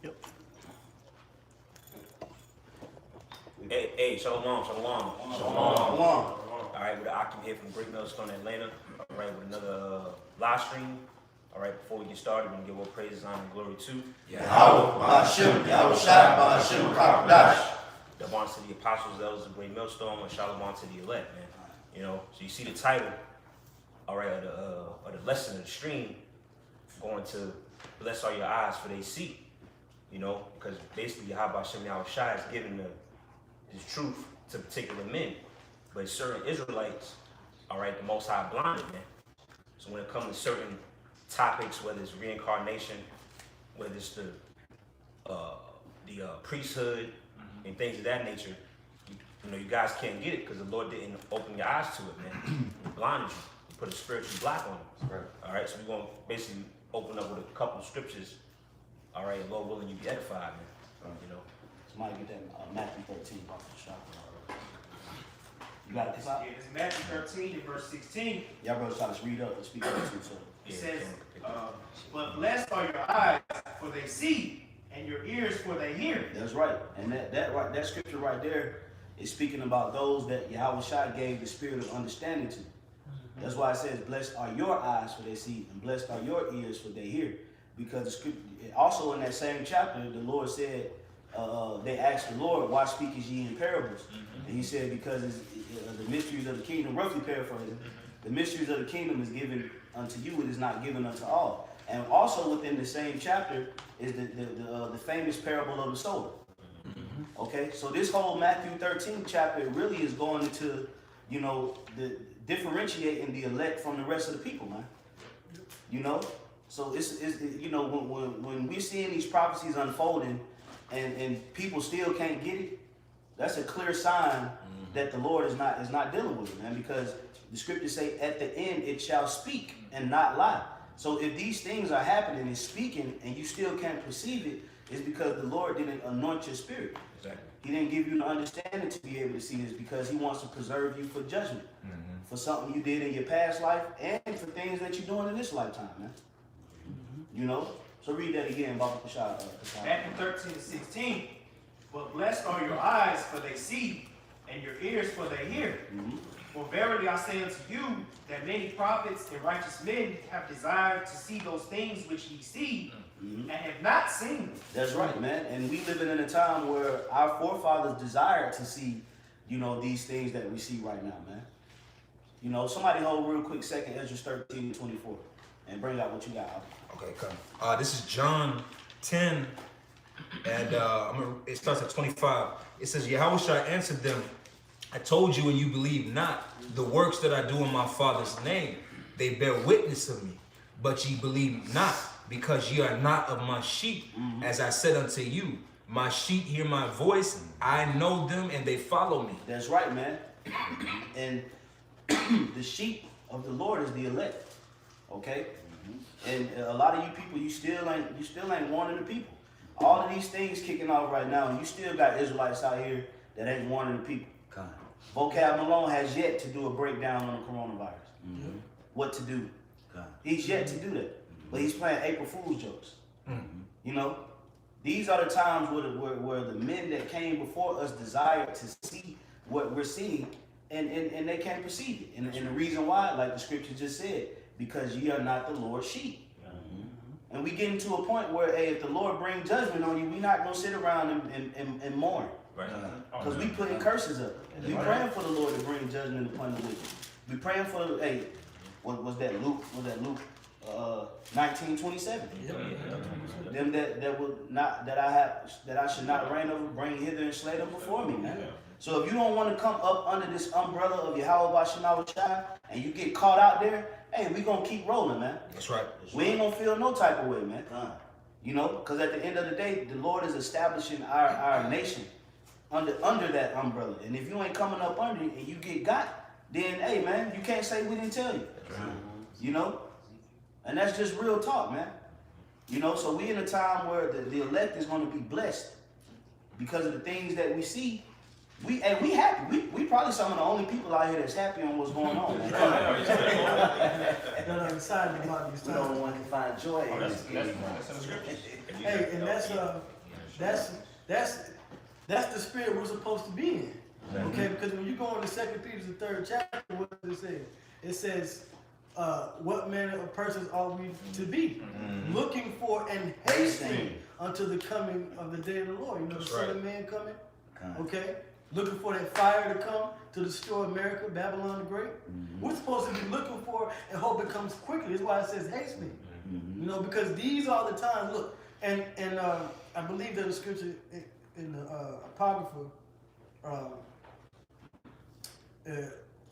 Yep. Hey, shalom. Shalom. All right, with the Akim here from Great Millstone, Atlanta. All right, with another live stream. All right, before we get started, we're going to give all praises, honor, and glory to Yahweh, Ba'ashem, Yahweh Shai, Ba'ashem, Kakadash. the bonds to the apostles, elders of Great Millstone, and shalom to the elect, man. You know, so you see the title, all right, of the lesson of the stream, going to bless all your eyes for they see. You know, because basically Yahweh Shem Yahweh Shai is giving his truth to particular men, but certain Israelites, all right, the Most High blinded, man. So when it comes to certain topics, whether it's reincarnation, whether it's the priesthood and things of that nature, you know, you guys can't get it because the Lord didn't open your eyes to it, man. He blinded you. He put a spiritual block on it. Right. All right, so we're going to basically open up with a couple of scriptures. All right, Lord willing, you be edified, man. You know. Somebody get that Matthew 13 off the shop. You got it? It's Matthew 13 and verse 16. Y'all brothers try to read up and speak up too, so. It says, but blessed are your eyes, for they see, and your ears, for they hear. That's right. And that scripture right there is speaking about those that Yahweh Shai gave the spirit of understanding to. That's why it says, blessed are your eyes, for they see, and blessed are your ears, for they hear. Because the scripture, also in that same chapter, the Lord said, they asked the Lord, why speakest ye in parables? And he said, because the mysteries of the kingdom, roughly paraphrasing, the mysteries of the kingdom is given unto you, it is not given unto all. And also within the same chapter is the famous parable of the sower. Okay, so this whole Matthew 13 chapter really is going into, you know, the differentiating the elect from the rest of the people, man. You know, so it's you know, when we're seeing these prophecies unfolding and people still can't get it, that's a clear sign that the Lord is not dealing with it, man, because the scriptures say at the end it shall speak and not lie. So if these things are happening and speaking and you still can't perceive it, it's because the Lord didn't anoint your spirit. Exactly. He didn't give you the understanding to be able to see this because he wants to preserve you for judgment, for something you did in your past life and for things that you're doing in this lifetime, man. You know? So read that again, Baba Kashad. Matthew 13 and 16. But blessed are your eyes, for they see, and your ears, for they hear. For verily I say unto you, that many prophets and righteous men have desired to see those things which ye see, and have not seen them. That's right, man. And we living in a time where our forefathers desired to see, you know, these things that we see right now, man. You know, somebody hold real quick second, Ezra 13 and 24, and bring out what you got. Okay, come. This is John 10, and it starts at 25. It says, Yahweh Shai answered them, I told you and you believe not. The works that I do in my Father's name, they bear witness of me. But ye believe not, because ye are not of my sheep. As I said unto you, my sheep hear my voice. I know them and they follow me. That's right, man. And the sheep of the Lord is the elect. Okay? And a lot of you people, you still ain't warning the people. All of these things kicking off right now, and you still got Israelites out here that ain't warning the people. Vocab Malone has yet to do a breakdown on the coronavirus. What to do. He's yet to do that. But he's playing April Fool's jokes. You know? These are the times where the men that came before us desired to see what we're seeing, and they can't perceive it. And the reason why, like the scripture just said, because ye are not the Lord's sheep. And we getting to a point where, hey, if the Lord brings judgment on you, we're not going to sit around and mourn. Right. Because we putting curses up. We praying for the Lord to bring judgment upon the wicked. We praying for, hey, what was that Luke? 19:27. Them that I should not reign over, bring hither and slay them before me, man. So if you don't want to come up under this umbrella of Yahweh Ba'Shem Shai and you get caught out there, hey, we gonna keep rolling, man. That's right. We ain't gonna feel no type of way, man. You know, because at the end of the day, the Lord is establishing our nation under that umbrella. And if you ain't coming up under it and you get got, then hey, man, you can't say we didn't tell you. You know? And that's just real talk, man. You know, so we in a time where the elect is going to be blessed because of the things that we see We happy. We probably some of the only people out here that's happy on what's going on. Man. That are excited about these We don't times. want to find joy in this. That's in the scriptures. Hey, and that's the spirit we're supposed to be in. Okay, because when you go into 2 Peter, the 3rd chapter, what does it say? It says, what manner of persons are we to be? Looking for and hastening unto the coming of the day of the Lord. You know, the Son of Man coming. Okay? Looking for that fire to come to destroy America, Babylon the Great. We're supposed to be looking for and hope it comes quickly. That's why it says hastening. You know, because these are the times. Look, and I believe that the scripture in the Apocrypha,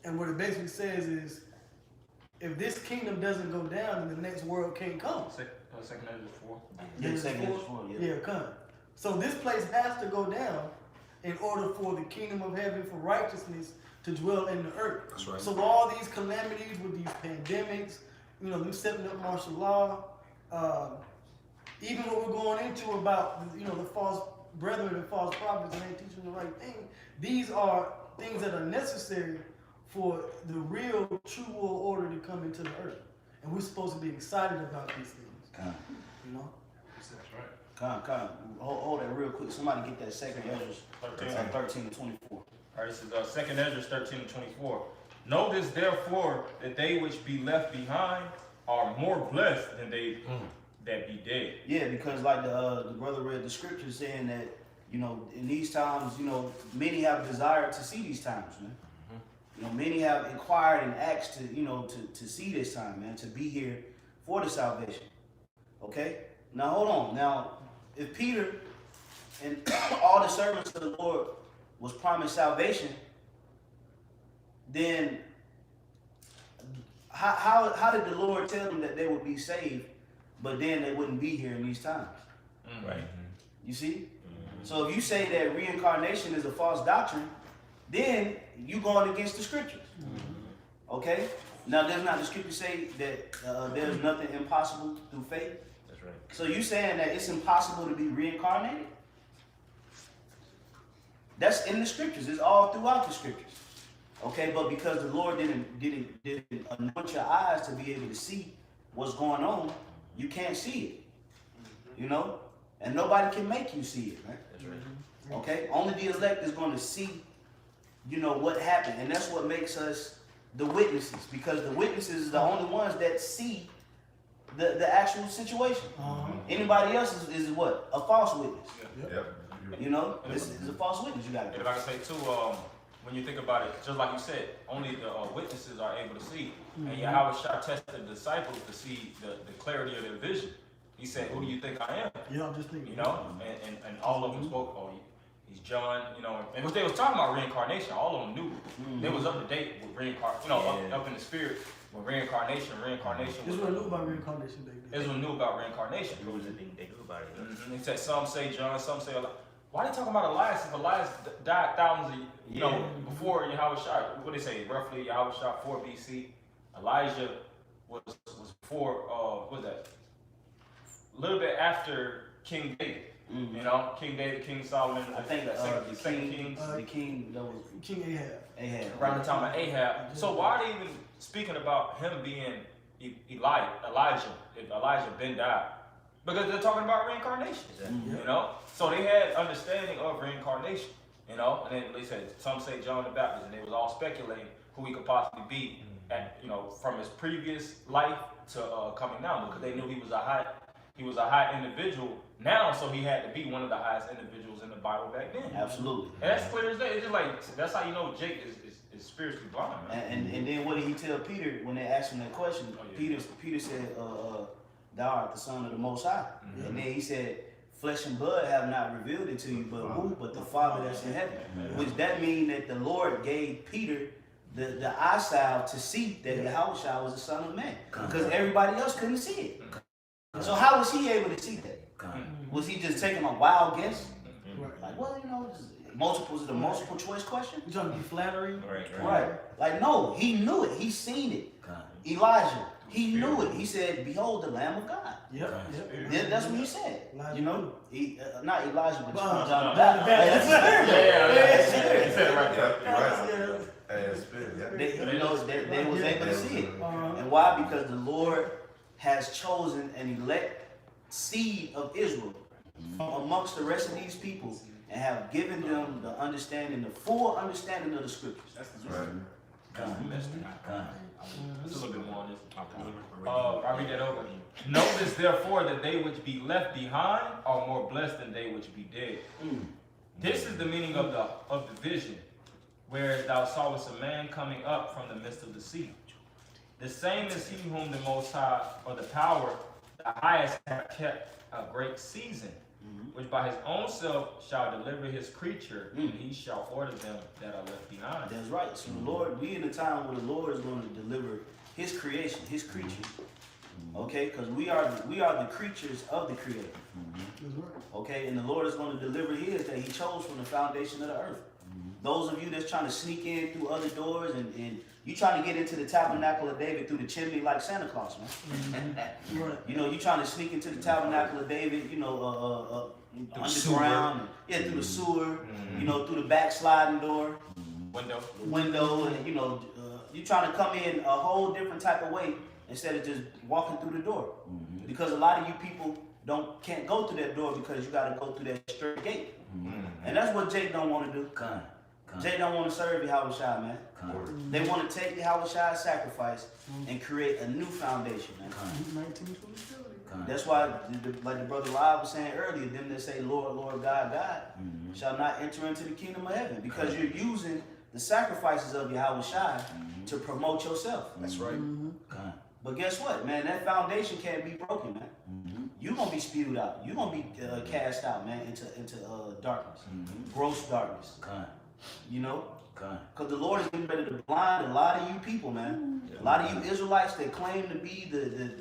and what it basically says is, if this kingdom doesn't go down, then the next world can't come. Second Ezra 4. Yeah, second Ezra 4, Yeah, come. So this place has to go down in order for the kingdom of heaven, for righteousness to dwell in the earth. That's right. So all these calamities with these pandemics, you know, them setting up martial law, even what we're going into about, you know, the false brethren and false prophets and ain't teaching the right thing, these are things that are necessary for the real true world order to come into the earth. And we're supposed to be excited about these things. You know? Hold that real quick. Somebody get that second Ezra 13 to 24. All right, this is 2 Ezra 13 and 24. Know this therefore, that they which be left behind are more blessed than they that be dead. Yeah, because like the brother read the scripture saying that, you know, in these times, you know, many have desired to see these times, man. You know, many have inquired and asked to, you know, to see this time, man, to be here for the salvation. Okay? Now hold on. Now, if Peter and all the servants of the Lord was promised salvation, then how did the Lord tell them that they would be saved, but then they wouldn't be here in these times? Right. You see? So if you say that reincarnation is a false doctrine, then you going against the scriptures. Okay? Now, does not the scripture say that there's nothing impossible through faith? That's right. So you saying that it's impossible to be reincarnated? That's in the scriptures. It's all throughout the scriptures. Okay, but because the Lord didn't anoint your eyes to be able to see what's going on, you can't see it. You know? And nobody can make you see it, right? That's right. Okay? Only the elect is going to see, you know, what happened. And that's what makes us the witnesses, because the witnesses are the only ones that see the actual situation. Anybody else is what? A false witness. Yep. You know? This is a false witness. You got And to if I can say too, when you think about it, just like you said, only the witnesses are able to see. And Yahweh Shah tested the disciples to see the clarity of their vision. He said, "Who do you think I am?" Yeah, I'm just thinking. You know, and all of them spoke. Oh, he's John. You know, and what they was talking about reincarnation, all of them knew. They was up to date with reincarnation. You know, up in the spirit with reincarnation. This one knew about reincarnation, baby. This one knew about reincarnation. It was a thing they knew about it. He said some say John, some say Elias. Why they talking about Elias if Elias died thousands of, you know, before Yahweh Shah? What they say, roughly Yahweh Shah 4 BC. Elijah was before, what was that? A little bit after King David. You know, King David, King Solomon. I think Second Kings. the king that was King Ahab. Around the time of Ahab. So why are they even speaking about him being Elijah, if Elijah been died? Because they're talking about reincarnation. You know? So they had understanding of reincarnation. You know? And then they said, some say John the Baptist, and they was all speculating who he could possibly be at, you know, from his previous life to coming now, because they knew he was a high individual now, so he had to be one of the highest individuals in the Bible back then. absolutely. And that's clear as day. It's just like, that's how you know Jake is spiritually blind, man. And then what did he tell Peter when they asked him that question? Peter said, "Thou art the Son of the Most High." And then he said, "Flesh and blood have not revealed it to you, but who? But the Father that's in heaven." Which that means that the Lord gave Peter the eye salve to see that Yahushua was the Son of Man, because everybody else couldn't see it. So how was he able to see that? Was he just taking a wild guess? Like, well, you know, was it a multiple choice question? You trying to be flattering? Right. Like, no, he knew it. He seen it. Elijah, He knew it. He said, "Behold, the Lamb of God." Yep. Yeah, that's what he said. Elijah You know, not Elijah, but Well, John the John the Baptist. Baptist. Yeah, he said it right there. You're right. Hey, it's spirit, yeah. They was able to see it. Uh-huh. And why? Because the Lord has chosen an elect seed of Israel from amongst the rest of these people and have given them the understanding, the full understanding of the scriptures. That's right. Just a little bit more on this. I'll read that over. Notice therefore that they which be left behind are more blessed than they which be dead. This is the meaning of the vision, whereas thou sawest a man coming up from the midst of the sea. The same is he whom the Most High, or the power, the highest, have kept a great season, which by his own self shall deliver his creature, and he shall order them that are left behind. That's right. So the Lord, we in a time where the Lord is going to deliver his creation, his creatures. Okay, because we are the creatures of the Creator. Okay, and the Lord is going to deliver his that he chose from the foundation of the earth. Those of you that's trying to sneak in through other doors and you trying to get into the tabernacle of David through the chimney like Santa Claus, man. You know, you trying to sneak into the tabernacle of David, you know, underground, through the sewer, you know, through the backsliding door, window, and you know, you trying to come in a whole different type of way instead of just walking through the door. Because a lot of you people can't go through that door because you got to go through that straight gate, and that's what Jake don't want to do. Jake don't want to serve Yahweh Shai, man. They want to take Yahweh Shai's sacrifice and create a new foundation, man. That's why, like the brother Rob was saying earlier, them that say, Lord, Lord, God, God, shall not enter into the kingdom of heaven. Because you're using the sacrifices of Yahweh Shai to promote yourself. That's right. But guess what, man? That foundation can't be broken, man. You're going to be spewed out. You're going to be cast out, man, into darkness, gross darkness. You know? Because the Lord is getting ready to blind a lot of you people, man. A lot of you Israelites that claim to be the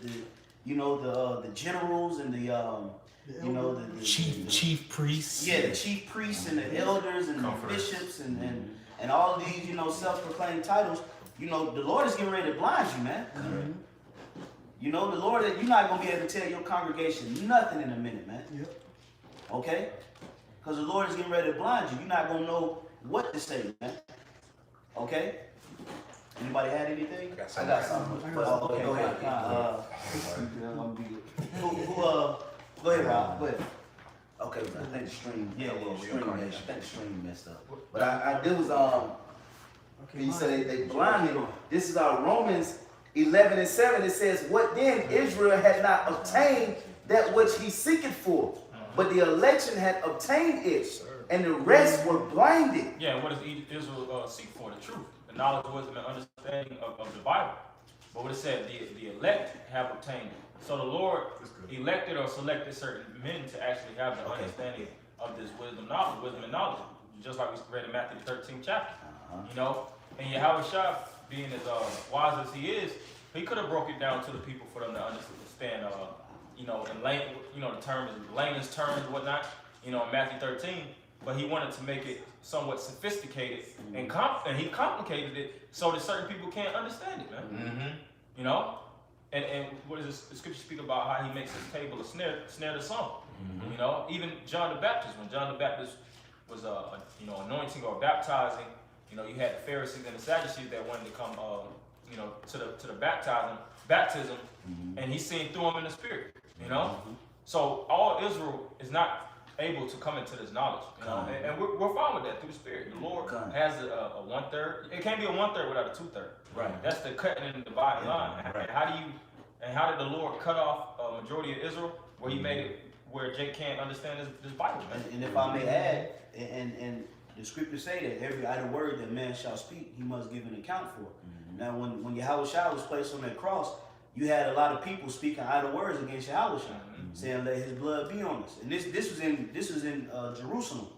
generals and the chief priests. Yeah, the chief priests and the elders and the bishops and all of these, self-proclaimed titles. You know, the Lord is getting ready to blind you, man. You know, the Lord, you're not going to be able to tell your congregation nothing in a minute, man. Okay? Because the Lord is getting ready to blind you. You're not going to know what to say, man. Okay? Anybody had anything? I got something. Okay, go ahead. Go ahead, Rob. Go ahead. Okay, I think the stream. Yeah, I think the stream messed up. But there was you said they blinded him. This is Romans 11:7. It says, "What then Israel had not obtained that which he seeketh for, but the election had obtained it, and the rest were blinded." Yeah, what does Israel seek for? The truth, the knowledge, wisdom, and understanding of the Bible. But what it said, the elect have obtained it. So the Lord elected or selected certain men to actually have the understanding of this wisdom and knowledge. Just like we read in Matthew the 13th chapter. You know, and Yahweh Shai, being as wise as he is, he could have broke it down to the people for them to understand, in the terms, layman's terms and whatnot, in Matthew 13. But he wanted to make it somewhat sophisticated and he complicated it so that certain people can't understand it, man. You know? And what does the scripture speak about how he makes his table a snare to some? You know, even John the Baptist, when John the Baptist was anointing or baptizing, you had the Pharisees and the Sadducees that wanted to come to the baptism, and he's seen through them in the spirit, So all Israel is not able to come into this knowledge, and we're fine with that through the Spirit. The Lord has a 1/3. It can't be a 1/3 without a 2/3. Right. That's the cutting and dividing line. Right. How did the Lord cut off a majority of Israel where he made it where Jake can't understand this Bible? Man? And if I may add, and the scriptures say that every idle word that man shall speak, he must give an account for. Now, when Yahweh Shai was placed on that cross, you had a lot of people speaking idle words against Yahweh Shai, saying, "Let his blood be on us." And this was in Jerusalem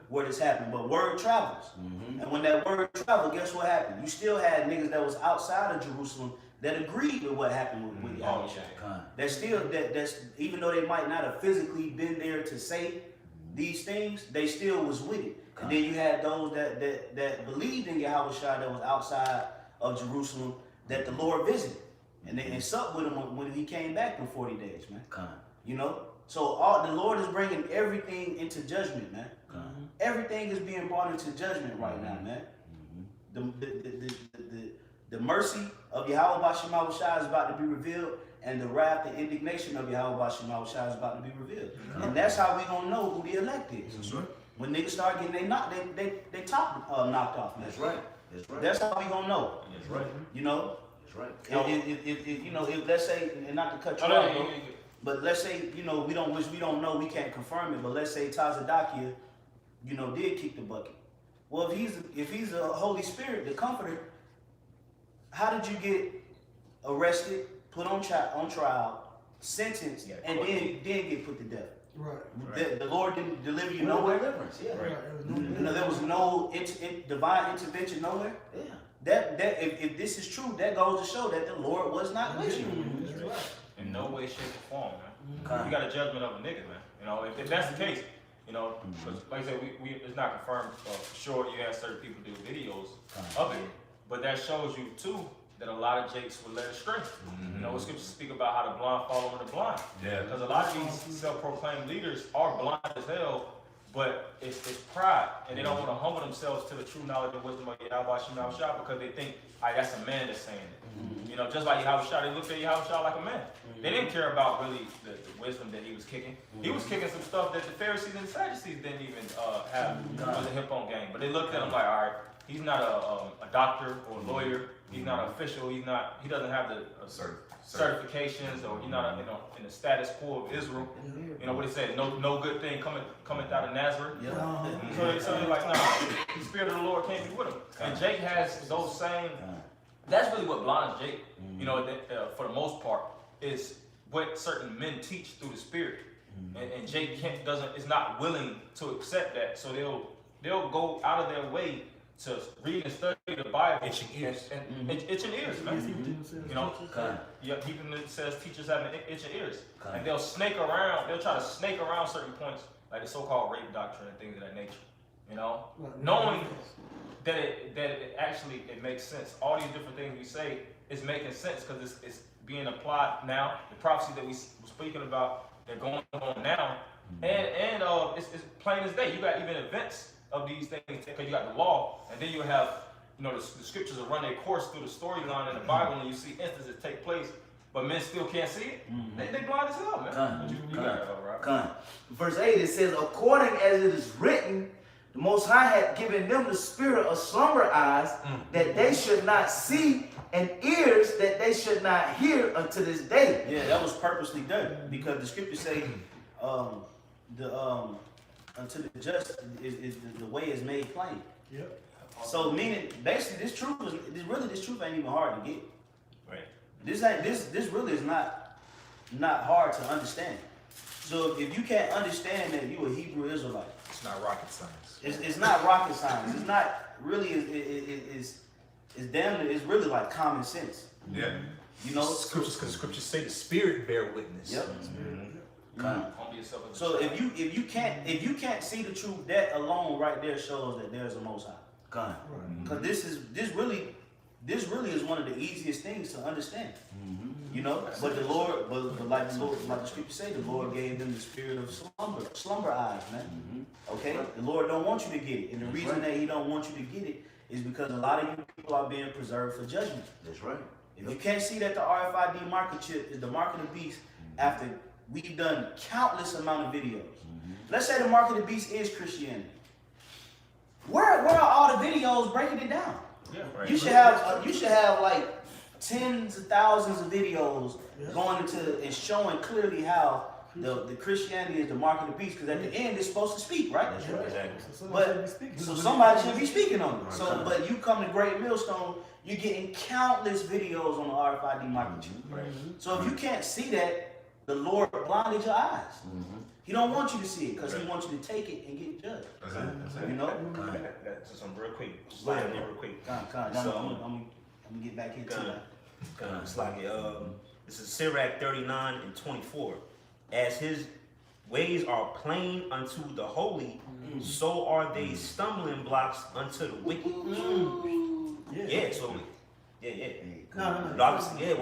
where this happened. But word travels, and when that word traveled, guess what happened? You still had niggas that was outside of Jerusalem that agreed with what happened with Yahweh Shai. That's even though they might not have physically been there to say these things, they still was with it. And then you had those that believed in Yahweh Shai that was outside of Jerusalem that the Lord visited. and they supped with him when he came back in 40 days, man. Con. You know, so all the Lord is bringing everything into judgment, man. Everything is being brought into judgment right now, man. The mercy of Yahweh Bashim Shai is about to be revealed, and the wrath and indignation of Yahweh Bashim Shai is about to be revealed. And that's how we gonna know who the elect is. That's right. When niggas start getting they top knocked off, man. That's right. That's right. That's how we gonna know. That's right. You know, That's right. if you know, if let's say, and not to cut you off, bro, but let's say, you know, we don't know, we can't confirm it, but let's say Tazadakia, you know, did kick the bucket. Well, if he's the Holy Spirit, the Comforter, how did you get arrested, put on trial, sentenced, and then get put to death? Right. The Lord didn't deliver you No nowhere. deliverance. Yeah. Right. You know, there was no divine intervention nowhere. Yeah. That if this is true, that goes to show that the Lord was not with you. That's right. In no way, shape, or form, man. You got a judgment of a nigga, man. You know, if that's the case, you know, because like I said, we it's not confirmed for sure. You have certain people do videos of it, but that shows you too that a lot of jakes were led astray. You know, scriptures speak about how the blind following the blind. Yeah. Because a lot of these self-proclaimed leaders are blind as hell, but it's pride, and they don't want to humble themselves to the true knowledge and wisdom of Yahweh Shai because they think, that's a man that's saying it. You know, just like Yahweh Shai, they looked at Yahweh Shai like a man. They didn't care about really the wisdom that he was kicking. He was kicking some stuff that the Pharisees and Sadducees didn't even have was a hip on game. But they looked at him like, all right, he's not a doctor or a lawyer. He's not an official. He doesn't have the certifications, or he's not in the status quo of Israel. You know what he said? No good thing cometh out of Nazareth. So they're like, nah, the Spirit of the Lord can't be with him. And Jake has those same. That's really what blinds Jake. You know, for the most part, is what certain men teach through the Spirit. And Jake is not willing to accept that. So they'll go out of their way to read and study the Bible. Itching ears. And itching ears, man. You know, even it says teachers have itching ears. And they'll try to snake around certain points, like the so-called rape doctrine and things of that nature. You know, knowing that it actually makes sense. All these different things we say is making sense because it's being applied now. The prophecy that we were speaking about, they're going on now, and it's plain as day. You got even events of these things because you got the law, and then you have, you know, the scriptures will run their course through the storyline in the Bible, and you see instances take place, but men still can't see it. They blind as hell, man. Verse 8 it says, according as it is written, the Most High had given them the spirit of slumber eyes that they should not see, and ears that they should not hear unto this day. Yeah, that was purposely done because the scriptures say, unto the just is the way is made plain. Yep. So meaning basically this truth ain't even hard to get. Right. This really is not hard to understand. So if you can't understand that you a Hebrew Israelite, It's not rocket science. it's not rocket science. It's not really it's really like common sense. Yeah. You know, Scriptures say the Spirit bear witness. Yep. Humble yourself as a So child. if you can't see the truth, that alone right there shows that there's a Most High. Because this really is one of the easiest things to understand. You know, but the Lord, like the scripture say, the Lord gave them the spirit of slumber eyes, man. Okay, the Lord don't want you to get it, and the reason that He don't want you to get it is because a lot of you people are being preserved for judgment. That's right. If you can't see that the RFID marker chip is the mark of the beast, after we've done countless amount of videos, let's say the mark of the beast is Christianity. Where are all the videos breaking it down? Yeah, right. You should have like tens of thousands of videos going into and showing clearly how the Christianity is the mark of the beast, because at the end it's supposed to speak, right? That's right. But so somebody should be speaking on it. So, but you come to Great Millstone, you're getting countless videos on the RFID market chip. So if you can't see that, the Lord blinded your eyes. He don't want you to see it because He wants you to take it and get judged. That's it. You know? That's some real quick. Slide in real quick. I'm gonna get back into that. It's like this is Sirach 39 and 24. As his ways are plain unto the holy, so are they stumbling blocks unto the wicked. Yeah, so Yeah. No. But obviously, that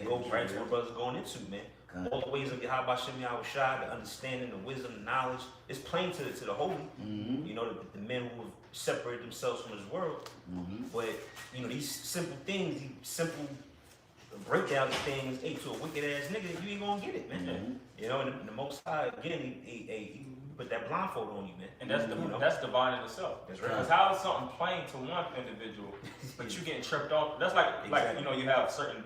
goes right to what brothers going into, man. Come. All the ways of Yahweh Shem Yahweh Shai, the understanding, the wisdom, the knowledge, it's plain to the holy. Mm-hmm. You know, the men who have separated themselves from this world. Mm-hmm. But, you know, these simple things, these simple breakdown of things, hey, to a wicked ass nigga, you ain't gonna get it, man. Mm-hmm. You know, and the Most High, again, he put that blindfold on you, man. And that's You know? that's divine in itself. That's right. Because how is something plain to one individual, but you getting tripped off? That's like Exactly. you know, you have certain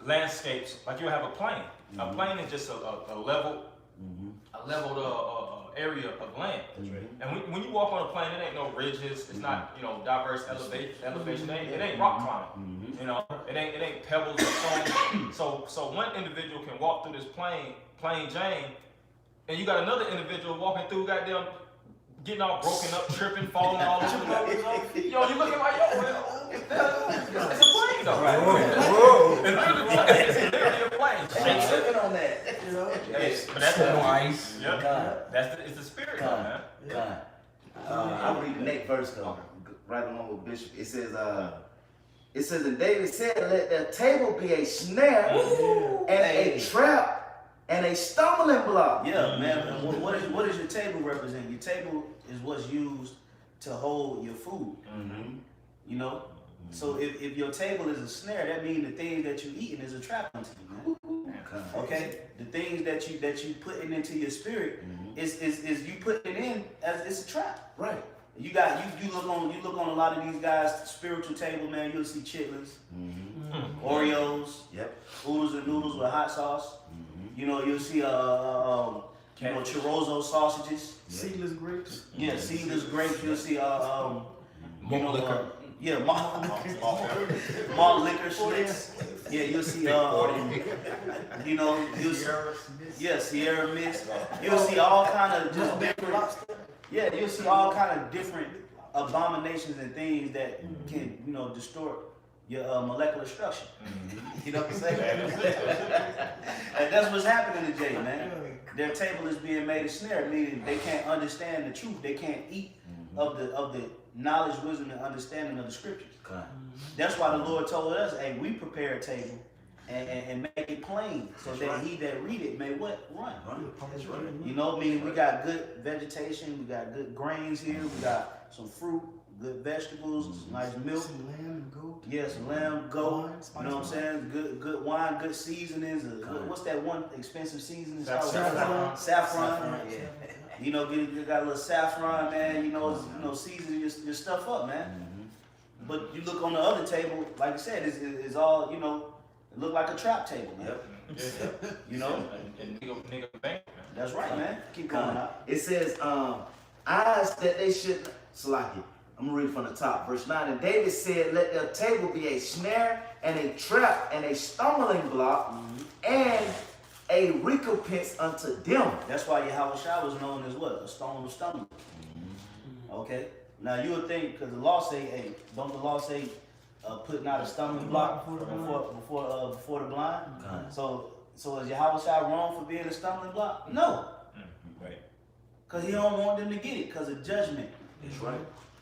landscapes. Like you have a plane. A plane is just a leveled area of land. That's right. And when you walk on a plane, it ain't no ridges. It's not, you know, diverse elevation. It ain't rock climbing. You know, it ain't pebbles or stones. So one individual can walk through this plain Jane, and you got another individual walking through goddamn getting all broken up, tripping, falling all over. Yo, you looking like, yo, well, it's a plane though. Whoa. It's literally a plane. I'm tripping on that. You know? But that's No ice. Yep. God. It's the spirit though, man. God. I'll read the next verse though, right along with Bishop. It says, and David said, let their table be a snare and a trap and a stumbling block. Yeah, man. And what does your table represent? Your table is what's used to hold your food. You know? So if your table is a snare, that means the things that you eating is a trap into you, man. Okay? The things that you putting into your spirit is you putting it in as it's a trap. Right. You look on a lot of these guys' spiritual table, man. You'll see chitlins, Oreos, oodles and noodles with hot sauce. You know, you'll see chorizo sausages. Seedless grapes. Yeah, seedless grapes. You'll see Malt liquor. malt liquor schnitz. Yeah, you'll see you'll see Sierra Mist. You'll see all kind of just different. Yeah, you'll see all kind of different abominations and things that can, distort your molecular structure. You know what I'm saying? And that's what's happening today, man. Their table is being made a snare, meaning they can't understand the truth. They can't eat of the knowledge, wisdom, and understanding of the scriptures. That's why the Lord told us, hey, we prepare a table and make it plain so that he that read it may what? Run. That's right. You know, meaning we got good vegetation, we got good grains here, we got some fruit, good vegetables, some nice milk. Some lamb and goat. Yeah, some lamb, goat. Wine, You know what I'm saying? Good wine, good seasonings. What's that one expensive seasoning? Saffron. Saffron. Yeah. You know, you got a little saffron, man. Season your stuff up, man. But you look on the other table, like I said, it's all, it look like a trap table, man. You know? And nigga bank, man. That's right, man. Keep going out. It says, eyes that they should, Salaki. I'm gonna read from the top, verse 9. And David said, let their table be a snare and a trap and a stumbling block and a recompense unto them. That's why Yahweh Shai was known as what? A stone of stumbling. Okay? Now you would think, because the law say, hey, don't the law say putting out a stumbling block before the blind? So is Yahweh Shai wrong for being a stumbling block? No. Right. Because he don't want them to get it because of judgment. That's right.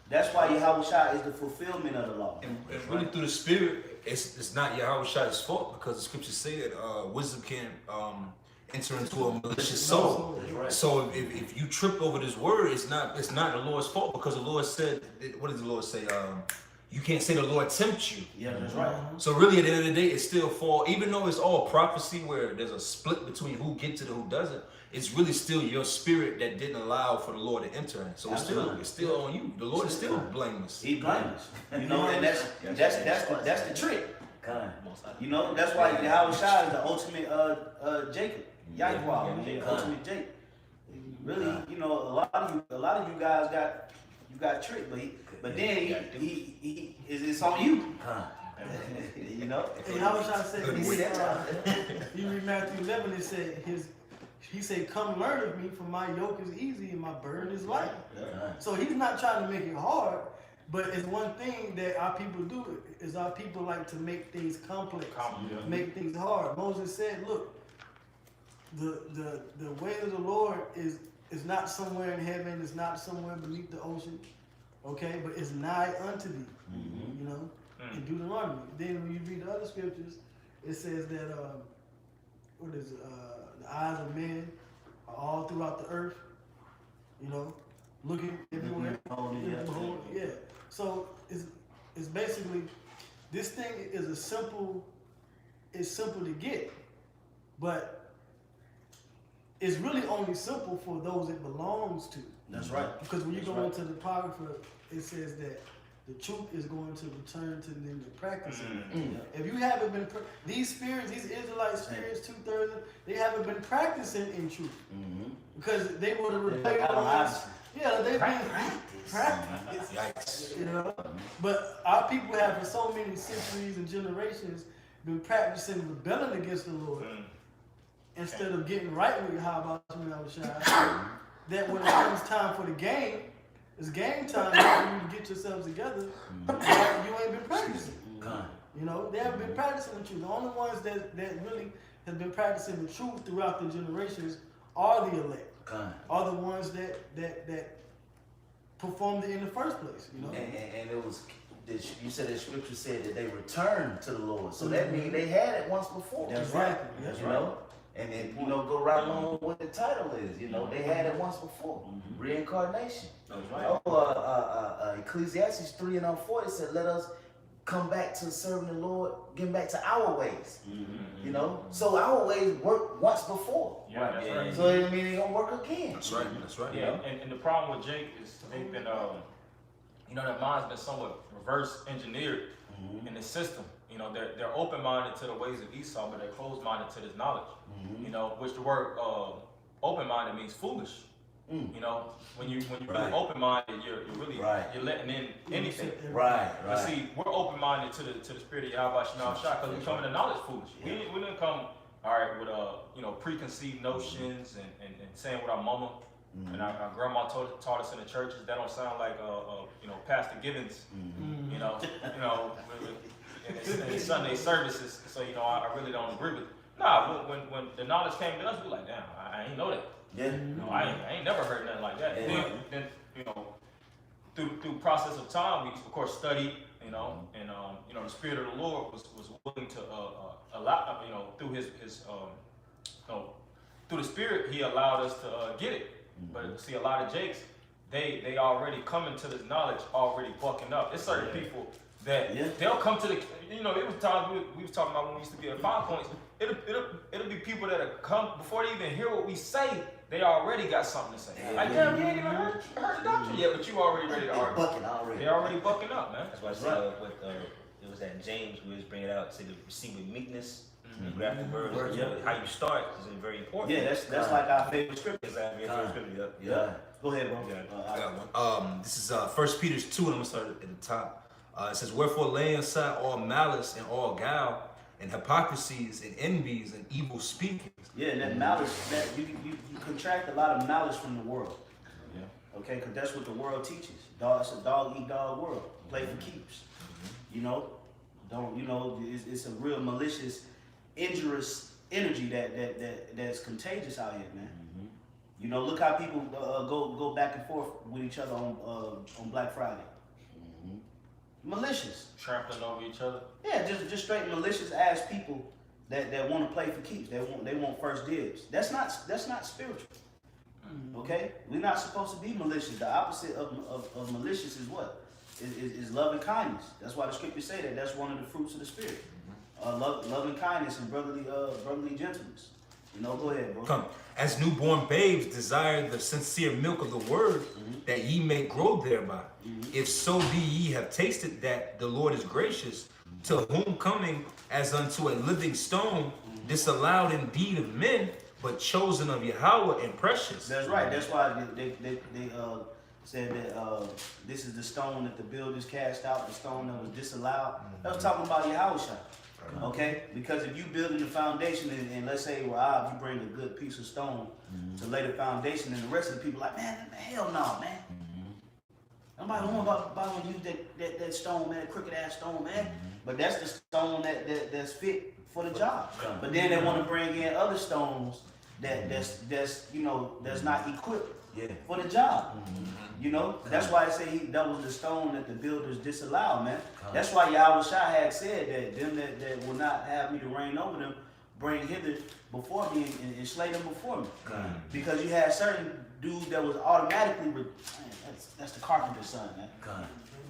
That's why Yahweh Shai is the fulfillment of the law. And really through the spirit, it's not Yahweh Shai's fault because the scriptures say that wisdom can enter into a malicious soul. That's right. So if you trip over this word, it's not the Lord's fault because the Lord said, what does the Lord say? You can't say the Lord tempts you. Yeah, that's right. So really at the end of the day, it's still fall. Even though it's all prophecy where there's a split between who gets it and who doesn't, it's really still your spirit that didn't allow for the Lord to enter in. So it's still on you. The Lord is still blameless. He blameless. And that's the trick. You know, that's why Yahweh Shai is the ultimate Jacob. Yahweh, the ultimate Jacob. Really, a lot of you guys got tricked, but then it's on you. You know? And Yahweh Shai said, you read Matthew 11, it said he said, come learn of me, for my yoke is easy and my burden is light. So he's not trying to make it hard, but it's one thing that our people do, is our people like to make things complex, make things hard. Moses said, look, the way of the Lord is not somewhere in heaven, it's not somewhere beneath the ocean, okay, but it's nigh unto thee, in Deuteronomy. Then when you read the other scriptures, it says that what is it? The eyes of men are all throughout the earth. You know, looking everywhere. Yeah. So it's basically this thing is it's simple to get, but it's really only simple for those it belongs to. That's right. Because when you That's go right. into the Apocrypha, it says that the truth is going to return to them to practice it. If you haven't been, these spirits, these Israelite spirits, 2/3, they haven't been practicing in truth. Because they were the rebellious ones. Yeah, they've been practice. Yikes. You know? But our people have for so many centuries and generations been practicing rebelling against the Lord instead of getting right with Yahweh that when it comes time for the game, it's game time for you to get yourselves together. You ain't been practicing. You know, they haven't been practicing the truth. The only ones that really have been practicing the truth throughout the generations are the elect. Are the ones that performed it in the first place. You know, And it was. You said the scripture said that they returned to the Lord, so that means they had it once before. That's right. That's right. And then go right along with what the title is. You know, they had it once before. Reincarnation. That's right. Ecclesiastes 3:4 said, "Let us come back to serving the Lord, getting back to our ways." You know, so our ways worked once before. Yeah, that's right. So I mean, they gonna work again. That's right. That's right. Yeah, and the problem with Jake is they've been, you know, their mind's been somewhat reverse engineered in the system. You know, they're open-minded to the ways of Esau, but they're closed-minded to this knowledge. You know, which the word open-minded means foolish. You know, when you really open-minded, you're really you're letting in anything. Right. But see, we're open-minded to the spirit of Yahweh Shema Shah because we come into knowledge foolish. We didn't come with you know, preconceived notions and saying what our mama and our grandma taught us in the churches. That don't sound like you know, Pastor Gibbons. You know, in Sunday services. So you know, I really don't agree with it. Nah, when the knowledge came to us, we were like, damn, I ain't know that. Yeah. You know, I ain't never heard nothing like that. Yeah. Then you know, through process of time, we of course studied, you know, and you know, the Spirit of the Lord was willing to allow, you know, through his you know, through the Spirit, he allowed us to get it. But see, a lot of Jakes, they already coming to this knowledge already bucking up. There's certain people that they'll come to the, you know, it was times we was talking about when we used to be at 5 points. It'll be people that'll come before they even hear what we say. They already got something to say. Like, damn, you ain't even heard the doctrine yet, but you already ready to argue. They already bucking up, man. That's why I said it was that James we was bringing out, say to receive with meekness, and grab the words. How you start is very important. Yeah, that's like our favorite scripture. Exactly. Yeah. Go ahead, bro. This is 1 Peter 2, and I'm gonna start at the top. It says, "Wherefore lay aside all malice and all guile, and hypocrisies and envies and evil speaking." Yeah, and that malice, that you contract a lot of malice from the world. Yeah. Okay, because that's what the world teaches. It's a dog eat dog world. Play for keeps. You know, it's a real malicious, injurious energy that's contagious out here, man. You know, look how people go back and forth with each other on Black Friday. Malicious. Trampling over each other. Yeah, just straight malicious ass people that want to play for keeps. They want first dibs. That's not spiritual. Okay, we're not supposed to be malicious. The opposite of malicious is what? Is love and kindness. That's why the scriptures say that. That's one of the fruits of the spirit. Love and kindness and brotherly gentleness. You know, go ahead, bro. Come, as newborn babes desire the sincere milk of the word, that ye may grow thereby. If so be ye have tasted that the Lord is gracious, to whom coming as unto a living stone, disallowed indeed of men, but chosen of Yahweh and precious. That's right. That's why they said that this is the stone that the builders cast out, the stone that was disallowed. That was talking about Yahushua. Okay? Because if you building the foundation and let's say, well, you bring a good piece of stone to lay the foundation, and the rest of the people like, man, hell no, man. Nobody want to use that stone, man, that crooked ass stone, man. But that's the stone that's fit for the job. But then they want to bring in other stones that's not equipped for the job. You know, that's why I say he doubles the stone that the builders disallow, man. That's why Yahweh Shai had said that them that will not have me to reign over them, bring hither before me and slay them before me. Because you had certain dudes that was automatically, that's the carpenter's son, man.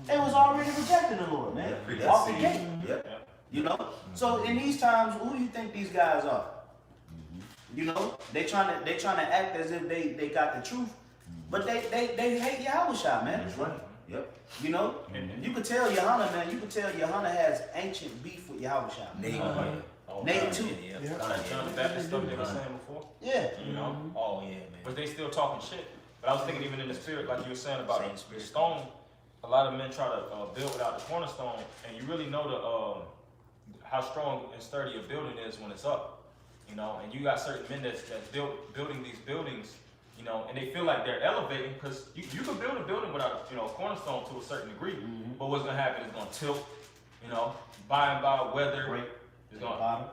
They was already rejecting the Lord, man. Off the gate. Yep. You know? So in these times, who do you think these guys are? You know, they trying to act as if they got the truth, but they hate Yahweh Shai, man. That's right. Yep. You know? You could tell Johanna, man, you could tell Johanna has ancient beef with Yahweh Shai. Nate too. John the Baptist stuff they were saying before. Yeah. You know? Oh yeah, man. But they still talking shit. But I was thinking even in the spirit, like you were saying about the stone, a lot of men try to build without the cornerstone, and you really know the how strong and sturdy a building is when it's up. You know, and you got certain men that's building these buildings, you know, and they feel like they're elevating because you can build a building without a cornerstone to a certain degree, but what's gonna happen is gonna tilt, you know, by and by weather is gonna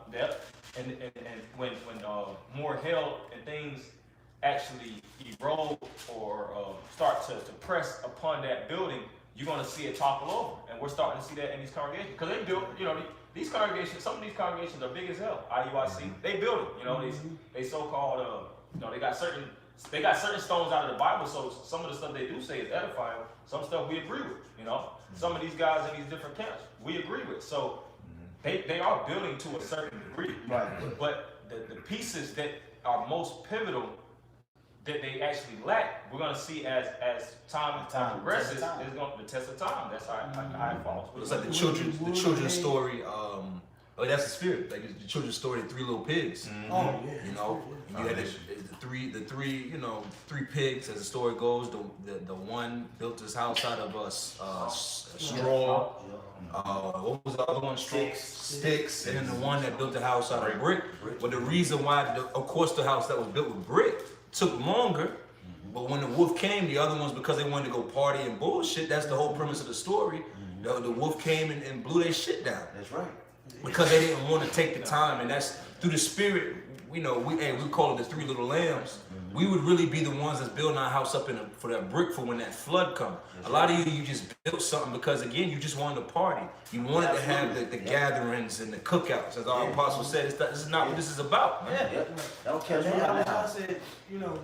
and when more hail and things actually erode or start to press upon that building, you're gonna see it topple over, and we're starting to see that in these congregations because they built, you know. These congregations, some of these congregations are big as hell. IUIC, they build it. You know, they so-called, you know, they got certain stones out of the Bible. So some of the stuff they do say is edifying. Some stuff we agree with. You know, some of these guys in these different camps we agree with. So they are building to a certain degree. Right. But the pieces that are most pivotal that they actually lack, we're gonna see as time progresses, is going to the test of time. That's how it falls. It's like the children's story. That's the spirit. Like the children's story, the three little pigs. Oh, yeah. You know, you had the three, you know, three pigs. As the story goes, the one built his house out of straw. What was the other one? Sticks. And then the one that built the house out of brick. But the reason why, of course, the house that was built with brick took longer, but when the wolf came, the other ones, because they wanted to go party and bullshit, that's the whole premise of the story. The wolf came and blew their shit down. That's right. Because they didn't want to take the time, and that's through the spirit. We know we call it the three little lambs. We would really be the ones that's building our house up for that brick for when that flood comes. A lot of you just built something because again you just wanted to party. You wanted to have the gatherings and the cookouts, as our apostle said. This is not what this is about. Man. Don't catch me And out I now. said, you know,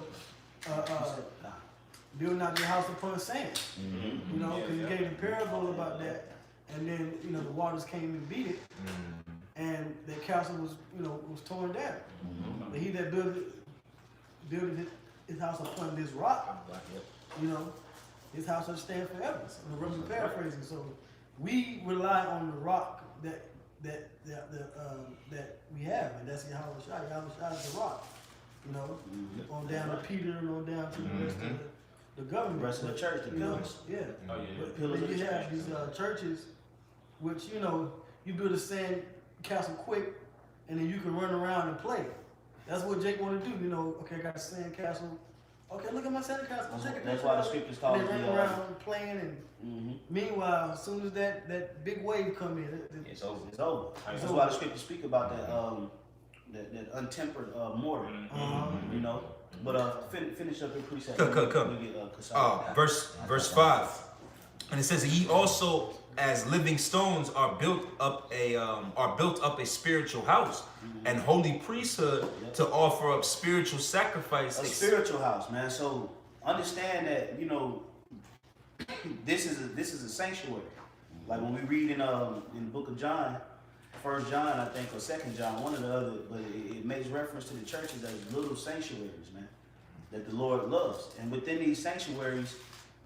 building out your house upon sand. You know, because you gave the parable about that, and then you know the waters came and beat it, and the castle was torn down. But he that builded his house upon this rock, you know, his house will stand forever. So I'm roughly paraphrasing. So we rely on the rock that we have, and that's Yahweh Shai. Yahweh Shai is the rock. You know, on down to Peter and on down to the rest of the government. The rest of the church, the pillars. Yeah. Oh, yeah. But then you have these churches, which you know, you build a sand castle quick, and then you can run around and play. That's what Jake want to do. You know, okay, I got a sand castle. Okay, look at my sand castle. That's why the scriptures call they it run around playing, and meanwhile, as soon as that big wave come in, it's over. It's over. That's why the scriptures speak about that untempered mortar. You know. But finish up your precept. Come. Verse 5, and it says, "Ye also, as living stones, are built up a spiritual house, and holy priesthood to offer up spiritual sacrifice." A spiritual house, man. So understand that this is a sanctuary. Like when we read in the book of John, 1 John, I think, or 2 John, one or the other, but it makes reference to the churches as little sanctuaries, man, that the Lord loves. And within these sanctuaries,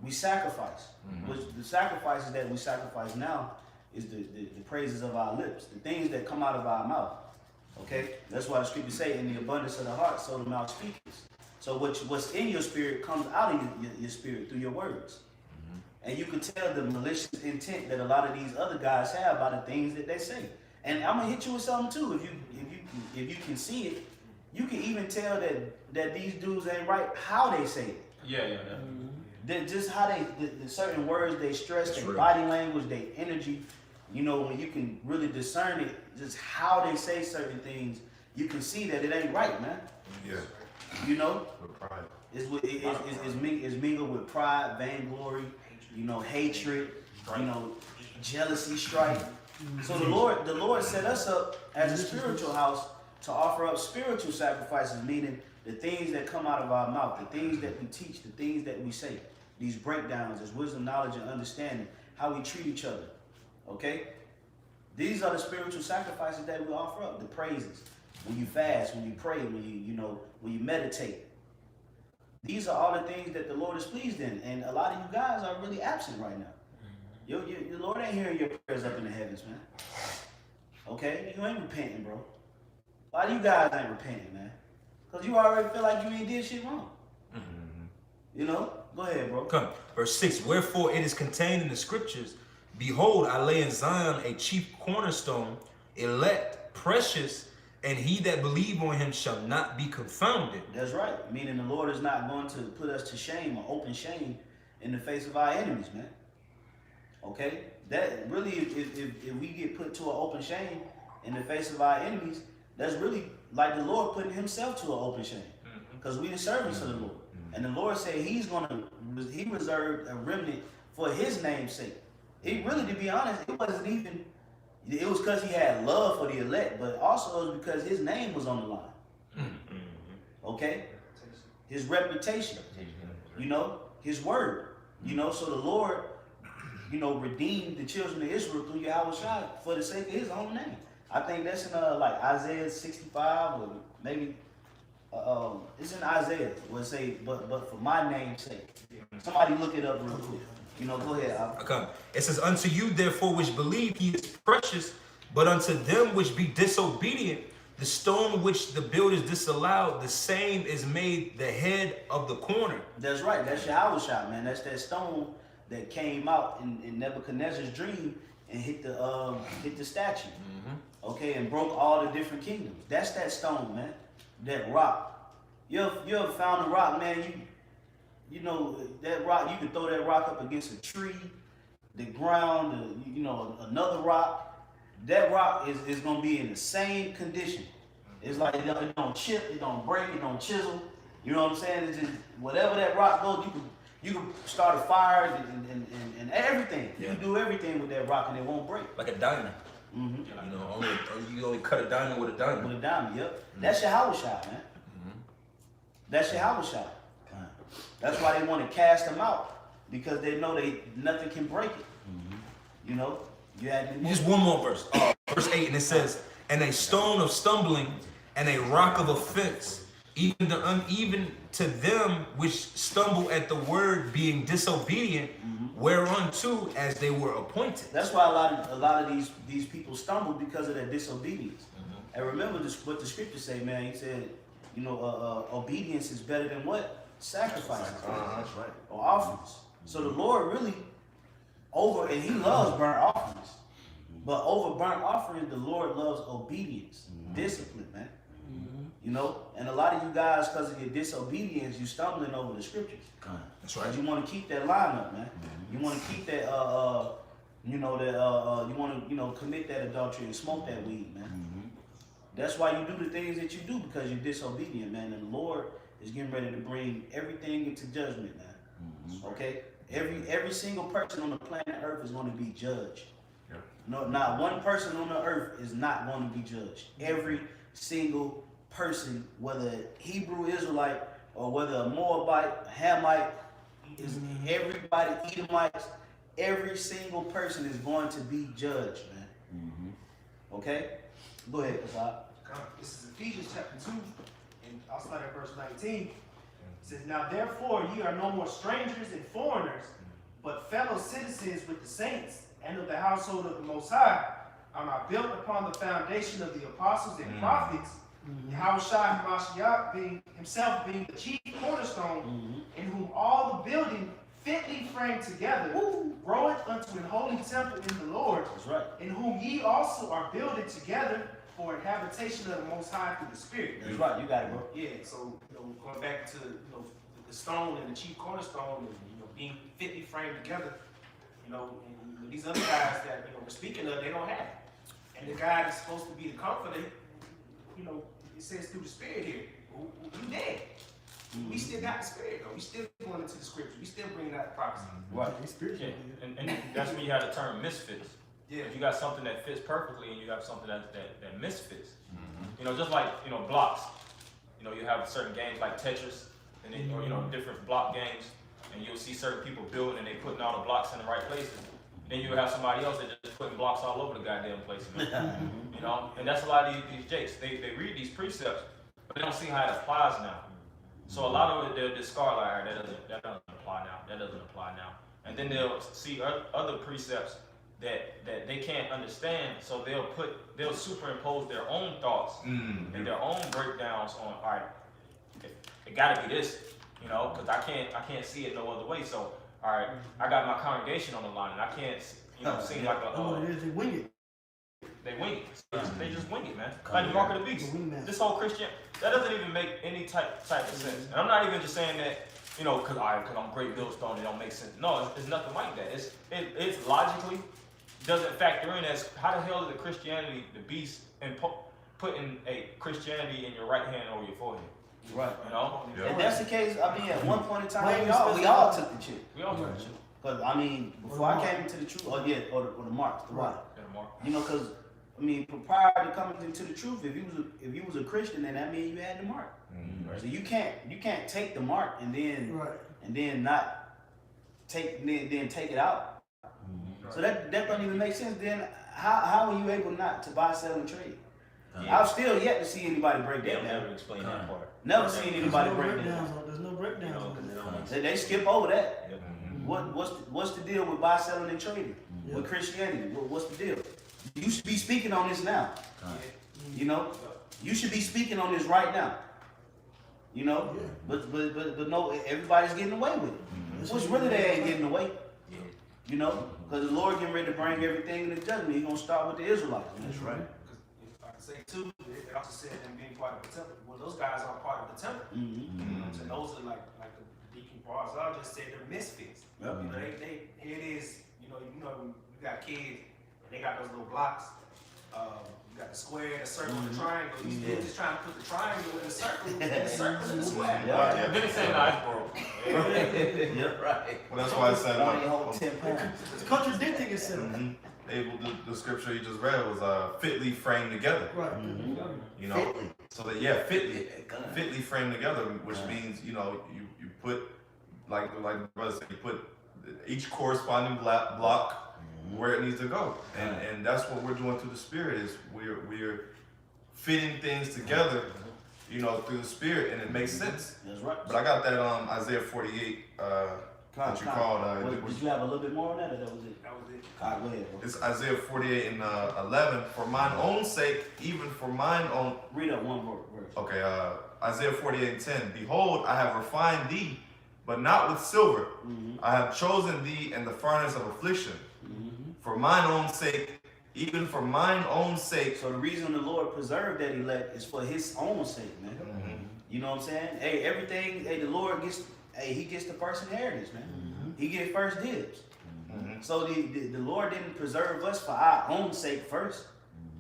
we sacrifice. Which the sacrifices that we sacrifice now is the praises of our lips, the things that come out of our mouth. Okay? That's why the scriptures say, in the abundance of the heart, so the mouth speaks. So what's in your spirit comes out of your spirit through your words. And you can tell the malicious intent that a lot of these other guys have by the things that they say. And I'm gonna hit you with something too. If you can see it, you can even tell that these dudes ain't right how they say it. Yeah. Just how the certain words they stress, their body language, their energy. You know, when you can really discern it, just how they say certain things, you can see that it ain't right, man. Yeah. You know. With pride. It's mingled with pride, vainglory, hatred, jealousy, strife. So the Lord set us up as a spiritual house to offer up spiritual sacrifices, meaning the things that come out of our mouth, the things that we teach, the things that we say, these breakdowns, as wisdom, knowledge, and understanding, how we treat each other. Okay? These are the spiritual sacrifices that we offer up, the praises. When you fast, when you pray, when you meditate. These are all the things that the Lord is pleased in. And a lot of you guys are really absent right now. Your Lord ain't hearing your prayers up in the heavens, man. Okay? You ain't repenting, bro. A lot of you guys ain't repenting, man. Because you already feel like you ain't did shit wrong. Go ahead, bro. Come. Verse 6, wherefore it is contained in the scriptures, behold, I lay in Zion a chief cornerstone, elect, precious, and he that believe on him shall not be confounded. That's right. Meaning the Lord is not going to put us to shame or open shame in the face of our enemies, man. Okay? That really, if we get put to an open shame in the face of our enemies, that's really like the Lord putting himself to an open shame. Because we the servants of the Lord. And the Lord said he reserved a remnant for his name's sake. It really, to be honest, it was because he had love for the elect, but also it was because his name was on the line. Okay? His reputation, his word, so the Lord, redeemed the children of Israel through Yahushua for the sake of his own name. I think that's in like Isaiah 65 or maybe it's in Isaiah where it say, but for my name's sake. Somebody look it up real quick. Go ahead. Okay. It says, unto you therefore which believe he is precious, but unto them which be disobedient, the stone which the builders disallowed, the same is made the head of the corner. That's right. That's Yahushua, man. That's that stone that came out in Nebuchadnezzar's dream and hit the statue. Okay, and broke all the different kingdoms. That's that stone, man. That rock. You ever found a rock, man? That rock, you can throw that rock up against a tree, the ground, another rock. That rock is going to be in the same condition. It's like it don't chip, it don't break, it don't chisel. You know what I'm saying? It's just whatever that rock goes, you can start a fire and everything. You can do everything with that rock and it won't break. Like a diamond. You only cut a diamond with a diamond. With a diamond, yep. That's Yahushua, man. That's Yahushua. That's why they want to cast them out, because they know nothing can break it. You had just one more verse. Verse 8, and it says, and a stone of stumbling and a rock of offense, even to them which stumble at the word, being disobedient, whereunto as they were appointed. That's why a lot of these people stumble, because of their disobedience. And remember what the scriptures say, man. He said, obedience is better than what? Sacrifices. That's right. Or offerings. So the Lord really and he loves burnt offerings. But over burnt offerings, the Lord loves obedience, discipline, man. And a lot of you guys, because of your disobedience, you stumbling over the scriptures. That's right. You want to keep that line up, man. You want to keep that, you want to, commit that adultery and smoke that weed, man. That's why you do the things that you do, because you're disobedient, man. And the Lord is getting ready to bring everything into judgment, man. Okay? Every single person on the planet Earth is going to be judged. No, not one person on the earth is not going to be judged. Every single person, whether Hebrew Israelite or whether a Moabite, a Hamite, is everybody, Edomites, every single person is going to be judged, man. Okay? Go ahead, Kasab. This is Ephesians chapter 2, and I'll start at verse 19. It says, now therefore ye are no more strangers and foreigners, but fellow citizens with the saints and of the household of the Most High, are now built upon the foundation of the apostles and prophets, Yahushua HaMashiach himself being the chief cornerstone, in whom all the building fitly framed together, groweth unto an holy temple in the Lord. That's right. In whom ye also are builded together for an habitation of the Most High through the Spirit. That's right. You got it, bro. Yeah. So going back to the stone and the chief cornerstone, and being fitly framed together. And these other guys that we're speaking of, they don't have it. And the guy that's supposed to be the comforter, it says through the Spirit here, you dead. We still got the spirit though. We still going into the scripture. We still bringing out the prophecy. Right. It's spiritual. Yeah, and that's when you have the term misfits. Yeah. If you got something that fits perfectly and you have something that misfits. You know, just like, you know, blocks. You know, you have certain games like Tetris and then, or, you know, different block games, and you'll see certain people building and they putting all the blocks in the right places. Then you'll have somebody else that just putting blocks all over the goddamn place. You know, and that's a lot of these jakes. They read these precepts, but they don't see how it applies now. So a lot of it they'll discard like, that doesn't apply now. That doesn't apply now. And then they'll see other precepts that they can't understand, so they'll superimpose their own thoughts and their own breakdowns on, all right, it gotta be this, you know, because I can't see it no other way. So, all right, I got my congregation on the line, and I can't, you know, seem like a Oh, it is. They wing it. they wing it. They just wing it, man. Like the mark of the beast. This whole Christian, that doesn't even make any type of sense. And I'm not even just saying that, you know, because I'm great millstone, it don't make sense. No, it's nothing like that. It's logically doesn't factor in as how the hell is the Christianity the beast and putting a Christianity in your right hand over your forehead. Right. You know? If that's the case, I mean, at one point in Why time, you we all took the chip. We all took the chip. Cause I mean, before I came into the truth, or the marks, the white. Yeah, the mark. You know, cause I mean, prior to coming into the truth, if you was a Christian, then that means you had the mark. So you can't take the mark and then not take then take it out. So that don't even make sense. Then how are you able not to buy, sell, and trade? I've still yet to see anybody break They'll that down. never explain that part. Never seen anybody There's no break that breakdowns down. on. There's no breakdowns on. They skip over that. Yep. What's the deal with buy, selling, and trading with Christianity? What's the deal? You should be speaking on this now. You know, you should be speaking on this right now. You know, but no, everybody's getting away with it. Which really they ain't getting away. You know, because the Lord getting ready to bring everything in the judgment. He's gonna start with the Israelites. That's right. Because I can say too, it also said them being part of the temple. Well, those guys are part of the temple. You know what I'm saying? Those are like the deacon bars. I just said they're misfits. You know, they here it is. You know, you got kids. They got those little blocks. You got the square, the circle, the triangle. You just trying to put the triangle in the circle, and the circle in the square. Then they say, nah, it's broke. Yeah, right. Well, that's why I said Only hold 10 pounds. It's contradicting itself. the scripture you just read was fitly framed together. Right. You know, so that fitly framed together, which means you know you put like the brother said, you put each corresponding block where it needs to go, and that's what we're doing through the Spirit is we're fitting things together, you know, through the Spirit, and it makes sense. That's right. But I got that Isaiah 48 that you called. Did you have a little bit more on that, or that was it? That was it. All right, go ahead, bro. It's Isaiah 48 and 11. For mine own sake, even for mine own. Read up one verse. Okay, Isaiah 48 and 10. Behold, I have refined thee, but not with silver. I have chosen thee in the furnace of affliction. For mine own sake, even for mine own sake. So the reason the Lord preserved that elect is for his own sake, man. You know what I'm saying? Hey, everything, the Lord gets, he gets the first inheritance, man. He gets first dibs. So the Lord didn't preserve us for our own sake first.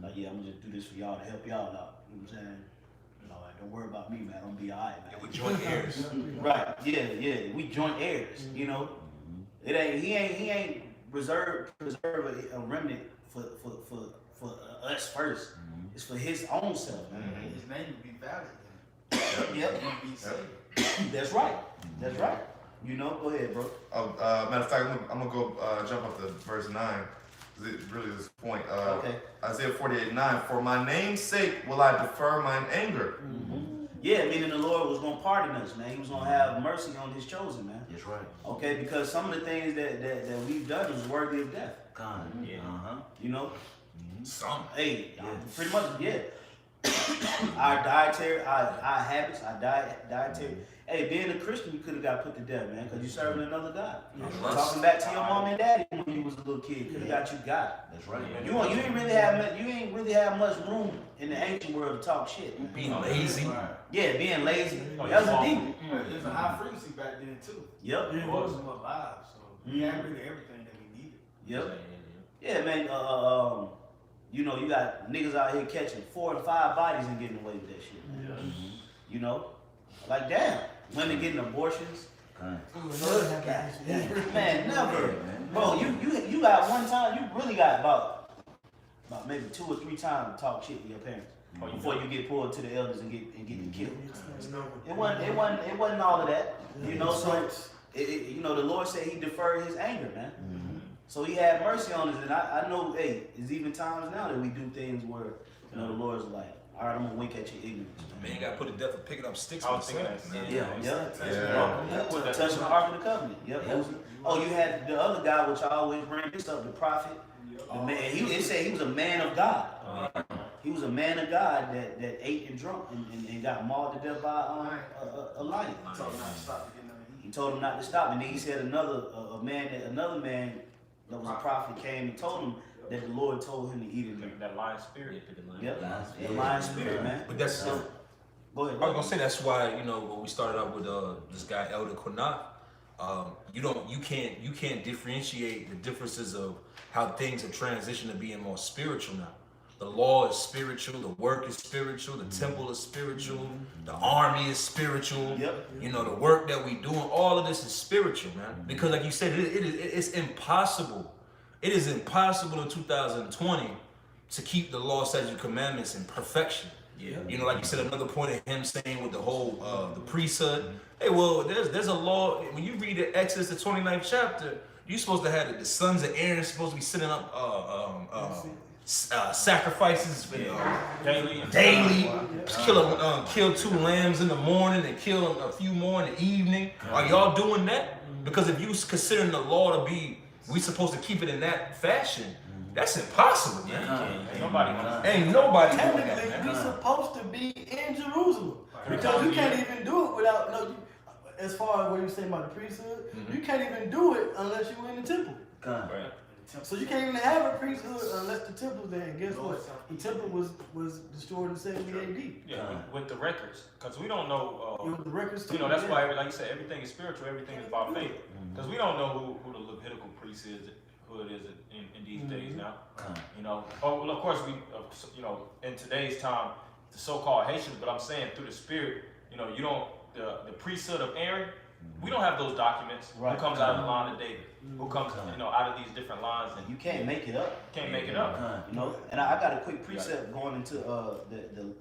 Like, yeah, I'm gonna just do this for y'all to help y'all out. You know what I'm saying? No, don't worry about me, man. I'm gonna be all right, man. We joint heirs. Right, yeah, we joint heirs, you know. He ain't preserve a remnant for us first. It's for his own self, man. His name would be valid. Yep. Be saved. That's right. You know, go ahead, bro. Matter of fact, I'm gonna go jump up to verse 9. It really is the point. Okay. Isaiah 48:9. For my name's sake will I defer mine anger. Yeah, meaning the Lord was gonna pardon us, man. He was gonna have mercy on his chosen, man. That's right. Okay, because some of the things that we've done is worthy of death. God. You know? Some. Hey, pretty much, yeah. Our dietary, our habits, our dietary. Hey, being a Christian, you could have got put to death, man, because you're serving another God. Talking back to your mom and daddy when you was a little kid, could have got you God. That's right. You ain't really have much room in the ancient world to talk shit. Being lazy. Yeah, being lazy. That was a demon. There's a high frequency back then too. Yep. It wasn't alive, so we had really everything that we needed. Yep. Yeah, man. You know, you got niggas out here catching 4 and 5 bodies and getting away with that shit, man. You know, like damn. Women getting abortions. Yeah. Man, never. Bro, you got one time, you really got about maybe 2 or 3 times to talk shit to your parents before you get pulled to the elders and get killed. It wasn't all of that. You know, so you know, the Lord said he deferred his anger, man. So he had mercy on us, and I know, hey, there's even times now that we do things where, you know, the Lord's like, all right, I'm gonna wink at your ignorance. Man, you got put to death for picking up sticks. I was thinking that. Touching the Ark of the Covenant. Yep. Oh, you had the other guy, which I always bring this up, the prophet. The man, it said he was a man of God. He was a man of God that ate and drunk and got mauled to death by a lion. He told him not to stop, and then he said another man that was a prophet came and told him that the Lord told him to eat and drink. That lion spirit. Yep, the lion spirit, man. But that's so. Go ahead. I was gonna say that's why, you know, when we started out with this guy Elder Quinat, you can't differentiate the differences of how things have transitioned to being more spiritual now. The law is spiritual, the work is spiritual, the temple is spiritual, the army is spiritual. Yep. You know, the work that we doing, all of this is spiritual, man. Because like you said, it's impossible. It is impossible in 2020 to keep the law, statutes, commandments in perfection. Yeah. You know, like you said, another point of him saying with the whole the priesthood. Hey, well, there's a law. When you read the Exodus, the 29th chapter, you're supposed to have the sons of Aaron supposed to be setting up sacrifices daily. Kill 2 lambs in the morning and kill a few more in the evening. Are y'all doing that? Because if you considering the law to be, we supposed to keep it in that fashion. That's impossible, man. Ain't nobody doing that, man. We supposed to be in Jerusalem because you can't even do it without. As far as what you saying about the priesthood, you can't even do it unless you're in the temple. So you can't even have a priesthood unless the temple's there. And guess what? The temple was destroyed in 70 AD. Yeah, with the records, because we don't know. With the records too. You know, that's why, like you said, everything is spiritual. Everything is by faith. Because we don't know who the Levitical priest is. Who it is in these days now, you know. Oh, well, of course you know, in today's time, the so-called Haitians. But I'm saying through the Spirit, you know, you don't the priesthood of Aaron. We don't have those documents. Right. Who comes out of the line of David? Who comes, you know, out of these different lines? And you can't make it up. Can't make it up. You know. And I got a quick precept going into the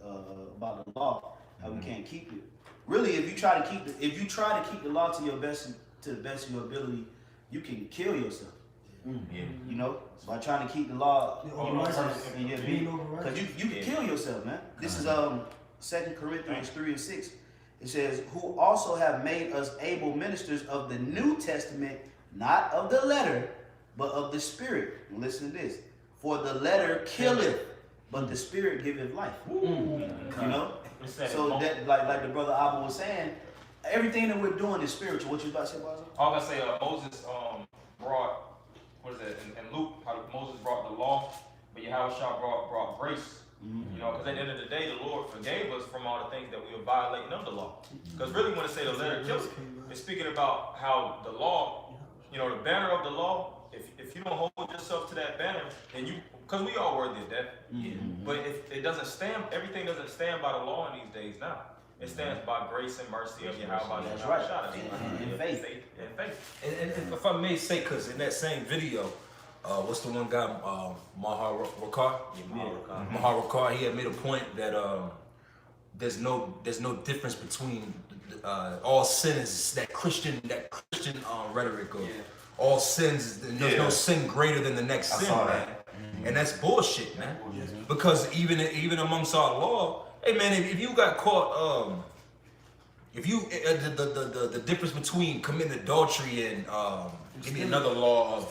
about the law, how we can't keep it. Really, if you try to keep the law to the best of your ability, you can kill yourself. You know, by trying to keep the law in your being, because you can kill yourself, man. This is 2 Corinthians 3:6. It says, "Who also have made us able ministers of the New Testament, not of the letter, but of the Spirit." And listen to this: "For the letter killeth, but the Spirit giveth life." You know, so that like the brother Abba was saying, everything that we're doing is spiritual. What you about to say, Baza? I was gonna say Moses brought. What is it in Luke? How Moses brought the law, but Yahushua brought grace. You know, because at the end of the day, the Lord forgave us from all the things that we were violating of the law. Because really, when it say the letter kills, it's speaking about how the law, you know, the banner of the law. If you don't hold yourself to that banner, then because we are worthy of death. But if it doesn't stand, everything doesn't stand by the law in these days now. It stands by grace and mercy of Yahweh. That's right. And faith. And if I may say, because in that same video, what's the one guy, Mahar Rakar? Mahar Rakar, he had made a point that there's no difference between all sins, that Christian rhetoric of all sins. There's no sin greater than the next sin, man. And that's bullshit, man. Because even amongst our law, hey man, if you got caught, if you the difference between committing adultery and give me another law of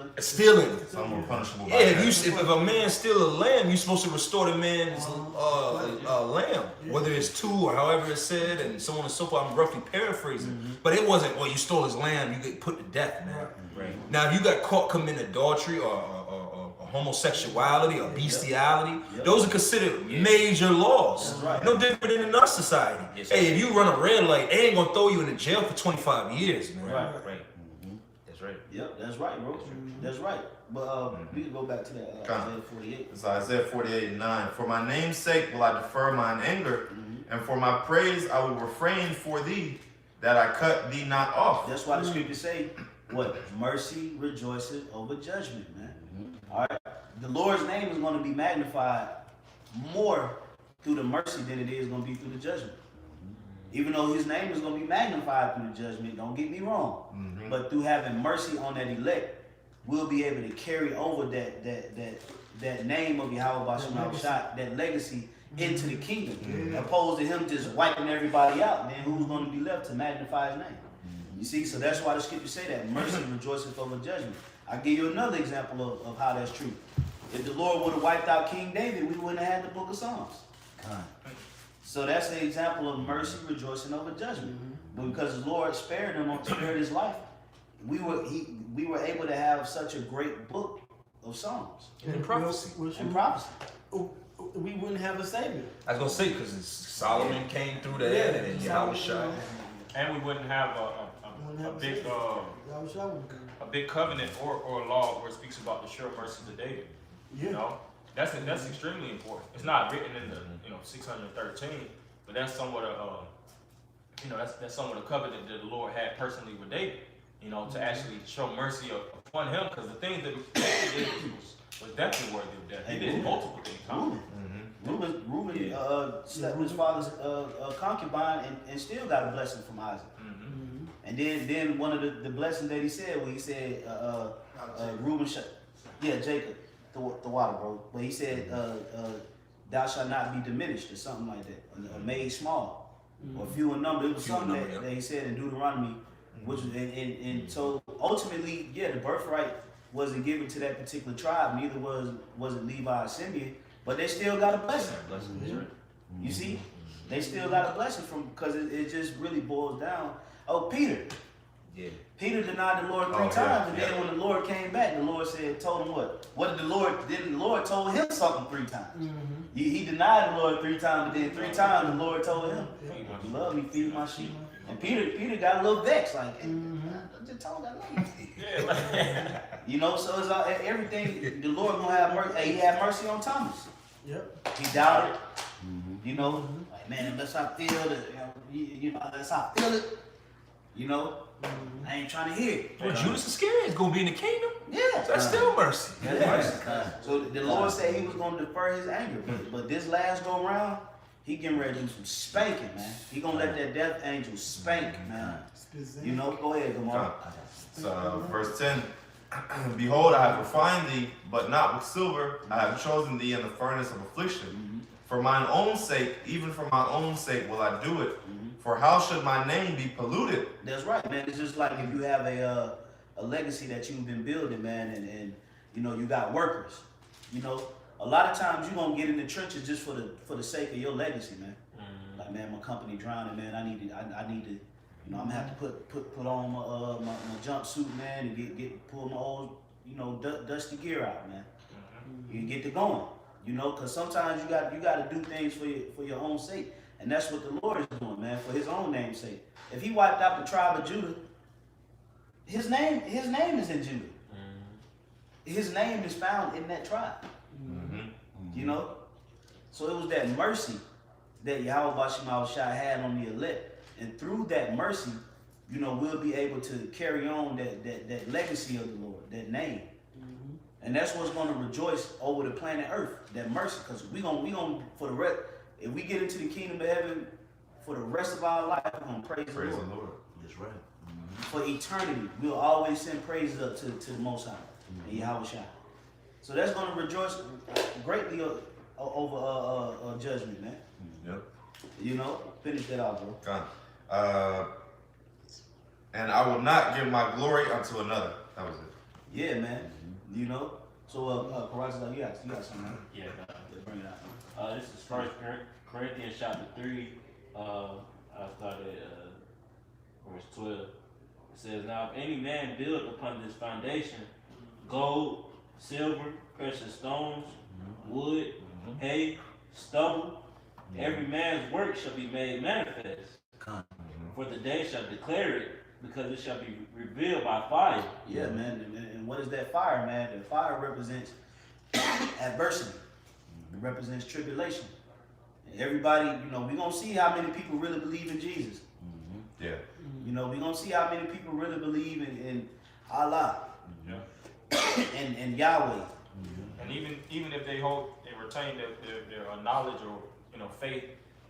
stealing. Some more punishable. Yeah, if a man steal a lamb, you're supposed to restore the man's lamb, whether it's 2 or however it's said, and so on and so forth. I'm roughly paraphrasing, but it wasn't. Well, you stole his lamb, you get put to death, man. Right. Now, if you got caught committing adultery or homosexuality or bestiality, those are considered major laws. No different than in our society. Hey, if you run a red light, they ain't gonna throw you in jail for 25 years, man. Right. That's right. Yep, that's right, bro. That's right. But we can go back to that Isaiah 48. It's Isaiah 48:9. "For my name's sake will I defer mine anger, And for my praise I will refrain for thee, that I cut thee not off. That's why the scriptures say, what? Mercy rejoices over judgment, man. All right? The Lord's name is going to be magnified more through the mercy than it is going to be through the judgment. Even though his name is going to be magnified through the judgment, don't get me wrong. But through having mercy on that elect, we'll be able to carry over that name of Yahweh Bashim Shot, that legacy into the kingdom. Opposed to him just wiping everybody out, man, who's going to be left to magnify his name? You see, so that's why the scriptures say that mercy rejoiceth over judgment. I'll give you another example of how that's true. If the Lord would have wiped out King David, we wouldn't have had the book of Psalms. So that's an example of mercy rejoicing over judgment. But because the Lord spared him, spared his life, we were able to have such a great book of Psalms And prophecy. and prophecy. We wouldn't have a savior. I was gonna say because Solomon came through that, and then Yahweh shot. And we wouldn't have a big covenant or law where it speaks about the sure mercies of David. You know, that's extremely important. It's not written in the 613, but that's somewhat that's somewhat a covenant that the Lord had personally with David. To actually show mercy upon him, because the things that David did was definitely worthy of death. He did multiple things. Reuben slept with his father's concubine and still got a blessing from Isaac. And then one of the blessings that he said, when he said Reuben, Jacob, the water, bro. But he said, thou shalt not be diminished, or something like that, or made small, or few in number. It was something that he said in Deuteronomy, which was, and so ultimately, the birthright wasn't given to that particular tribe. Neither was it Levi or Simeon, but they still got a blessing. You see, they still got a blessing from, because it just really boils down. Oh, Peter. Yeah. Peter denied the Lord three times, and then when the Lord came back, the Lord told him what? What did the Lord? Then the Lord told him something three times. He denied the Lord three times, but then three times the Lord told him, "You love me, feed my sheep." And Peter got a little vexed, like, I just told that lady. So it's all, everything. The Lord gonna have mercy. Hey, he had mercy on Thomas. Yep. He doubted. Like, man, unless I feel it, unless I feel it, I ain't trying to hear it. Well, Judas Iscariot is gonna be in the kingdom. Yeah. That's still mercy. So the Lord said he was going to defer his anger. But this last go around, he getting ready to do some spanking, man. He going to let that death angel spank, man. Go ahead, Gamar. So verse 10, behold, I have refined thee, but not with silver. I have chosen thee in the furnace of affliction. For mine own sake, even for my own sake will I do it. For how should my name be polluted? That's right, man. It's just like if you have a legacy that you've been building, man, and you got workers. A lot of times you're gonna get in the trenches just for the sake of your legacy, man. Like, man, my company drowning, man. I need to I'm gonna have to put on my jumpsuit, man, and pull my old dusty gear out, man. You get to going, because sometimes you got to do things for your own sake. And that's what the Lord is doing, man, for his own name's sake. If he wiped out the tribe of Judah, his name is in Judah. His name is found in that tribe. So it was that mercy that Yahweh Bashim Shai had on the elect. And through that mercy, we'll be able to carry on that legacy of the Lord, that name. And that's what's going to rejoice over the planet Earth, that mercy. Because we gonna for the rest, if we get into the kingdom of heaven for the rest of our life, we're going to praise the Lord. That's right. For eternity, we'll always send praises up to the Most High, and Yahweh Shai. So that's going to rejoice greatly over judgment, man. Yep. Finish that out, bro. God. And I will not give my glory unto another. That was it. Yeah, man. So, Karazal, you got something, man? Yeah, Bring it out. this is 1 Corinthians chapter 3. I started verse 12. It says, now if any man build upon this foundation, gold, silver, precious stones, wood, hay, stubble, every man's work shall be made manifest. For the day shall declare it, because it shall be revealed by fire. Yeah, man. And what is that fire, man? The fire represents adversity. It represents tribulation. everybody, we're gonna see how many people really believe in Jesus. Yeah. We're gonna see how many people really believe in Allah and Yahweh. And even if they retain their knowledge or faith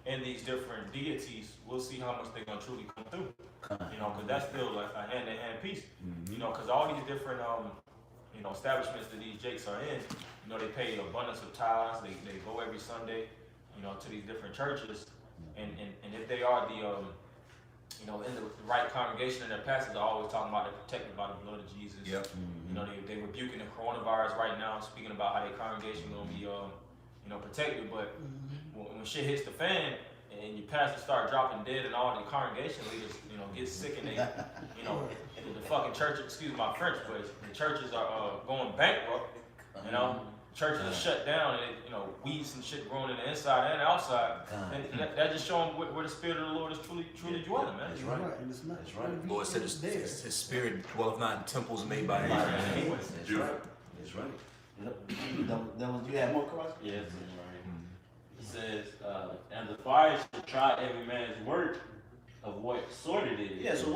in these different deities, we'll see how much they're gonna truly come through. Because that's still like a hand-in-hand piece. Because all these different establishments that these jakes are in, they pay an abundance of tithes. They go every Sunday, to these different churches, and if they are the in the right congregation, and their pastors are always talking about they're protected by the blood of Jesus. Yep. They rebuking the coronavirus right now, speaking about how their congregation gonna be protected. But when shit hits the fan and your pastors start dropping dead, and all the congregation leaders get sick, and they the fucking church, excuse my French, but the churches are going bankrupt. Churches are shut down, and weeds and shit growing in the inside and outside, and that just showing where the spirit of the Lord is truly dwelling, man. That's right. And it's not, That's right. Lord said his spirit dwelleth not in temples made by hands. That's right. That's right. Yep. That was, you had more questions? Yes, right. It says, and the fire shall try every man's work of what sort it is. Yeah. So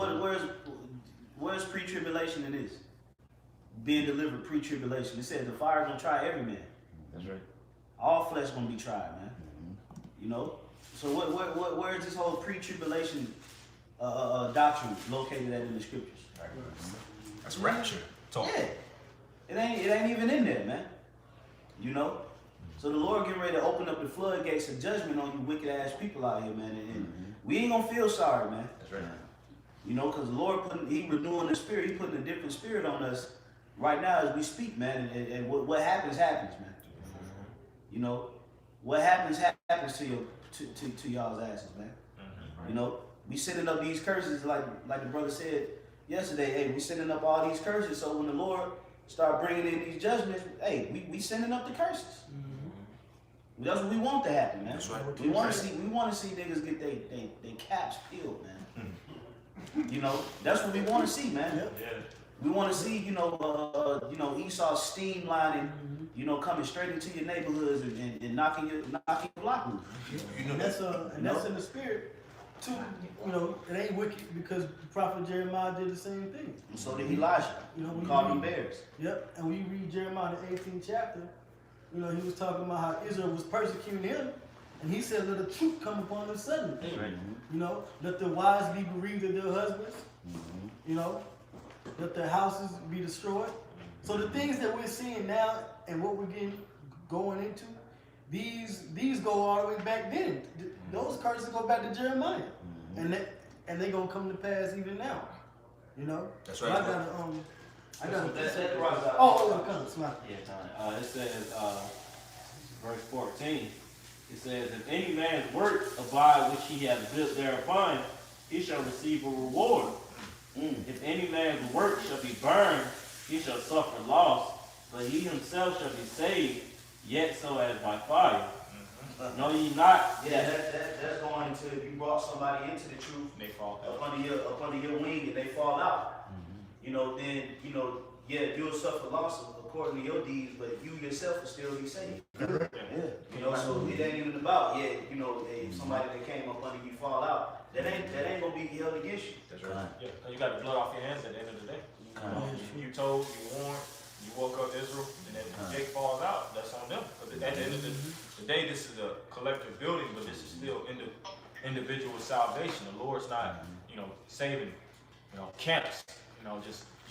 where's pre-tribulation in this? Being delivered pre-tribulation. It says the fire gonna try every man. That's right. All flesh gonna be tried, man. So where is this whole pre-tribulation doctrine located at in the scriptures? That's rapture talk. Yeah, it ain't even in there, man. So the Lord getting ready to open up the floodgates of judgment on you wicked ass people out here, man. And we ain't gonna feel sorry, man. That's right. Because the Lord He renewing the spirit. He putting a different spirit on us right now as we speak, man. And what happens, man. What happens to y'all's asses, man. We sending up these curses like the brother said yesterday. Hey, we sending up all these curses. So when the Lord start bringing in these judgments, hey, we sending up the curses. That's what we want to happen, man. That's right. We want to see niggas get they caps peeled, man. That's what we want to see, man. Yep. Yeah. We want to see, Esau steam lining, coming straight into your neighborhoods and knocking your block loose. And that's in the spirit too. It ain't wicked because the prophet Jeremiah did the same thing. And so did Elijah. We Called them read- bears. Yep. And we read Jeremiah the 18th chapter. He was talking about how Israel was persecuting him, and he said, "Let a troop come upon them suddenly." Right. Let the wives be bereaved of their husbands. Let their houses be destroyed. So the things that we're seeing now and what we're going into, these go all the way back then. Those curses go back to Jeremiah, and they gonna come to pass even now. That's So right. I got. That's it, right. Oh, come on, Yeah, it says, verse 14, it says, if any man's work abide which he hath built thereupon, he shall receive a reward. If any man's work shall be burned, he shall suffer loss, but he himself shall be saved, yet so as by fire. Know ye not? Yeah, that's going to, if you brought somebody into the truth, They fall up under your wing and they fall out. Then you'll suffer loss according to your deeds, but you yourself will still be saved. So it ain't even about if somebody that came up under you fall out, that ain't gonna be held against you. That's right. Yeah, 'cause you got the blood off your hands at the end of the day. You told, you warned, you woke up Israel, and then Jake falls out. That's on them. But at the end of the day, this is a collective building, but this is still individual salvation. The Lord's not, saving, camps.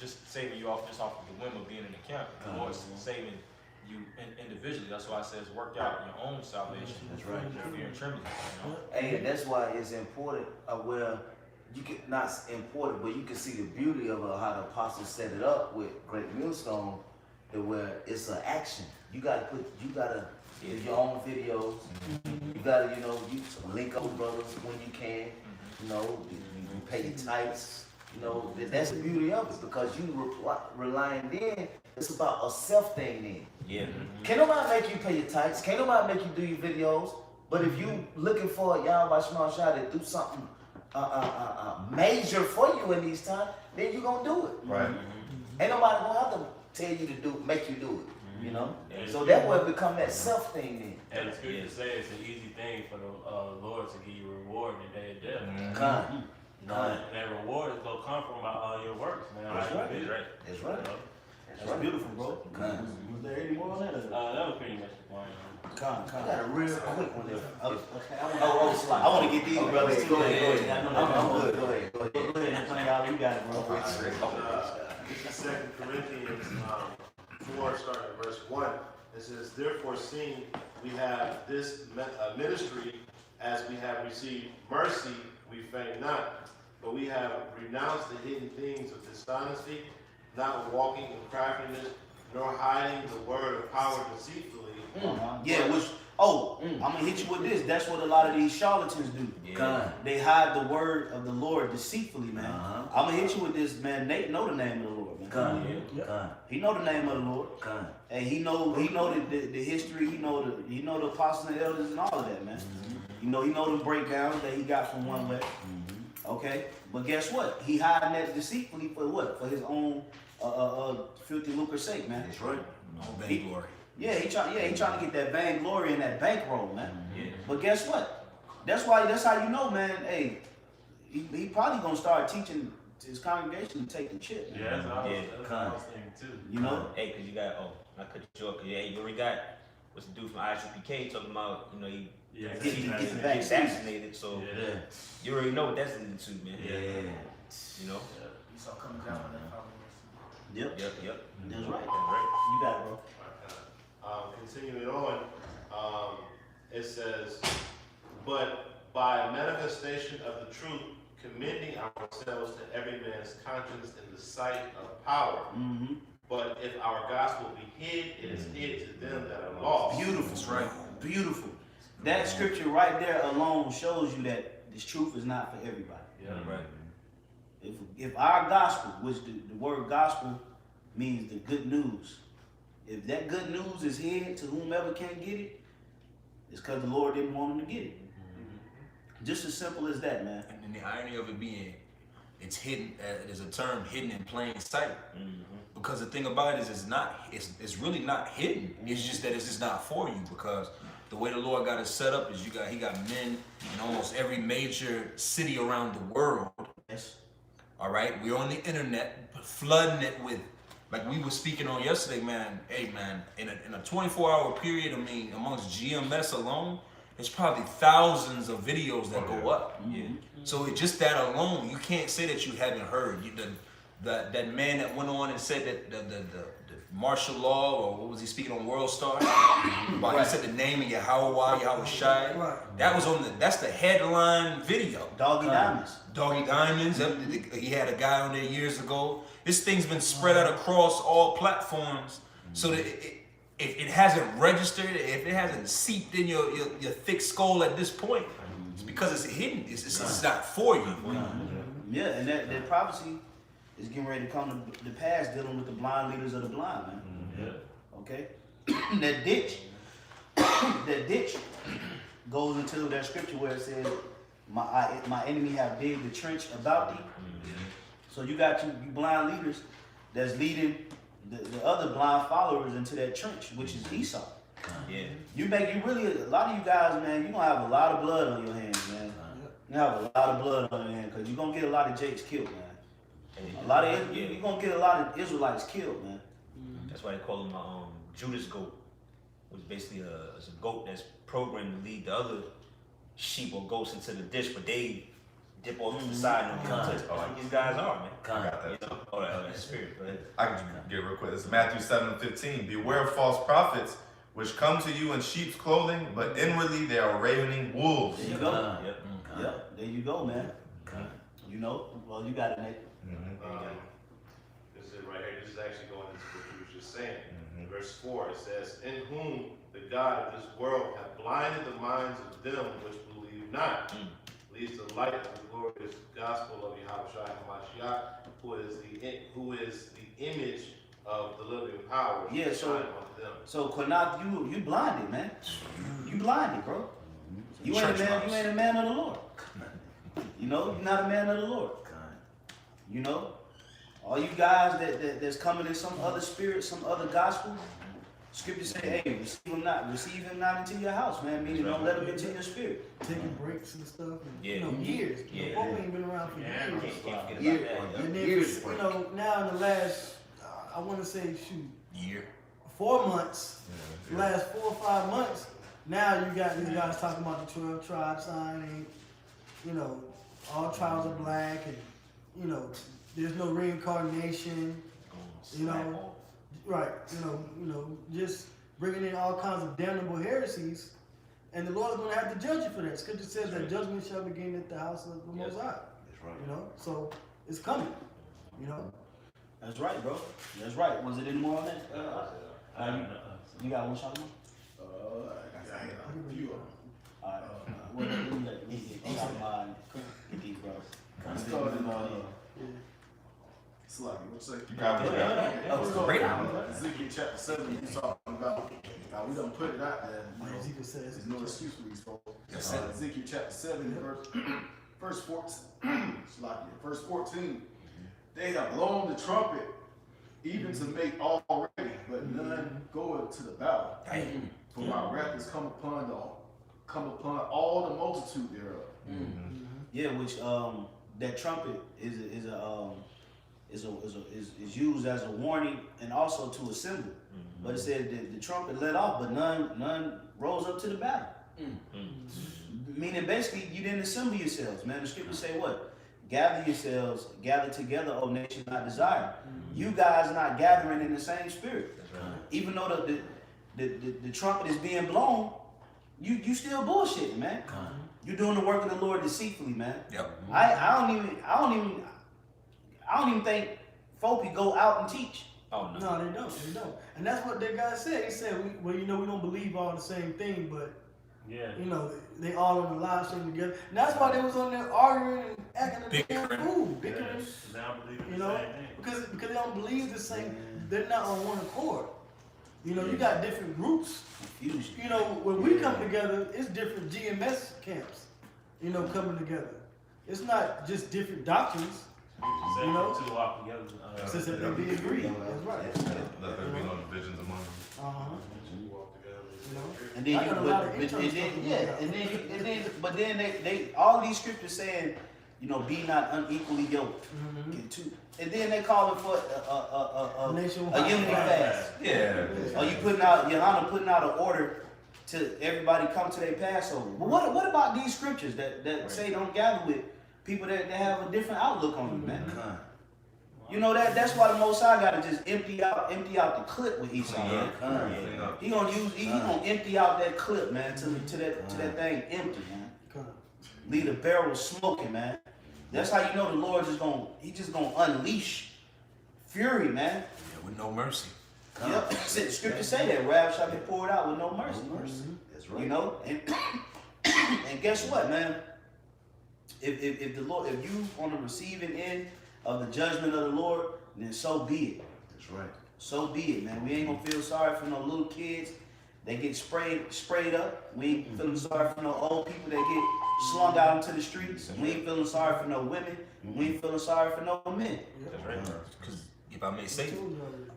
Just saving you off of the whim of being in the camp. The Lord's saving you individually. That's why it says work out your own salvation. That's right. Fear and trembling. And that's why it's important you can not important, but you can see the beauty of how the apostles set it up with Great Millstone, to where it's an action. You gotta do your own videos. You gotta, you link up with brothers when you can. You pay your tithes. That's the beauty of it, because you relying then. It's about a self thing then. Yeah. Can't nobody make you pay your tithes. Can't nobody make you do your videos. But if you looking for y'all by small shot to do something major for you in these times, then you gonna do it. Right. Ain't nobody gonna have to tell you to make you do it. You know? Yeah. So that would become that self thing And the scripture says it's an easy thing for the Lord to give you a reward in the day of death. then. Con. And that reward is gonna come from your works, man. That's right. That's right. That's right. That's beautiful, bro. Con. Was there any more on that? That was pretty much the point. Con. I got a real quick one there. Okay, I want to get these brothers too. Go ahead. I'm good. Go ahead. Go ahead, y'all. You got it, bro. This is 2 Corinthians 4, starting at verse 1. It says, therefore, seeing we have this ministry, as we have received mercy, we faint not, but we have renounced the hidden things of dishonesty, not walking in craftiness, nor hiding the word of power deceitfully. Yeah, which, I'm gonna hit you with this. That's what a lot of these charlatans do. Con. They hide the word of the Lord deceitfully, man. I'm gonna hit you with this, man. Nate know the name of the Lord, man. Con. Con. He know the name of the Lord. Con. And he know the history, he know the apostles and elders and all of that, man. He know the breakdowns that he got from one way. Okay? But guess what? He hiding that deceitfully for what? For his own filthy lucre's sake, man. That's right. Vainglory. Yeah, he trying to get that vainglory and that bankroll, man. Yeah. But guess what? That's how you know, man. Hey, he probably gonna start teaching his congregation to take the chip, man. Yeah, that's what I was thinking too. You know? Hey, cause you got I cut you off. Yeah, you already got what's the dude from ISUPK talking about, he Get assassinated. So Yeah. you already know what that's leading to, man. Yeah. You know. You saw coming down on that. Yep. That's right. Right. You got it, bro. Continuing on, it says, but by manifestation of the truth, commending ourselves to every man's conscience in the sight of power. Mm-hmm. But if our gospel be hid, it is hid to them that are lost. Beautiful. That's right. Beautiful. That scripture right there alone shows you that this truth is not for everybody. Yeah, Right. If our gospel, which the word gospel means the good news, if that good news is hid to whomever can get it, it's because the Lord didn't want them to get it. Just as simple as that, man. And the irony of it being, it's hidden. There's a term, hidden in plain sight. Because the thing about it is, it's really not hidden. It's just that it's just not for you. Because the way the Lord got it set up is he got men in almost every major city around the world. Yes. All right, we're on the internet, flooding it with, like we were speaking on yesterday, man. Hey, man, in a 24-hour period, amongst GMS alone, there's probably thousands of videos that go up. Yeah. So it just that alone, you can't say that you haven't heard. That man that went on and said that the martial law, or what was he speaking on World Star? He said the name of Yahweh Shai. Right. That's the headline video. Doggy Diamonds. Doggy Diamonds. He had a guy on there years ago. This thing's been spread out across all platforms, so that if it hasn't registered, if it hasn't seeped in your thick skull at this point, it's because it's hidden. It's not for you. Yeah, and that prophecy is getting ready to come to pass, dealing with the blind leaders of the blind, man. Okay? that ditch goes into that scripture where it says, my enemy have digged the trench about thee. So you got you blind leaders that's leading the other blind followers into that trench, which is Esau. Yeah. A lot of you guys, man, you're gonna have a lot of blood on your hands, man. You're gonna have a lot of blood on your hands, because you're gonna get a lot of Jakes killed, man. You're gonna get a lot of Israelites killed, man. That's why they call him Judas goat, which basically is a goat that's programmed to lead the other sheep or goats into the ditch, but they dip off to the side and don't touch. Like these guys are, man. I got that. You know, that spirit. Go ahead. I can get real quick. This is Matthew 7:15. Beware of false prophets, which come to you in sheep's clothing, but inwardly they are ravening wolves. There you go. Yep. Yep, there you go, man. You know, well, you got it, Nate. This is it right here. This is actually going into what you were just saying. In verse 4, it says, in whom the God of this world hath blinded the minds of them which believe not, leads the light of the glorious gospel of Yahweh HaMashiach, who is the image of the living power. Yeah, so Quanath, you blinded, man. You blinded, bro. You ain't a man of the Lord. You know, you're not a man of the Lord. You know, all you guys that's coming in some other spirit, some other gospel, Scripture say, hey, receive him not into your house, man. Meaning don't let him into your spirit. Taking breaks and stuff, and Yeah. you know, years. Yeah. You know, folk ain't been around for years. Can't forget about Year- that. And then, Years you know, now in the last, I want to say, shoot, Year. 4 months, last 4 or 5 months, now you got these guys talking about the 12 tribe signing, you know, all tribes are black, and, you know, there's no reincarnation, you know, right, you know, just bringing in all kinds of damnable heresies, and the Lord's going to have to judge you for that. Scripture says that judgment shall begin at the house of the Most High, That's right. you know, so it's coming, you know. That's right, bro. That's right. Was it any more on that? You got one shot more? I had a few of them. All right. Well, let me get mine. Get these, bro. Let's start in, Sluggy, what you say? You got it, Let's was start great. in Ezekiel chapter 7, you talking about, now we done put it out there, you know, Ezekiel says, there's no excuse for these folks. Yes, sir. Ezekiel chapter 7, verse 14, Sluggy, verse 14, they have blown the trumpet, even to make all ready, but none goeth to the battle. For my wrath is come upon all the multitude thereof. Yeah, which that trumpet is used as a warning and also to assemble. But it said that the trumpet let off, but none rose up to the battle. Meaning basically you didn't assemble yourselves, man. The scriptures say what? Gather yourselves, gather together, O nation not desired. You guys not gathering in the same spirit. Even though the trumpet is being blown, you still bullshitting, man. You're doing the work of the Lord deceitfully, man. Yep. I don't even think folk could go out and teach. Oh no. no, they don't. And that's what that guy said. He said, we don't believe all the same thing, but Yeah. you know, they all on the live stream together. And that's why they was on there arguing and acting a damn Bickering. fool, bickering. They don't believe in You the know, same thing. because they don't believe the same. They're not on one accord. You know, you got different groups. Confusion. You know, when we come together, it's different GMS camps. You know, coming together. It's not just different doctrines. Except You know? for two walk together. Since if they be agreed. That's right. Let there be no divisions among them. Uh-huh. Walk together. You know. And then I got a lot of internal stuff but then they all these scriptures saying, you know, be not unequally yoked. And then they call it for a Nationwide unity fast. Yeah. Or you putting out putting out an order to everybody come to their Passover. But what about these scriptures that say don't gather with people that have a different outlook on you, man? You know that's why the Most High gotta just empty out the clip with Esau, man. He gonna empty out that clip, man, to that thing empty, man. Leave the barrel smoking, man. That's how you know the Lord just gonna unleash fury, man. Yeah, with no mercy. Yep. Scripture say that wrath shall be poured out with no mercy. That's right. You know, and guess what, man? If the Lord, if you on the receiving end of the judgment of the Lord, then so be it. That's right. So be it, man. We ain't gonna feel sorry for no little kids. They get sprayed up. We ain't feeling sorry for no old people that get slung out into the streets. We ain't feeling sorry for no women. We ain't feeling sorry for no men. That's right. Because if I may say,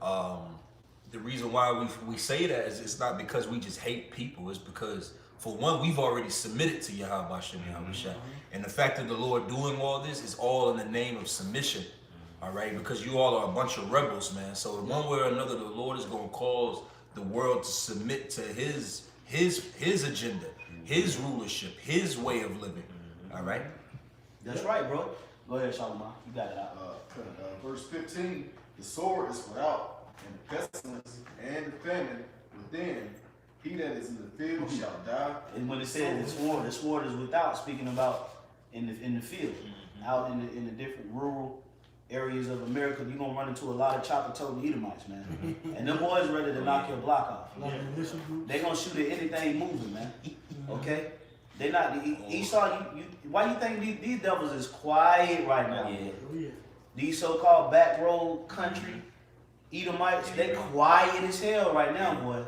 the reason why we say that is it's not because we just hate people. It's because, for one, we've already submitted to Yahweh Shem Yahushua. And the fact that the Lord doing all this is all in the name of submission. All right? Because you all are a bunch of rebels, man. So one way or another, the Lord is going to cause the world to submit to his agenda, his rulership, his way of living. All right? That's right, bro. Go ahead, Shalom. You got it out. Verse 15, the sword is without, and the pestilence and the famine within. He that is in the field shall die. And when it says the sword is without, speaking about in the field, out in the different rural areas of America, you're gonna run into a lot of chopper-toting Edomites, man. And them boys ready to knock your block off. They gonna shoot at anything moving, man. Okay? They not Esau. Why you think these devils is quiet right now? Yeah. These so-called back road country Edomites, they quiet as hell right now, boy.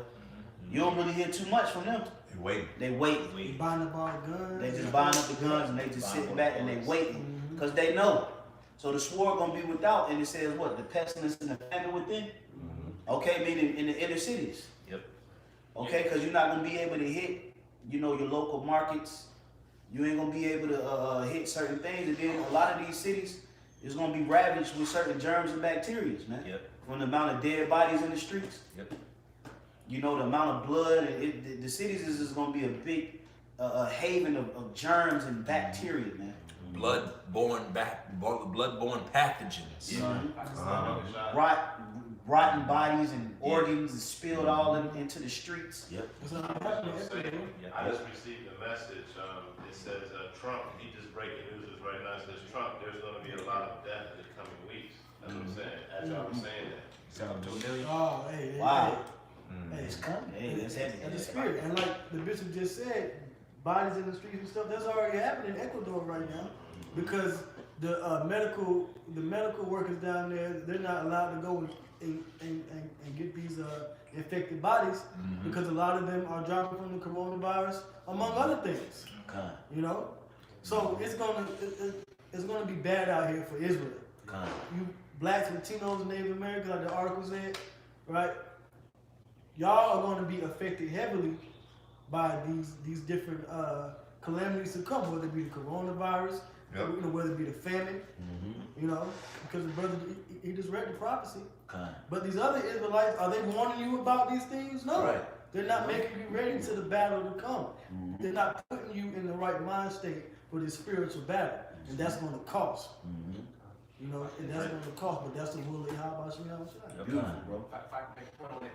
You don't really hear too much from them. They waiting. They waiting. They buying up all the guns. They just buying up the guns and they just sitting back and they waiting because they know. So the sword gonna be without, and it says what? The pestilence and the famine within. Okay, meaning in the inner cities. Yep. Okay, because you're not gonna be able to hit, you know, your local markets. You ain't gonna be able to hit certain things, and then a lot of these cities is gonna be ravaged with certain germs and bacteria, man. Yep. From the amount of dead bodies in the streets. Yep. You know, the amount of blood, and the cities is just gonna be a big haven of germs and bacteria, man. Blood-borne pathogens. Rotten bodies and organs is spilled all into the streets. Yep. I just received a message. It says Trump. He just breaking news is right now. It says Trump. There's going to be a lot of death in the coming weeks. That's what I'm saying. As y'all were saying that. It's up to $1 million. Oh, hey, Wow. Hey, It's coming. Hey, that's That's the heavy. spirit. And like the bishop just said, bodies in the streets and stuff, that's already happening in Ecuador right now. Because the medical workers down there, they're not allowed to go and get these infected bodies because a lot of them are dropping from the coronavirus, among other things. You know? So it's gonna be bad out here for Israel. You blacks, Latinos, and Native Americans, like the article said, right? Y'all are going to be affected heavily by these different calamities to come, whether it be the coronavirus, Yep. you know, whether it be the famine, you know, because the brother he just read the prophecy. But these other Israelites, are they warning you about these things? No, Right. They're not making you ready to the battle to come. They're not putting you in the right mind state for this spiritual battle, and that's going to cost. You know, and that's going to cost, but that's the will of Yahweh Shai. Beautiful, bro. If I can make a point on that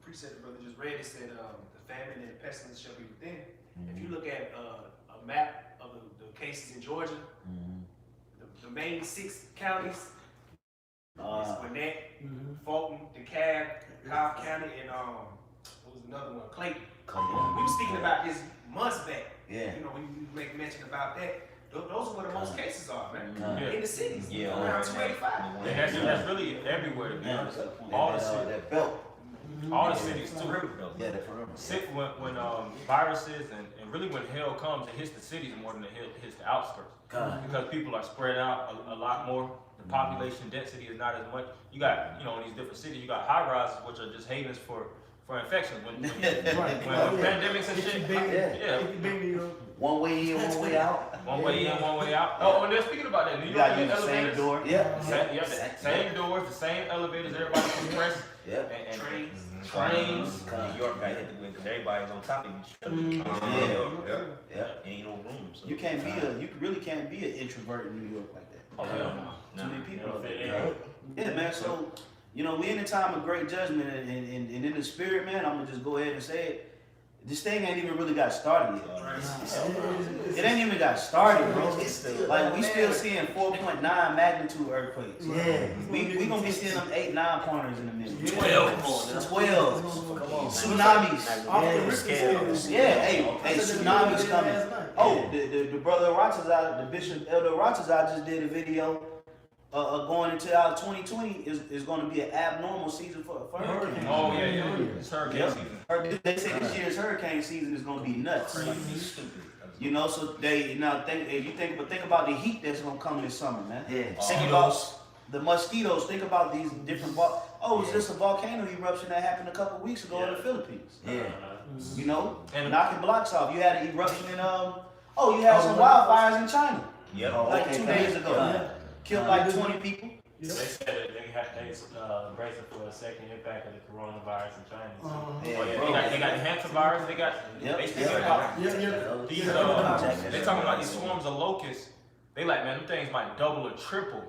precept the brother just read, it said the famine and pestilence shall be within. If you look at a map of the cases in Georgia, the main 6 counties is Gwinnett, Fulton, DeKalb, Cobb County, and what was another one? Clayton. We were speaking about this months back. Yeah. You know, when you make mention about that, those are where the most cases are, man. Yeah. In the cities. Yeah. Around 285. And that's really everywhere, to be honest. All the cities. That belt. All the cities too. Yeah, that perimeter. When viruses and really when hell comes, it hits the cities more than it hits the outskirts. Because people are spread out a lot more. The population density is not as much. You got, you know, in these different cities, you got high rises, which are just havens for infections. When pandemics and shit, One way in, one way out. One way in, one way out. Oh, and they're speaking about that. New You York gotta use the same elevators. door. Same doors, the same elevators, everybody compressed. And trains. New York got hit the wind because everybody's on top of each other. Ain't no room. So. You really can't be an introvert in New York like that. Oh, no. Too many people. Yeah, man. So, you know, we in a time of great judgment, and in the spirit, man, I'm gonna just go ahead and say it. This thing ain't even really got started yet. It ain't even got started, bro. Like, we still seeing 4.9 magnitude earthquakes. Yeah. We gonna be seeing them 8, 9 pointers in a minute. 12. 12. Tsunamis. Yeah, hey, tsunamis coming. Oh, the brother Ratazar, the Bishop Elder Ratazar just did a video going into our 2020 is going to be an abnormal season for hurricanes. Oh yeah. It's hurricane season. They say this year's hurricane season is going to be nuts. You know, so think about the heat that's going to come this summer, man. Yeah. Think about the mosquitoes. Think about these different. It's just a volcano eruption that happened a couple weeks ago in the Philippines. Yeah. You know, And knocking blocks off. You had an eruption in you had some wildfires in China. Yep. Like 2 days ago. Killed like 20 people. They said that they bracing for a second impact of the coronavirus in China. They got the hantavirus. They speaking about these. They talking about these swarms of locusts. They like, man, them things might double or triple.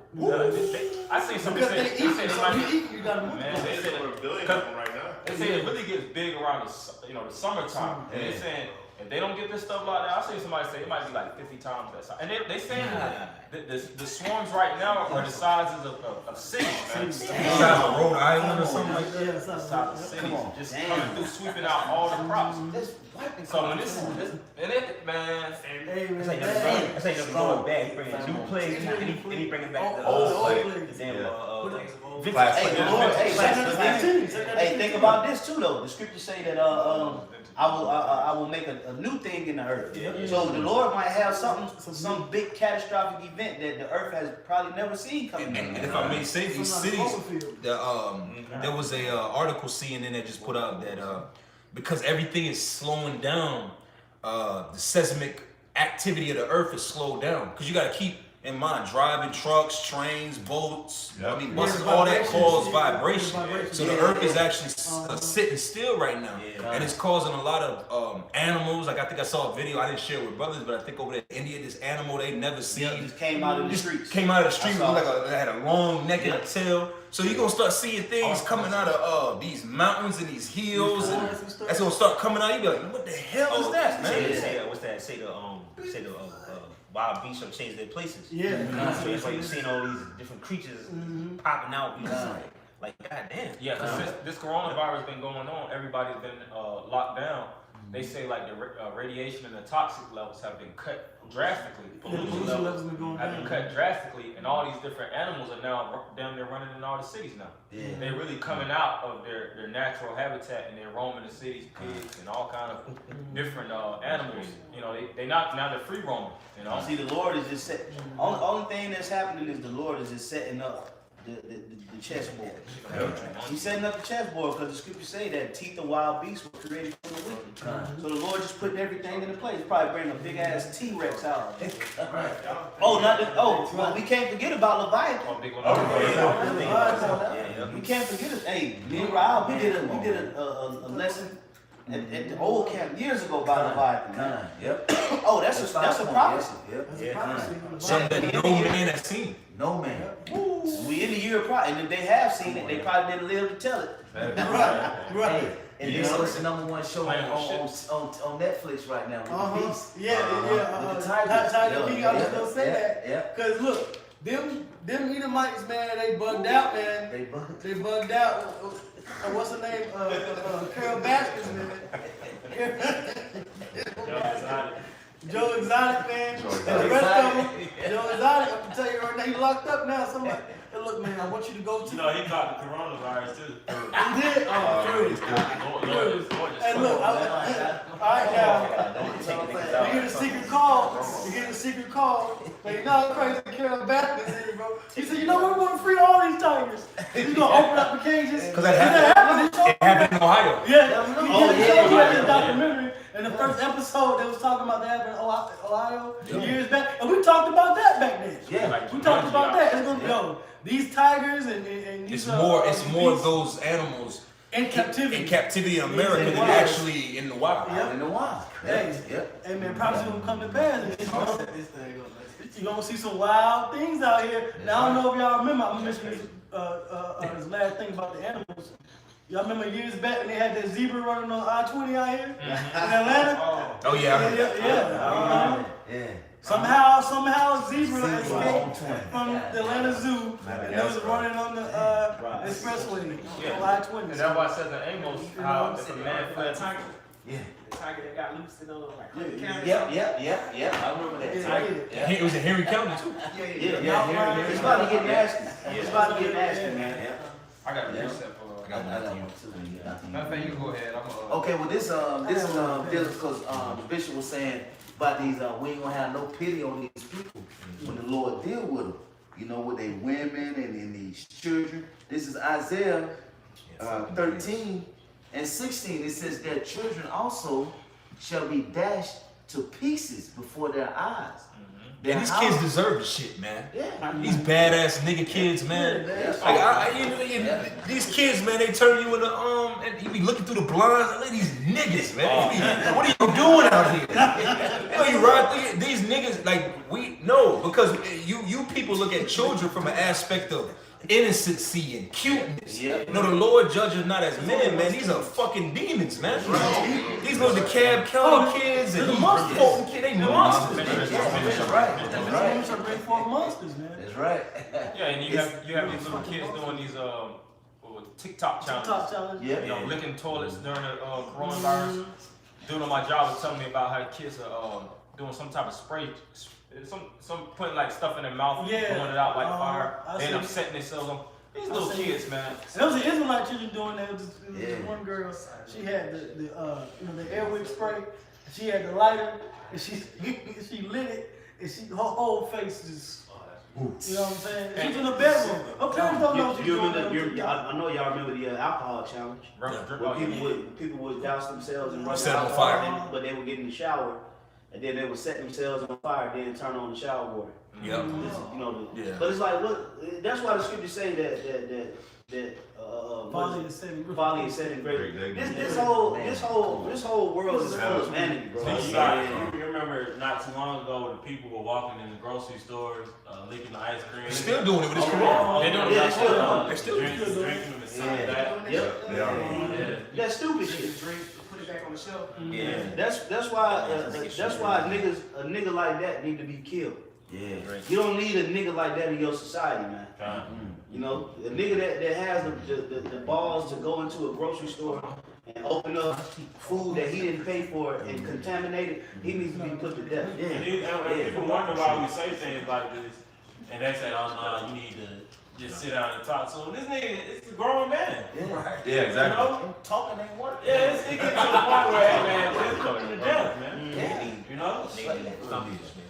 I seen somebody say they might be. Man, they said We're a billion of them right now. They say it really gets big around the summertime. And they saying if they don't get this stuff locked down, I seen somebody say it might be like 50 times that size. And they saying the swarms right now are the sizes of cities, man. The size of Rhode Island or something like that. The size of cities, just coming through, sweeping out all the crops. So when this man. This ain't nothing going bad. He bringing new plays, and he bringing back the old plays. The damn Hey, think about this too, though. The scriptures say that I will make a new thing in the earth. So the Lord might have some big catastrophic event that the earth has probably never seen coming. And if I may say, these cities, there was a article CNN that just put out that because everything is slowing down. The seismic activity of the earth is slowed down because you got to keep in mind driving trucks, trains, boats. I mean, buses, all that cause vibration. So the earth is actually sitting still right now, and it's causing a lot of animals. Like I think I saw a video. I didn't share it with brothers, but I think over there in India, this animal they never seen just came out of the streets. Came out of the street. It had a long neck and a tail. So you're gonna start seeing things coming out of these mountains and these hills, and that's gonna start coming out. You be like, what the hell is that, man? What's that? Say the wild beasts have changed their places. Yeah. So that's why you're seeing all these different creatures popping out. You just like goddamn. Yeah, because since this coronavirus been going on, everybody's been locked down. They say like the radiation and the toxic levels have been cut drastically. Pollution levels have been cut drastically, and all these different animals are now down there running in all the cities now. Yeah. They're really coming out of their natural habitat, and they're roaming the cities, pigs and all kind of different animals. You know, they're free roaming. You know. See, the Lord is just set. Only thing that's happening is the Lord is just setting up the chessboard. He's setting up the chessboard because the scriptures say that teeth of wild beasts were created for the wicked. So the Lord just putting everything into place. He's probably bringing a big ass T-Rex out. Well, we can't forget about Leviathan. We can't forget it. Hey, me and Rob, we did a lesson at the old camp years ago about Leviathan. Oh, that's a prophecy. Something that no man has seen. No man. We in the year prior, and if they have seen it, they probably didn't live to tell it. Right. And this is the #1 show on Netflix right now with the Beast. Yeah. With the Tigers. Tiger King, I was gonna say that. Yeah. Cause look, them Edomites, man, they bugged out, man. They bugged out. What's her name? Carol Baskins, man. Joe Exotic, man. And the rest of them, Joe Exotic, I'm gonna tell you right now, he locked up now. Somebody, hey, look, man, I want you to go to. No, he got the coronavirus too. He did? Oh, true. Hey, look, all right, now, you get a secret call. You get a secret call. But you know how crazy Carol Baskins is, bro. He said, you know what, we're going to free all these tigers. He's going to open up the cages. Because that happened in Ohio. Yeah, he showed you in the documentary. In the first episode, they was talking about that happened in Ohio years back. And we talked about that back then. Yeah. We talked about that. It's gonna these tigers and these It's more of those animals in captivity. In captivity in America than actually in the wild. In the wild. Hey man, probably gonna come to pass. You're gonna see some wild things out here. Now I don't know if y'all remember, I'm mentioning this last thing about the animals. Y'all remember years back when they had that zebra running on I-20 out here in Atlanta? Oh yeah. Yeah. Somehow zebra escaped from the Atlanta Zoo and it was running on the expressway on I-20. And that's why I said to Amos how if a man fled tiger. Yeah. The tiger that got loose in like Yep. I remember that. Tiger. It was in Henry County too. Yeah. It's about to get nasty. It's about to get nasty, man. I got a reset for I got one too. Nothing, you go ahead. Okay, well this is dealing because the bishop was saying about these we ain't gonna have no pity on these people when the Lord deal with them. You know, with their women and these children. This is Isaiah 13 and 16. It says their children also shall be dashed to pieces before their eyes. Yeah, these kids deserve the shit, man. Yeah. These badass nigga kids, man. Like, these kids, man, they turn you in the and you be looking through the blinds. Look at these niggas, man. What are you doing out here? You right? These niggas, like because you people look at children from an aspect of innocency and cuteness. No, the Lord judges not as men, man. These are fucking demons, man. These little DeKalb County kids and these Fulton kids, they monsters. That's right. Monsters, man. That's right. Yeah, and you have these little kids doing these TikTok challenges. Yeah. You know, licking toilets during the coronavirus. Dude on my job was telling me about how kids are doing some type of spray. Some putting like stuff in their mouth, blowing it out like fire. They end up setting themselves on. These little kids, man. There was an Israelite children doing that. It was one girl. She had the airwick spray. She had the lighter, and she lit it, and her whole face just You know what I'm saying? She's in the bedroom. Her parents don't know she's You doing remember? that. I know y'all remember the alcohol challenge. Where people would douse themselves and run Set 'em on alcohol, fire. but they would get in the shower, and then they would set themselves on fire, then turn on the shower water. Yep. You know, Yeah. but it's like what? That's why the scriptures say that Folly is setting folly is setting great. Great. This whole world is full of vanity, bro. You remember not too long ago when the people were walking in the grocery stores, licking the ice cream. They're still doing it with this career. They're doing Yeah, it. they're still doing it. Drinking them and selling Yeah. that. Yep. They are. That's stupid shit. Drink, put it back on the shelf. Yeah. That's why a nigga like that need to be killed. Yeah. You don't need a nigga like that in your society, man. You know, a nigga that has the balls to go into a grocery store and open up food that he didn't pay for and contaminate it, he needs to be put to death. And people wonder why we say things like this, and they say, "Oh no, you need to just sit down and talk to him." This nigga, it's a grown man. Yeah, exactly. You know? Talking ain't working. Yeah, it gets to the point where, hey man, just put him to death, man. You know? Yeah.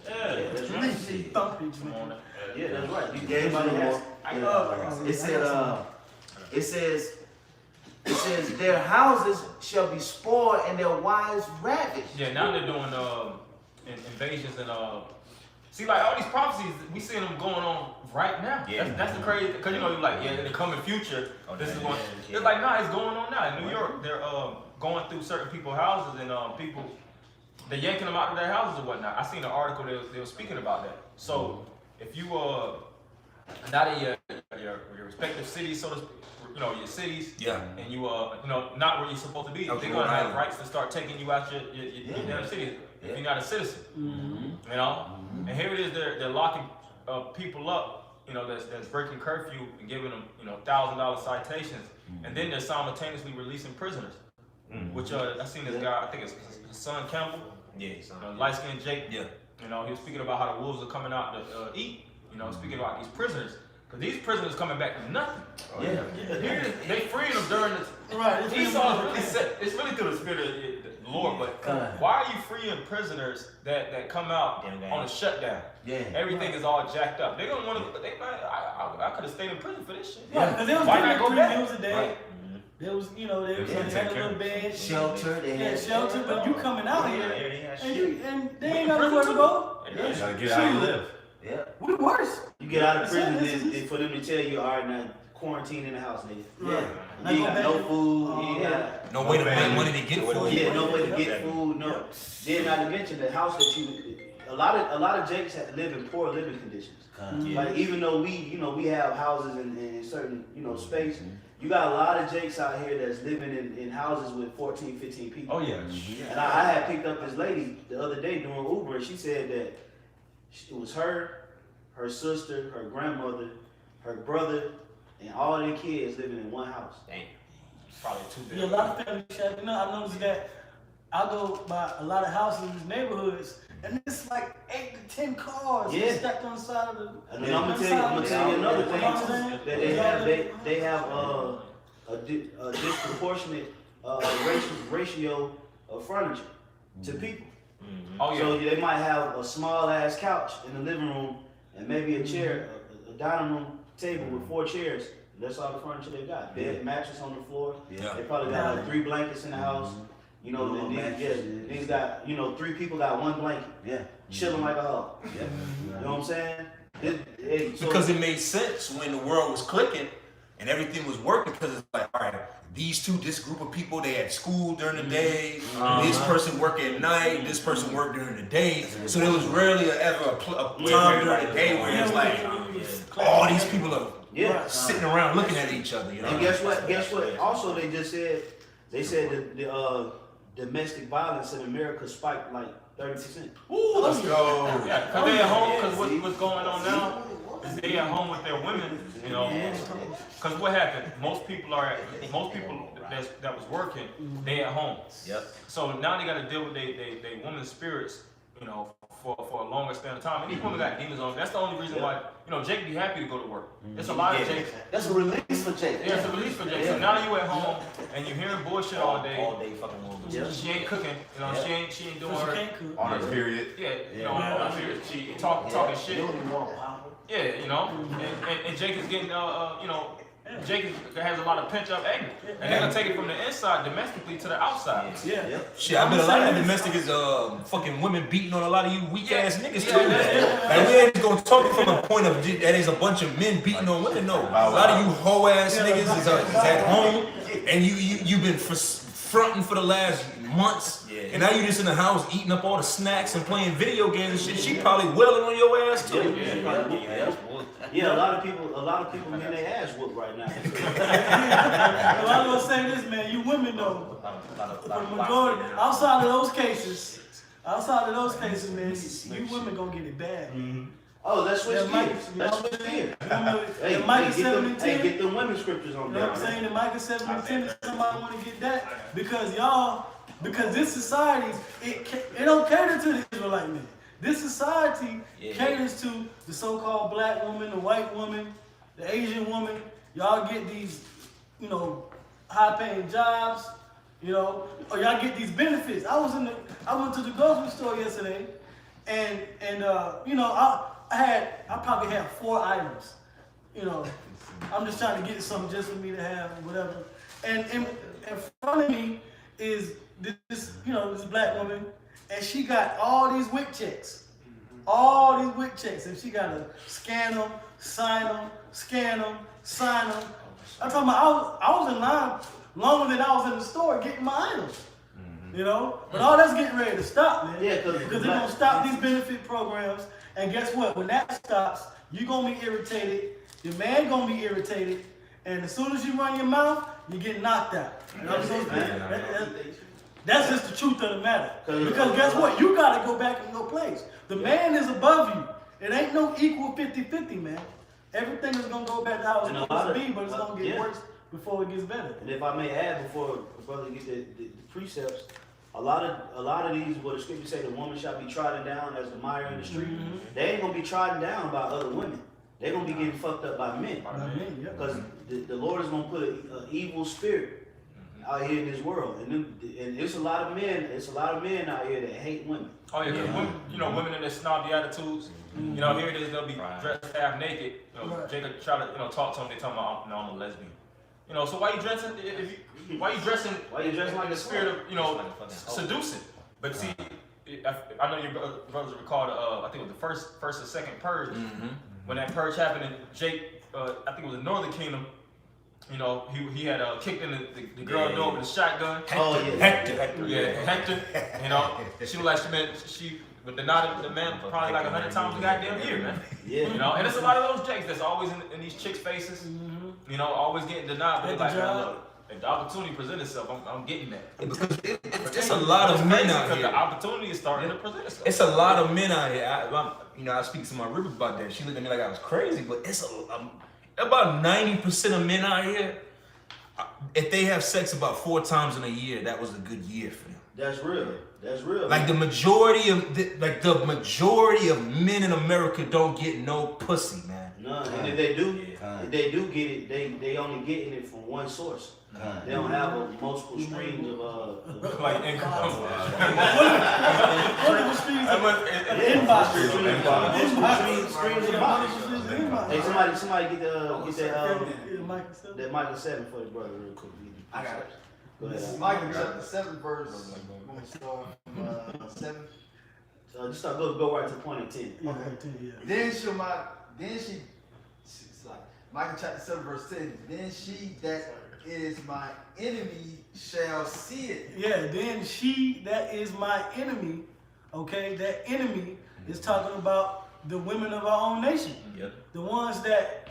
That's You right. need to see thumpage, man. Yeah, that's right. You Everybody has. has. It says their houses shall be spoiled and their wives ravished. Yeah, now they're doing invasions and see, like all these prophecies, we seeing them going on right now. Yeah. That's the crazy, because you know, you're like, yeah, in the coming future, this is going. It's like, nah, it's going on now in New York. They're going through certain people's houses and people, they're yanking them out of their houses or whatnot. I seen an article they were speaking about that. So if you not in your respective cities, so to speak, you know, your cities, Yeah. and you not where you're supposed to be, Okay, they're gonna have right. rights to start taking you out your damn city if you're not a citizen. You know, and here it is, they're locking people up, you know, that's breaking curfew and giving them, you know, $1,000 citations, and then they're simultaneously releasing prisoners. Which I seen this guy, I think it's his son Campbell, light skinned Jake. Yeah. You know, he was speaking about how the wolves are coming out to eat. You know, speaking about these prisoners. Because these prisoners coming back with nothing. They freeing them during this. Right. It's really through the spirit of the Lord, but why are you freeing prisoners that come out on a shutdown? Yeah. Everything is all jacked up. They're gonna want to. I could have stayed in prison for this shit. Yeah, because they was Why getting not go 3 back? meals a day. There was, you know, they had a little bed, Shelter. They had shelter. But you coming out here and they ain't got prison nowhere to too? go. You gotta get how you live. Yeah. We worse. You get out of prison and for them to tell you, all right, now quarantine in the house, nigga. Yeah. You ain't got no food. You ain't got No way to make money to get food. yeah, no way to get food. No. Then not to mention the house that you. A lot of Jakes have to live in poor living conditions. Like even though we have houses in certain space, you got a lot of Jakes out here that's living in houses with 14, 15 people. Oh yeah. And I had picked up this lady the other day doing Uber, and she said that it was her sister, her grandmother, her brother, and all their kids living in one house. Dang. Probably too big. Yeah, a lot of families have. You know, I noticed that I go by a lot of houses in these neighborhoods, and it's like 8 to 10 cars Yeah. stacked on the side of the. And then I'm gonna tell you another thing too, that they have a disproportionate ratio of furniture to people. Oh yeah. So they might have a small ass couch in the living room and maybe a chair, a dining room table with 4 chairs. That's all the furniture they got. Bed, mattress on the floor. Yeah. They probably got like 3 blankets in the house. You know, these got 3 people got 1 blanket. Yeah. Chilling like a hog. Yeah. You know what I'm saying? Because it made sense when the world was clicking and everything was working, because it's like, all right, this group of people, they had school during the day, this person work at night, this person worked during the day, so there was rarely ever a time during the day where it's like, all these people are sitting around looking at each other, you know? And guess what? Also, they said the domestic violence in America spiked like 30%. Ooh, let's go. Yeah, because they at home, because what's going on now is they at home with their women, you know. Because what happened? Most people that was working, they at home. Yep. So now they got to deal with they women's spirits, you know, for a longer span of time. And these women got demons on them. That's the only reason why, Jake be happy to go to work. There's a lot of Jakes. That's a release for Jake. Yeah, it's a release for Jake. So now you at home and you hearing bullshit all day. All day fucking long. She ain't cooking, she ain't doing She her. can't cook. On her period. Yeah, on her period. She talking shit. You don't even want pop. Yeah, you know, and Jake is getting, you know, Jake has a lot of pent up anger, and they're gonna take it from the inside domestically to the outside. Yeah. Shit, I bet a lot of that domestic is fucking women beating on a lot of you weak ass niggas too. Like we ain't gonna talk from a point of that is a bunch of men beating on women. No, a lot of you hoe ass niggas is at home, and you've been fronting for the last months, and now you just in the house eating up all the snacks and playing video games and shit. She probably wailing on your ass too. Yeah, a lot of people getting their ass whooped right now. Well, I'm gonna say this, man. You women know, for the majority, outside of those cases, man, you women gonna get it bad. Oh, let's switch Yeah, gears. Let's switch gears. Hey, Micah 7 and 10. Get them women's scriptures on You know there. what I'm saying? In Micah 7 and 10, if somebody want to get that, because this society, it don't cater to the Israelite men. This society caters to the so-called black woman, the white woman, the Asian woman. Y'all get these, you know, high-paying jobs, you know, or y'all get these benefits. I went to the grocery store yesterday, and you know, I probably had 4 items. You know, I'm just trying to get something just for me to have, whatever. And in front of me is this, you know, this black woman, and she got all these WIC checks. All these WIC checks, and she got to scan them, sign them, scan them, sign them. I'm talking about, I was in line longer than I was in the store getting my items. You know? But all that's getting ready to stop, man. Yeah, because they're going to stop these benefit programs. And guess what? When that stops, you're going to be irritated. Your man going to be irritated. And as soon as you run your mouth, you get knocked out. You know what I'm saying? That's just the truth of the matter. Because guess what? You got to go back in your place. The man is above you. It ain't no equal 50-50, man. Everything is going to go back to how it's supposed to be, but it's going to get worse before it gets better. And if I may add, before brother get the precepts, a lot of these, what the scripture say, the woman shall be trodden down as the mire in the street. They ain't gonna be trodden down by other women. They're gonna be getting fucked up by men. Because the Lord is gonna put an evil spirit out here in this world, and it's a lot of men. It's a lot of men out here that hate women. Oh yeah, because women, you know, women in their snobby attitudes. You know, here it is, they'll be dressed half naked. You know, Jacob try to, you know, talk to them. They talking about, no, I'm a lesbian. You know, so why you dressing? Why you dressing like the spirit of, you know, seducing? But see, I know your brothers recall I think it was the first or second purge. When that purge happened, and Jake, I think it was the Northern Kingdom. You know, he had kicked in the girl door with a shotgun. Hector. Yeah, Hector. You know, she was like she but the man probably like 100 times a goddamn year, man. Yeah. You know, and it's a lot of those Jakes that's always in these chicks' faces. You know, always getting denied, but they're like, man, look, if the opportunity presents itself, I'm getting that. Because it's a lot of men out here. The opportunity is starting to present itself. It's a lot of men out here. I speak to my rib about that. She looked at me like I was crazy, but it's about 90% of men out here, if they have sex about 4 times in a year, that was a good year for them. That's real. That's real. Like the majority of men in America don't get no pussy, man. None. And if they do get it, they only getting it from one source. They don't have multiple streams of like income. Streams of money. Hey, somebody get that Micah 7 for the brother real quick. I got it. Go ahead. This is Micah chapter 7 verse. When we start from 7. Just go right to point at 10. Then she, it's like Micah chapter 7 verse 10. Then she that is my enemy shall see it. Yeah, then she that is my enemy, okay, that enemy is talking about the women of our own nation. Yep. The ones that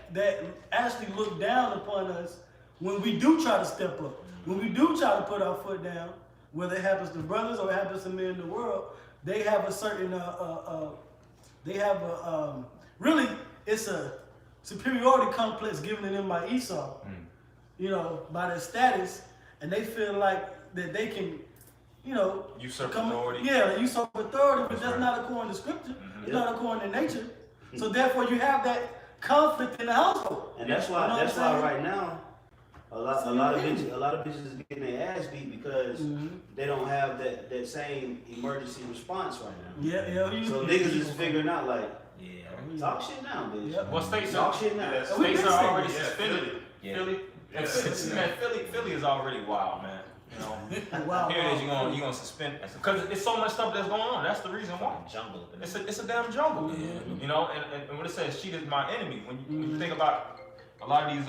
actually look down upon us when we do try to step up. When we do try to put our foot down, whether it happens to brothers or it happens to men in the world, they have a certain, really, it's a superiority complex given to them by Esau, you know, by their status, and they feel like that they can, you know, usurp authority. Yeah, usurp authority, but that's not according to scripture. It's not according to nature. So therefore, you have that conflict in the household. And that's why right now, a lot of bitches is getting their ass beat because they don't have that same emergency response right now. Yeah. So niggas is figuring out like, Yeah. Talk shit now, bitch. Yep. Well, states Talk are shit now. Yeah, states are already Yeah, suspended. Yeah. Philly, Yeah. man, Philly is already wild, man. You know, Wow. here it is. You gonna suspend because it's so much stuff that's going on. That's the reason why. Jungle. It's a damn jungle. You know, and when it says she is my enemy, when you think about a lot of these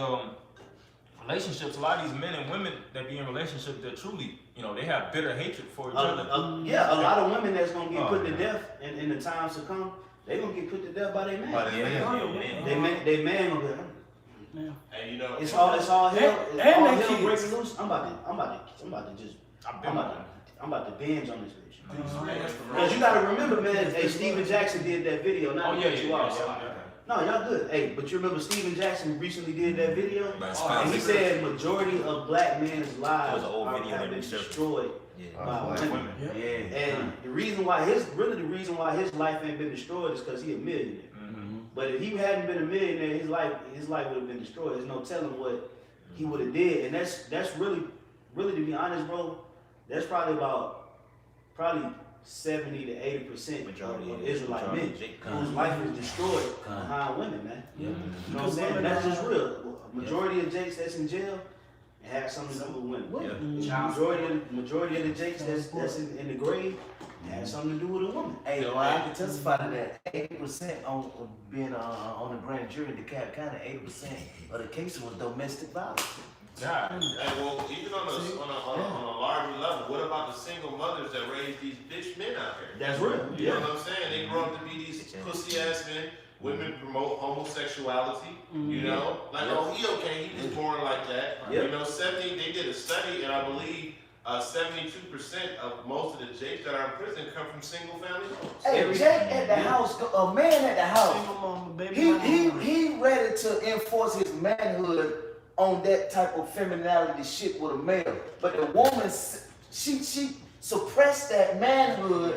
relationships, a lot of these men and women that be in relationships that truly, you know, they have bitter hatred for each other. Yeah, a lot of women that's gonna get put to death in the times to come, they gonna get put to death by their man. By their man. They man gonna be. And you know, It's all hell. It's all And hell they kids. breaking loose. I'm about to just. I'm about to binge on this bitch. Because you gotta remember, man. Hey, Steven Jackson did that video. Not Oh to yeah, cut yeah, you off. yeah. No, y'all good. Hey, but you remember Steven Jackson recently did that video, and he Yeah. said majority of black men's lives It was an old video have that been resurfaced. destroyed Yeah. by Black women. Yeah. And the reason why the reason why his life ain't been destroyed is because he a millionaire. But if he hadn't been a millionaire, his life would have been destroyed. There's no telling what he would have did. And that's really to be honest, bro, that's probably 70 to 80% Majority of is- Israelite majority men is Jake. whose life is destroyed behind women, man. Yeah. You know what I'm saying? That's just real. Majority of Jakes that's in jail have something to do with women. Yeah. Majority of the Jakes that's in the grave have something to do with a woman. Hey, well, I can testify to that. 80% on being on the grand jury in DeKalb County, 80% of the cases was domestic violence. Yeah. and well, even on a larger level, what about the single mothers that raise these bitch men out here? That's real. You know what I'm saying? They grow up to be these pussy ass men. Women promote homosexuality. You know, like he okay, he was born like that. Yeah. You know, they did a study, and I believe 72% of most of the Jakes that are in prison come from single family homes. Hey, Jake at the house, a man at the house, Single mama, baby mama. he ready to enforce his manhood on that type of femininity shit with a male. But the woman, she suppressed that manhood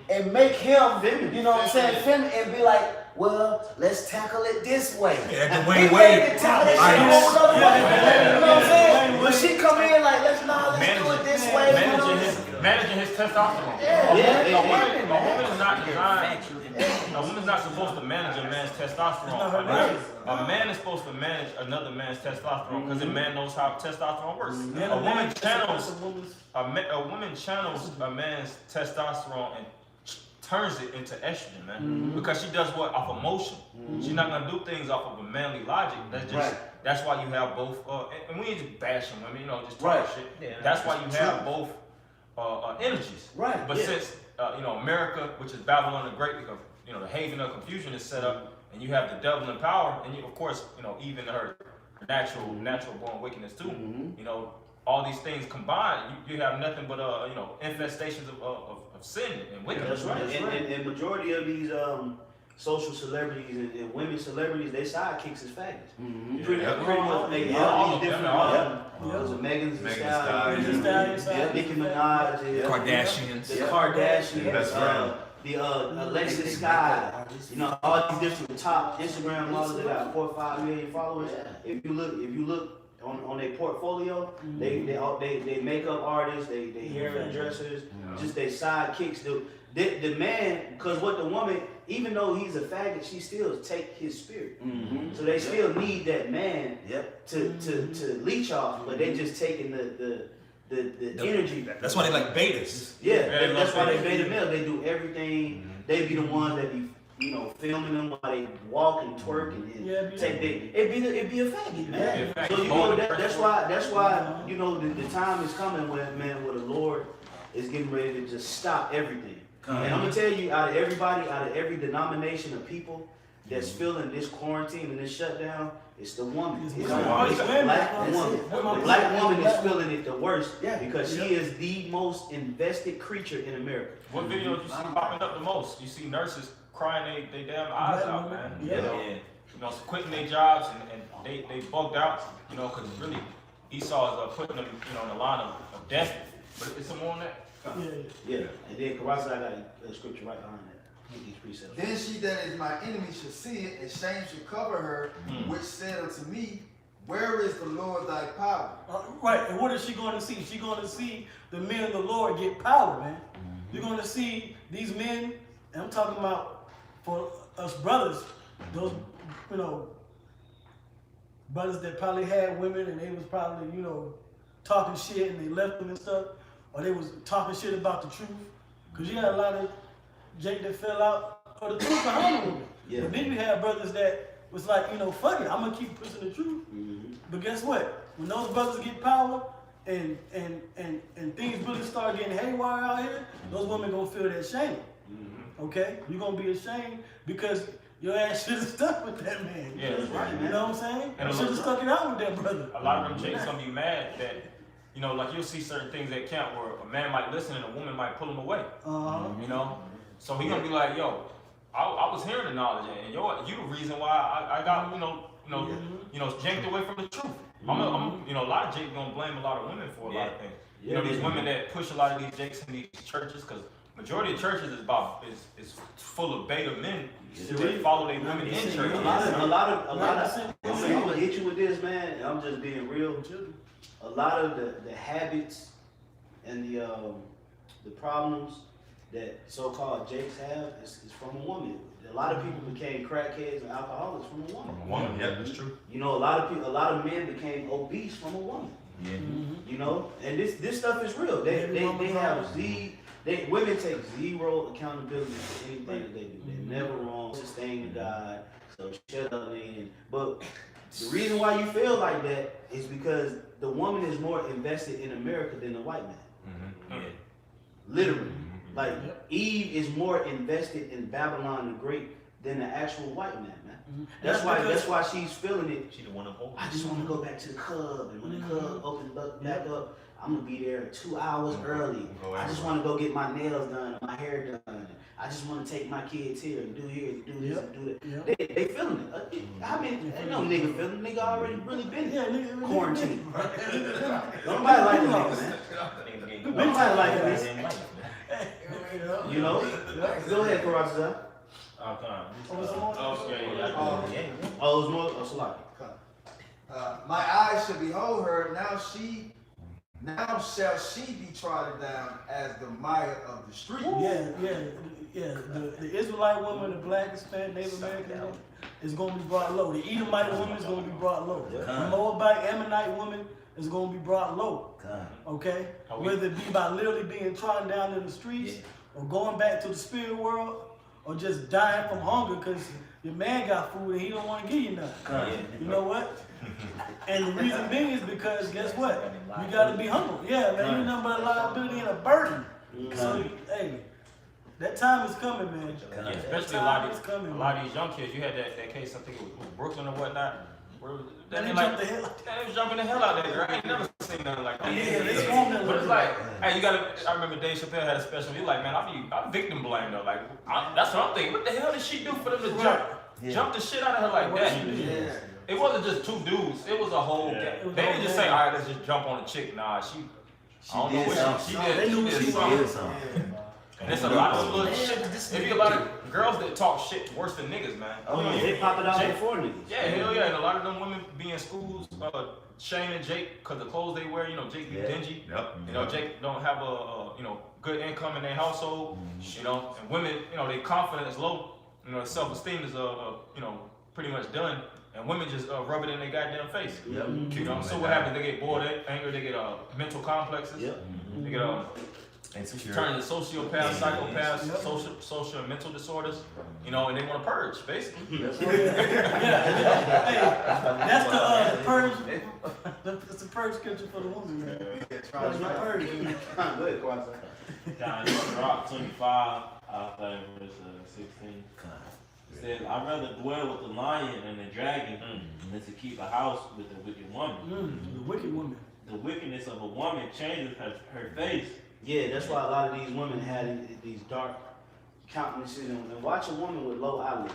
and make him, you know what I'm saying, feminine, and be like, well, let's tackle it this way. Yeah, And Dwayne we Wade. ready to tackle that shit a whole nother way. You know what I'm saying? When she come in like, let's do it this way. You know? Managing his testosterone. Yeah. A woman is not designed. A woman's not supposed to manage a man's testosterone. A man is supposed to manage another man's testosterone because a man knows how testosterone works. A woman channels a man's testosterone and turns it into estrogen, man. Because she does what off emotion. She's not gonna do things off of a manly logic. That's why you have both. And we ain't just bashing women, you know, just talking shit. Yeah, that's why you have both energies. Right. But since America, which is Babylon the Great, because the haven of confusion is set up, and you have the devil in power, and you, of course, even her natural born wickedness too. All these things combined, you have nothing but infestations of sin and wickedness. That's right. And majority of these social celebrities and women celebrities, their sidekicks is faggots. Pretty much they all these different those are Megan Thee Stallion, Nicki Minaj, Kardashians. the Kardashians, That's right. the Alexis Sky, all these different top Instagram models that got 4 or 5 million followers. If you look on their portfolio, they makeup artists, they hairdressers, just their sidekicks. The man, because what the woman, even though he's a faggot, she still take his spirit. So they still need that man to leech off, but they just taking the energy. That's why they like betas. Yeah, that's why they beta male. They do everything. They be the ones that be filming them while they walk and twerk and take it be a faggot, man. So that's why the time is coming where the Lord is getting ready to just stop everything. And I'm gonna tell you, out of every denomination of people that's feeling this quarantine and this shutdown, it's the woman. It's the black woman. The black woman is feeling it the worst because she is the most invested creature in America. What videos you see popping up the most? You see nurses crying they damn eyes out, man. Quitting their jobs and they bugged out, because really Esau is putting them, in the line of death. But it's some more on that. Yeah. And then Karasa, I got a scripture right behind that. These precepts. Then she that is my enemy shall see it, and shame shall cover her, which said unto me, where is the Lord thy power? Right, and what is she going to see? She's going to see the men of the Lord get power, man. You're going to see these men, and I'm talking about for us brothers, those, you know, brothers that probably had women and they was probably, you know, talking shit and they left them and stuff, or they was talking shit about the truth. Cause you had a lot of Jake that fell out for the truth behind the woman. Yeah. But then you had brothers that was like, you know, fuck it, I'm gonna keep pushing the truth. But guess what? When those brothers get power and things really start getting haywire out here, those women gonna feel that shame. Okay? You're gonna be ashamed because your ass should have stuck with that man. Yeah, that's right, You know what I'm saying? And You should have stuck it out with that brother. A lot of them chicks gonna be mad that, you know, like you'll see certain things at camp where a man might listen and a woman might pull him away. You know? So he gonna be like, yo, I was hearing the knowledge and you the reason why I got, janked away from the truth. I'm you know, a lot of Jake gonna blame a lot of women for a lot of things. You know, these women that push a lot of these Jakes in these churches, because majority of churches is full of beta men that follow their women in church. A lot of I'm gonna hit you with this, man, and I'm just being real. A lot of the habits and the problems that so-called Jakes have is from a woman. A lot of people became crackheads and alcoholics from a woman. Woman, yeah, that's true. You know, a lot of men became obese from a woman. Yeah. You know, and this stuff is real. They have women take zero accountability for anything that they do. They're never wrong. Sustain to God. So shut up, man. But the reason why you feel like that is because the woman is more invested in America than the white man. Yeah. Literally. Like Eve is more invested in Babylon the Great than the actual white man, man. That's why she's feeling it. She the one of hope. I just want to go back to the club, and when the club opens back up, I'm gonna be there 2 hours early. I just want to go get my nails done, my hair done. I just want to take my kids here and do here, and do this, and do that. They feeling it. I mean, ain't no nigga feeling. Nigga already really been quarantined. Nobody like the nigga, man. Nobody like this. You know? Go ahead, Karazza. Oh, it's more. Oh, Salaki. My eyes shall behold her. Now shall she be trodden down as the mire of the street. Yeah. The Israelite woman, the black, Hispanic, Native American woman is going to be brought low. The Edomite woman is going to be brought low. The Moabite, Ammonite woman is going to be brought low. Okay? Whether it be by literally being trodden down in the streets or going back to the spirit world or just dying from hunger because your man got food and he don't want to give you nothing. You know what? And the reason being is because guess what? You got to be humble. Yeah, man, you're nothing but a liability and a burden. So, hey, that time is coming, man. Yeah, especially a lot of these young kids. You had that case, I think it was Brooklyn or whatnot. They jumped the hell out. They was jumping the hell out of there. I ain't never seen nothing like that. They swarmed them. But it's like, hey, you gotta. I remember Dave Chappelle had a special. He like, man, I'm victim blamed though. Like, that's what I'm thinking. What the hell did she do for them to jump the shit out of her like that? It wasn't just two dudes. It was a whole gang. They didn't just say, all right, let's just jump on the chick. Nah, I don't know what she did. They knew she did something. And there's a lot of little shit. There be a lot of girls that talk shit worse than niggas, man. Oh, yeah, they pop it out before niggas. Yeah, hell yeah. And a lot of them women be in schools shaming Jake because the clothes they wear. You know, Jake be dingy. You know, Jake don't have a good income in their household. You know, and women, you know, their confidence is low. You know, their self-esteem is pretty much done. And women just rub it in their goddamn face. You know, so what happens? They get bored, angry. They get mental complexes. They get turn into sociopaths, psychopaths, social and mental disorders, you know, and they want to purge, basically. That's the purge. That's the purge scripture for the woman, man. That's the purge. Go ahead, Kwanzaa. John, Rock 25, verse 16. It says, I'd rather dwell with the lion and the dragon than to keep a house with a wicked woman. The wicked woman. The wickedness of a woman changes her face. Yeah, that's why a lot of these women have these dark countenances. And watch a woman with low eyelids.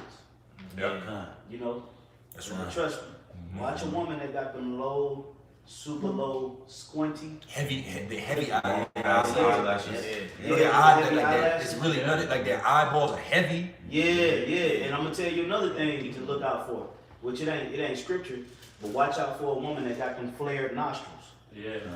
You know? That's right. Trust me. Watch a woman that got them low, super low, squinty. The heavy Eyelashes. You know, their eye, like that, it's really nutted, like their eyeballs are heavy. Yeah. And I'm gonna tell you another thing to look out for, which it ain't scripture, but watch out for a woman that got them flared nostrils. Flared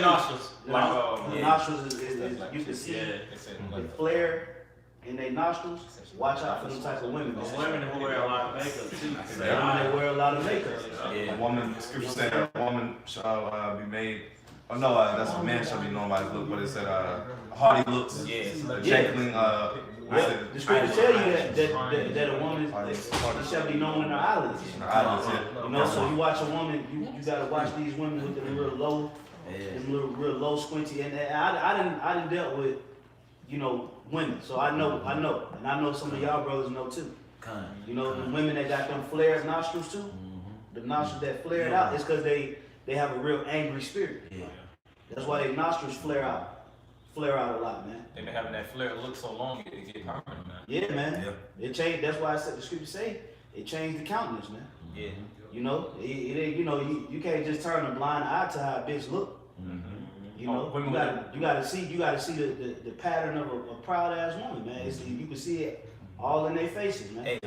nostrils. The nostrils is you can see the flare in their nostrils, watch out for them type of women. There's women who wear a lot of makeup too. They wear a lot of makeup. Yeah. A woman, scripture said, a woman shall be made. Oh no, that's a man shall be known by his look, but it said haughty looks, jangling. The scripture tell you that a woman she shall be known in her eyelids. You know, so you watch a woman, you gotta watch these women with them real low, real low squinty. And I didn't dealt with, you know, women, so I know, and I know some of y'all brothers know too. You know, the women that got them flared nostrils too, the nostrils that flared out, it's because they have a real angry spirit. That's why their nostrils flare out a lot, man. They've been having that flare look so long, it get permanent, man. Yeah, man. It changed. That's why I said the scripture say it changed the countenance, man. Yeah. You know, it you know, you can't just turn a blind eye to how a bitch look. You know, you gotta see the pattern of a proud ass woman, man. You can see it all in their faces, man. Hey,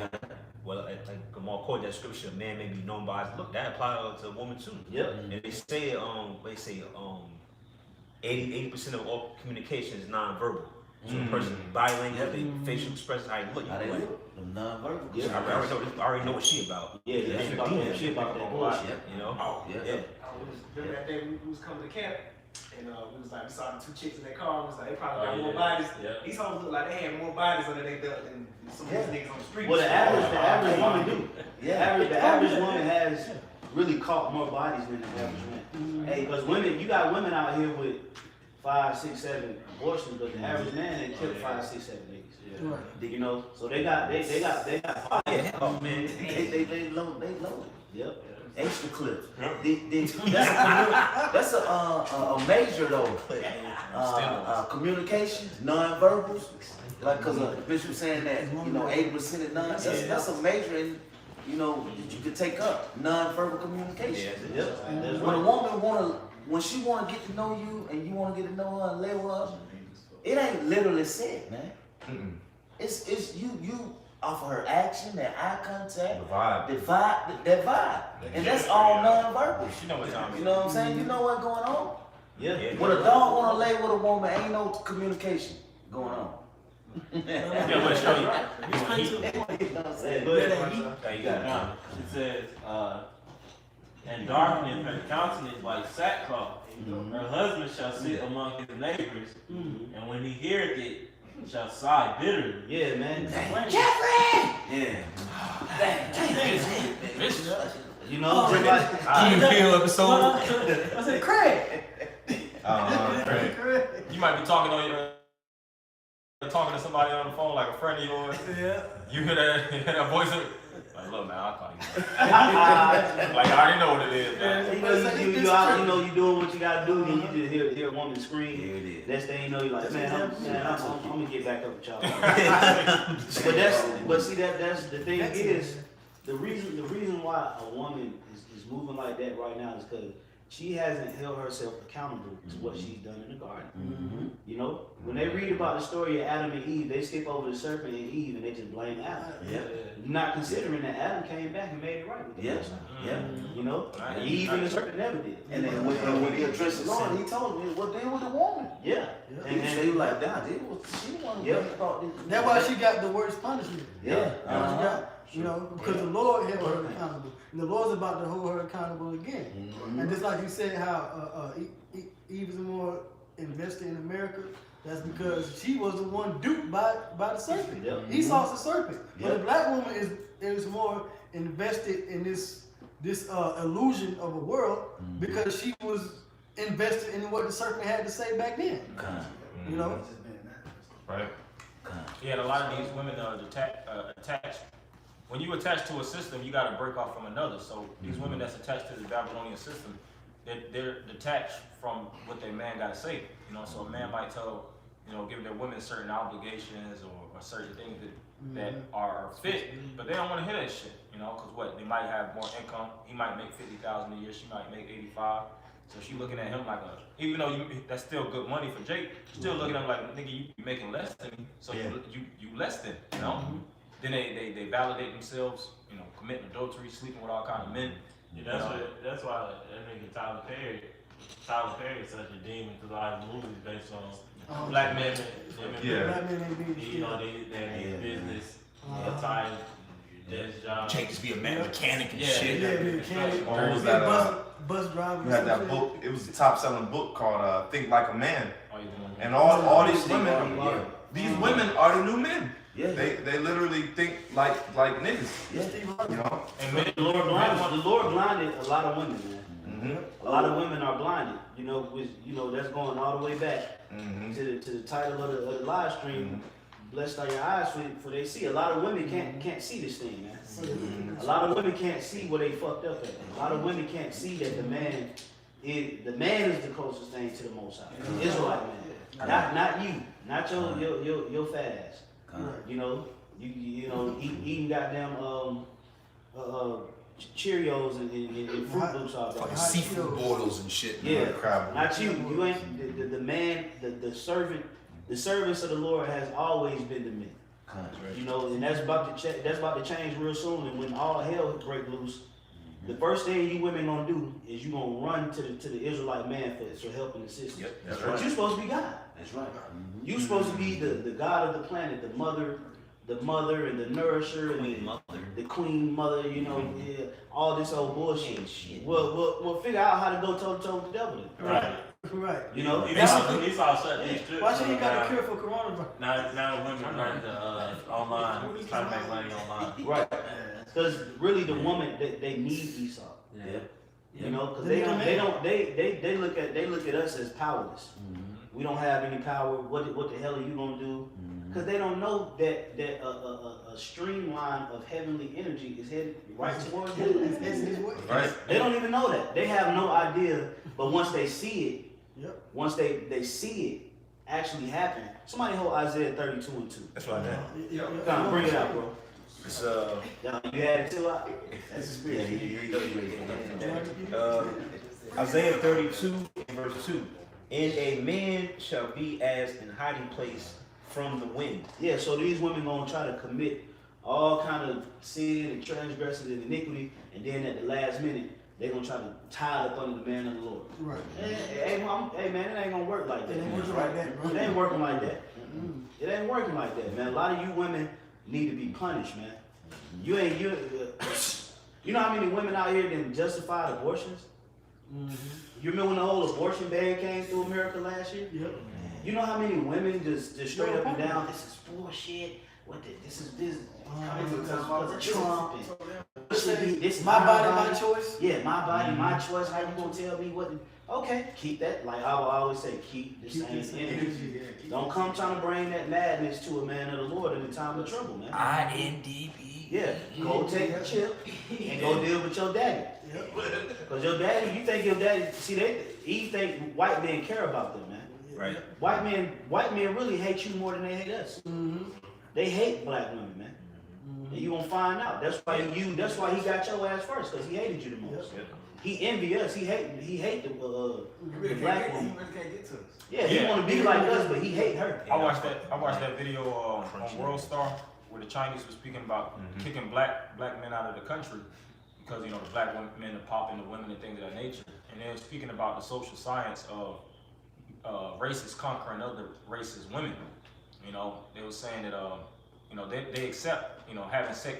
well, like Gamal quoted that scripture, man may be known by his look. That applies to a woman too. Yep. And they say 80% of all communication is non-verbal. So a person body language, they facial expression, how you look. How they look, non-verbal. Yeah, I already know what she about. Yeah, she about that bullshit. You know. Remember that day we was coming to camp, and we saw the two chicks in their car. We was like, they probably got more bodies. These hoes look like they had more bodies under their belt than some of these niggas on the street. Well, the average woman do. The average woman has really caught more bodies than the average man. Hey, because women, you got women out here with 5, 6, 7 abortions, but the average man ain't killed 5, 6, 7 niggas. You know, so they got. Oh man, They loaded. Yep. Extra clips. That's a major though. Communication, non-verbals. Like, cause Bishop saying that, you know, 80% of non. That's a major, in, you know, that you could take up non-verbal communication. When a woman when she wanna get to know you and you wanna get to know her and lay with her, it ain't literally said, man. It's you off of her action, that eye contact, that vibe, and that's all non-verbal. You know what time it is. You know what I'm saying? You know what's going on. Yeah. When a dog wanna lay with a woman, ain't no communication going on. Yeah, but show you. You know what I'm saying? you got it. It says, and darkness her countenance like sackcloth. Her husband shall sit among his neighbors, and when he heareth it, shall sigh bitterly. Yeah, man. Yeah. You know, just like episode. I said, Craig. Craig. You might be talking to somebody on the phone like a friend of yours. Yeah. You hear that voice of, like, look man, I'll call you. Like, I already know what it is, man. You know, you doing what you gotta do, then you just hear a woman scream. Next thing you know, you're like, man, I'm gonna get back up with y'all. But see, that's the thing is, the reason why a woman is moving like that right now is because she hasn't held herself accountable to what she's done in the garden. You know, when they read about the story of Adam and Eve, they skip over the serpent and Eve and they just blame Adam. Not considering that Adam came back and made it right with them. You know, Eve and the serpent never did. And then when he addressed the Lord, he told me, well, deal with the woman. And he was like, nah, she wanted to about this. That's why she got the worst punishment. Yeah. You know, because the Lord held her accountable. And the Lord's about to hold her accountable again. And just like you said, how Eve is more invested in America, that's because she was the one duped by the serpent. Esau's the serpent. But the black woman is more invested in this illusion of a world because she was invested in what the serpent had to say back then. You know? Right. Yeah, and a lot of these women are attached. When you attach to a system, you got to break off from another. So these women that's attached to the Babylonian system, they're detached from what their man got to say. You know, so a man might give their women certain obligations or certain things that are fit, but they don't want to hear that shit. You know, because they might have more income. He might make $50,000 a year. She might make $85,000. So she looking at him like even though that's still good money for Jake, still looking at him like, nigga, you making less than me, so you less than, you know. Then they validate themselves, you know, committing adultery, sleeping with all kind of men. Yeah, that's why that nigga Tyler Perry, Tyler Perry is such a demon because all his movies based on black men. Yeah. Black men ain't being You know, they need business, time, desk job. Can't just be a mechanic and Yeah. shit. Yeah, be a mechanic. Or was Be a that, bus driver. You had that book. It was a top-selling book called "Think Like a Man," Oh, you know, and all these Think women, like- these women are the new men. Yeah. They literally think like niggas. Yeah. You know. and men, The Lord blinded a lot of women, man. Mm-hmm. A lot of women are blinded. You know, that's going all the way back Mm-hmm. to the title of the live stream. Blessed are your eyes for they see. A lot of women can't see this thing, man. A lot of women can't see where they fucked up at. A lot of women can't see that the man is the closest thing to the Most High. The Israelite man, not you, not your fat ass. You know, you know, eating goddamn Cheerios and Fruit Loops all day. Fucking seafood boils and shit. Yeah, Crab. not you. You ain't the man, the servant. The service of the Lord has always been the men. You know, and that's about to change real soon. And when all hell break loose, the first thing you women gonna do is you gonna run to the Israelite man for help and assistance. Yep, that's But right. you supposed to be God. That's right. You supposed to be the God of the planet, the mother and the nourisher and the queen mother. You know, yeah, all this old bullshit. We'll figure out how to go toe to toe with the devil. Then. right. Right. You know, Esau shut these strips. Why should he got down. a cure for coronavirus? Now women run to online, trying to make money online. right? Because really, the woman they need Esau. Yeah. You know, because they look at us as powerless. We don't have any power. What the hell are you gonna do? Because they don't know that a streamline of heavenly energy is headed right towards them. Right. They don't even know that. They have no idea. But once they see it, once they see it actually happen, somebody hold Isaiah 32:2. That's what I meant. Come on, bring it out, bro. It's You had it too out. That's the spirit. Here you go. Isaiah 32 verse 2. And a man shall be as an hiding place from the wind. Yeah, so these women gonna try to commit all kind of sin and transgression and iniquity, and then at the last minute, they gonna try to tie it up under the man of the Lord. Right. Hey, man, it ain't gonna work like that. It ain't working like that, bro. It ain't working like that. It ain't working like that, man. A lot of you women need to be punished, man. You know how many women out here didn't justify abortions? You remember when the whole abortion ban came through America last year? Yep. You know how many women just straight up and down, this is bullshit. This is coming because of Trump. And this is My body, my choice. Yeah, my body, my choice. How you gonna tell me what? Okay, keep that. Like I will always say, keep the same energy. Don't come trying to bring that madness to a man of the Lord in a time of trouble, man. INDB. Yeah, go take the chip and go deal with your daddy. Because your daddy, you think your daddy, Eve think white men care about them, man. Right. White men really hate you more than they hate us. They hate black women, man. And you gonna find out. That's why he got your ass first, because he hated you the most. He envy us. He hate the black woman. He really can't get to us. Yeah, he wanna be like us, but he hate her. I watched that video on World Star where the Chinese were speaking about kicking black men out of the country because the black men are popping the women and things of that nature. And they were speaking about the social science of races conquering other races' women. They were saying that they accept having sex.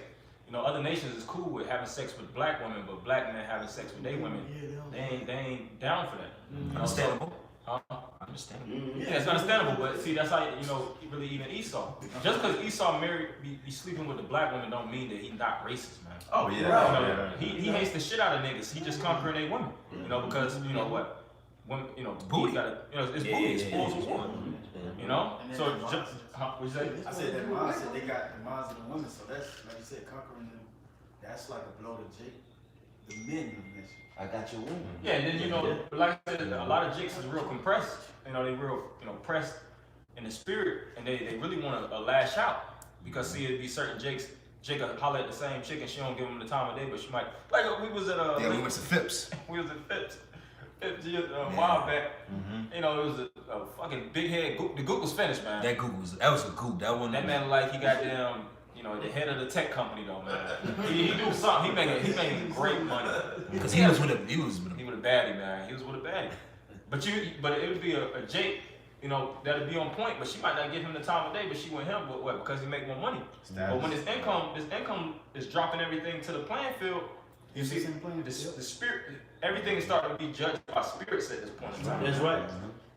Other nations is cool with having sex with black women, but black men having sex with their women, they ain't down for that. Understandable. Understandable. Yeah, it's understandable, but see, that's how really even Esau. Just because Esau be sleeping with the black woman, don't mean that he's not racist, man. Oh yeah. He hates the shit out of niggas. He just conquering their women, because what, women, booty gotta, it's booty, it's spoils war. So just what you say? I said that mindset, they got the minds of the women, so that's, like you said, conquering them, that's like a blow to Jake. The men you mentioned. I got your woman. Yeah, and then like I said, a lot of jakes is real compressed. They real pressed in the spirit, and they really want to lash out because see, it'd be certain jakes. Jake will holler at the same chick and she don't give him the time of day, but she might we was at we went to Phipps. We was at Phipps a while back. It was a fucking big head. The gook was finished, man. That was a goop. That one. That man like he got damn. The head of the tech company though, man. He do something. He making great money. Because he was with a He was with a baddie, man. He was with a baddie. But it would be a Jake, you know, that'd be on point, but she might not give him the time of day, but she want him, but what? Because he make more money. But when his income is dropping everything to the playing field, you see the spirit, everything is starting to be judged by spirits at this point in time. That's right.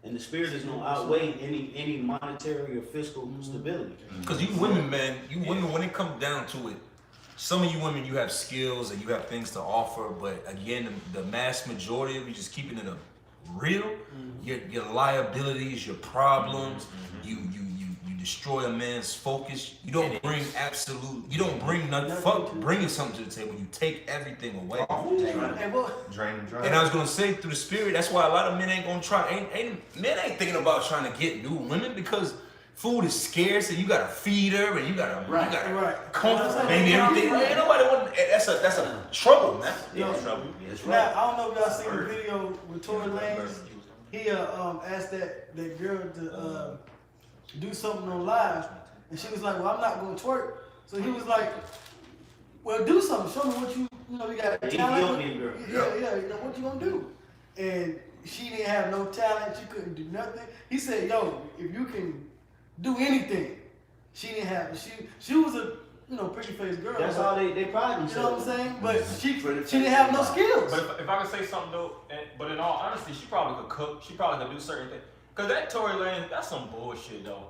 And the spirit is gonna outweigh any monetary or fiscal stability. Because you women, man, when it comes down to it, some of you women, you have skills and you have things to offer, but again, the mass majority of you just keeping it real. Your liabilities, your problems, you destroy a man's focus. You don't bring nothing. Fuck bringing something to the table. You take everything away. Drain. And I was gonna say through the spirit, that's why a lot of men ain't gonna try. Men ain't thinking about trying to get new women because food is scarce and you gotta feed her and you gotta comfort baby everything. Ain't nobody want. That's a trouble, man. Now I don't know if y'all seen the video with Tory Lanez. He asked that girl to do something on live, and she was like, "Well, I'm not gonna twerk." So he was like, "Well, do something. Show me what you got talent. Yeah. You know what you gonna do?" And she didn't have no talent. She couldn't do nothing. He said, "Yo, if you can do anything," she didn't have. She was a pretty faced girl. That's how they pride themselves. You know what I'm saying? But she didn't have no skills. But if I could say something though, but in all honesty, she probably could cook. She probably could do certain things. Cause that Tory Lanez, that's some bullshit though.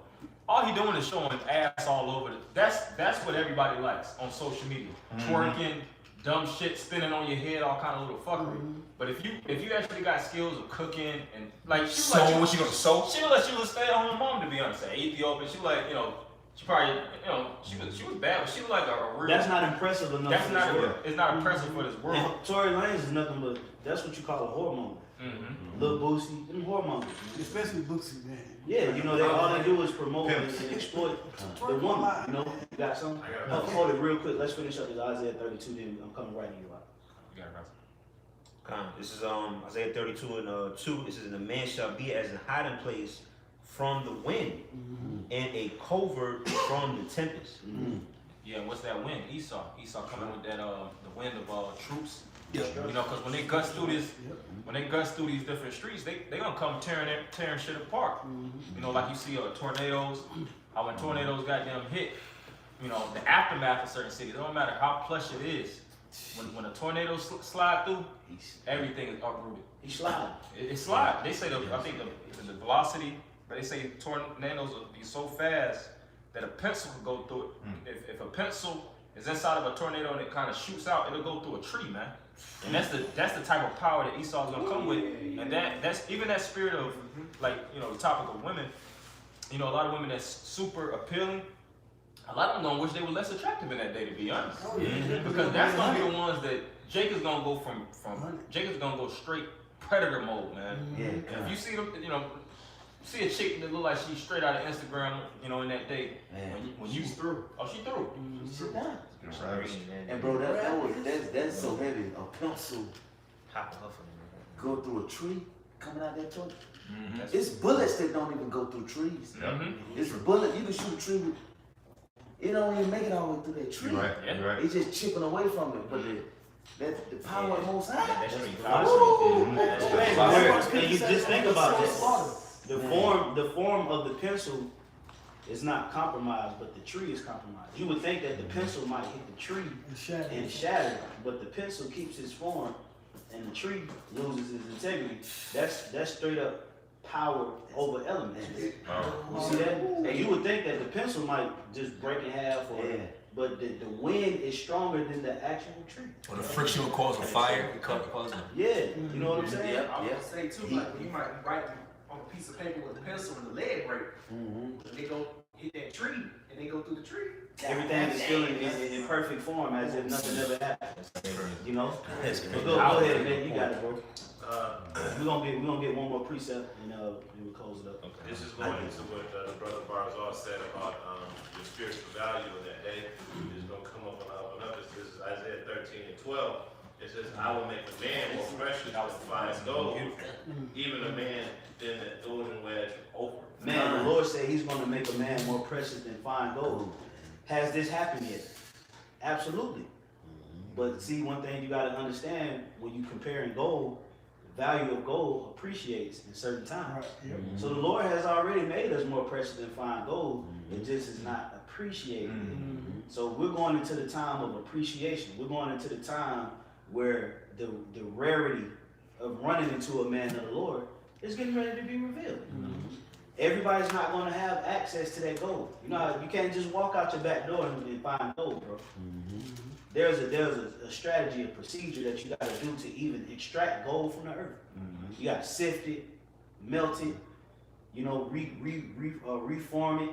All he doing is showing ass all over. That's what everybody likes on social media. Twerking, dumb shit spinning on your head, all kind of little fuckery. But if you actually got skills of cooking and like she what you gonna sew? She would let you stay at home mom, to be honest. Ethiopian, she like she probably she was bad, but she was like a real. That's not impressive enough. That's not it's not impressive for this world. And Tory Lanez is nothing but that's what you call a hormone. Little Boosie, them hormones. Especially Boosie, man. Yeah, all they do is promote and exploit the woman. You got something? Hold it real quick. Let's finish up with Isaiah 32. Then I'm coming right to you. You got it, Con. This is Isaiah 32 and 2. It says, "And the man shall be as a hiding place from the wind, and a covert from the tempest." Yeah, what's that wind? Esau coming with that the wind of troops. You know, because when they gush through these different streets, they gonna come tearing shit apart. You know, like you see tornadoes. How when tornadoes goddamn hit, the aftermath of certain cities. It don't matter how plush it is. When a tornado slide through, everything is uprooted. He slide. It slide. They say I think the velocity. But they say tornadoes will be so fast that a pencil could go through it. If a pencil is inside of a tornado and it kind of shoots out, it'll go through a tree, man. And that's the type of power that Esau's gonna come with. And that's even that spirit of the topic of women. A lot of women that's super appealing. A lot of them gonna wish they were less attractive in that day, to be honest. Because that's gonna be the ones that Jake is gonna go from Jake is gonna go straight predator mode, man. And if you see them, see a chick that look like she's straight out of Instagram, in that day. When she's through. Oh, she through. She's done. And bro, that's so heavy. A pencil go through a tree coming out that torch. It's bullets that don't even go through trees. It's bullet. You can shoot a tree with. It don't even make it all the way through that tree. Right. It's just chipping away from it, but the power of the Most High. And you just think about this. The form of the pencil is not compromised, but the tree is compromised. You would think that the pencil might hit the tree and shatter, but the pencil keeps its form, and the tree loses its integrity. That's straight up power over elements. You see that? And you would think that the pencil might just break in half, but the wind is stronger than the actual tree. Or the friction will cause a fire. Yeah, you know what I'm saying? I was gonna say too, like you might write on a piece of paper with a pencil and the lead break. They go hit that tree and they go through the tree. Everything is still in perfect form, as if nothing ever happened. That's crazy. But go ahead, man. You got it, bro. We're gonna get one more precept and we'll close it up. Okay. This is going into what the brother Barzal said about the spiritual value in that day. It's gonna come up and up. This is Isaiah 13 and 12. It says, "I will make a man more precious than fine gold, even a man than the golden wedge of Ophir." Man, the Lord said He's going to make a man more precious than fine gold. Has this happened yet? Absolutely. But see, one thing you got to understand when you comparing gold, value of gold appreciates in certain times. Right. Yep. So the Lord has already made us more precious than fine gold. It just is not appreciated. So we're going into the time of appreciation. We're going into the time where the rarity of running into a man of the Lord is getting ready to be revealed. Everybody's not going to have access to that gold. You know, you can't just walk out your back door and find gold, bro. There's a strategy, a procedure that you got to do to even extract gold from the earth. You got to sift it, melt it, you know, reform it.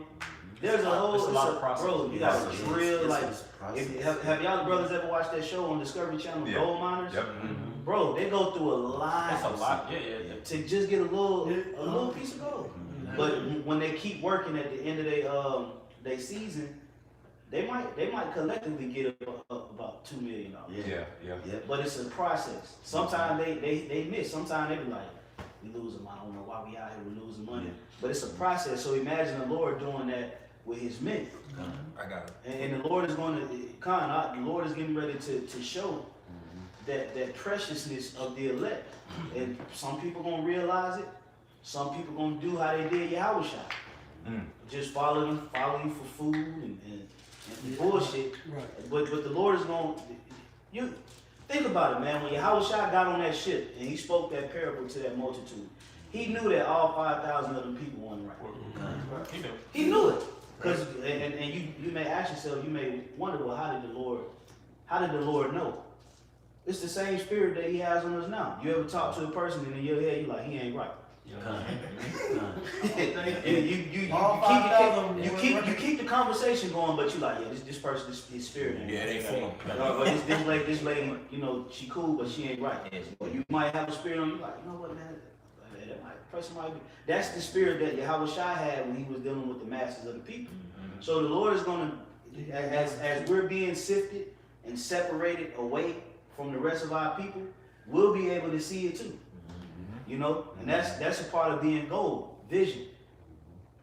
There's a whole, It's a lot of process. bro. You got to drill like. Process. Have y'all brothers ever watched that show on Discovery Channel, Yeah. Gold Miners? Yep. Bro, they go through a lot. That's a lot. Yeah. To just get a little piece of gold. But when they keep working at the end of their season, they might collectively get about $2 million. Yeah. But it's a process. Sometimes they miss. Sometimes they be like, we losing money. I don't know why we out here. We're losing money. But it's a process. So imagine the Lord doing that with His men. I got it. And the Lord is going to the Lord is getting ready to show that preciousness of the elect. And some people gonna realize it. Some people gonna do how they did Yahushua. Just follow you for food and bullshit. Right. But the Lord is gonna, you think about it, man. When Yahushua got on that ship and he spoke that parable to that multitude, he knew that all 5,000 of them people weren't right. He knew it. Because and you may ask yourself, you may wonder, well, how did the Lord know? It's the same spirit that He has on us now. You ever talk to a person and in your head you like, he ain't right. You keep the conversation going, but you like, yeah, this person, this spirit ain't right. It ain't for him. Or this lady, you know, she cool, but she ain't right. Or you might have a spirit on you like, you know what, man, person might be. That's the spirit that Yahushua had when He was dealing with the masses of the people. So the Lord is going to, as we're being sifted and separated away from the rest of our people, we'll be able to see it too. You know, and that's a part of being gold, vision.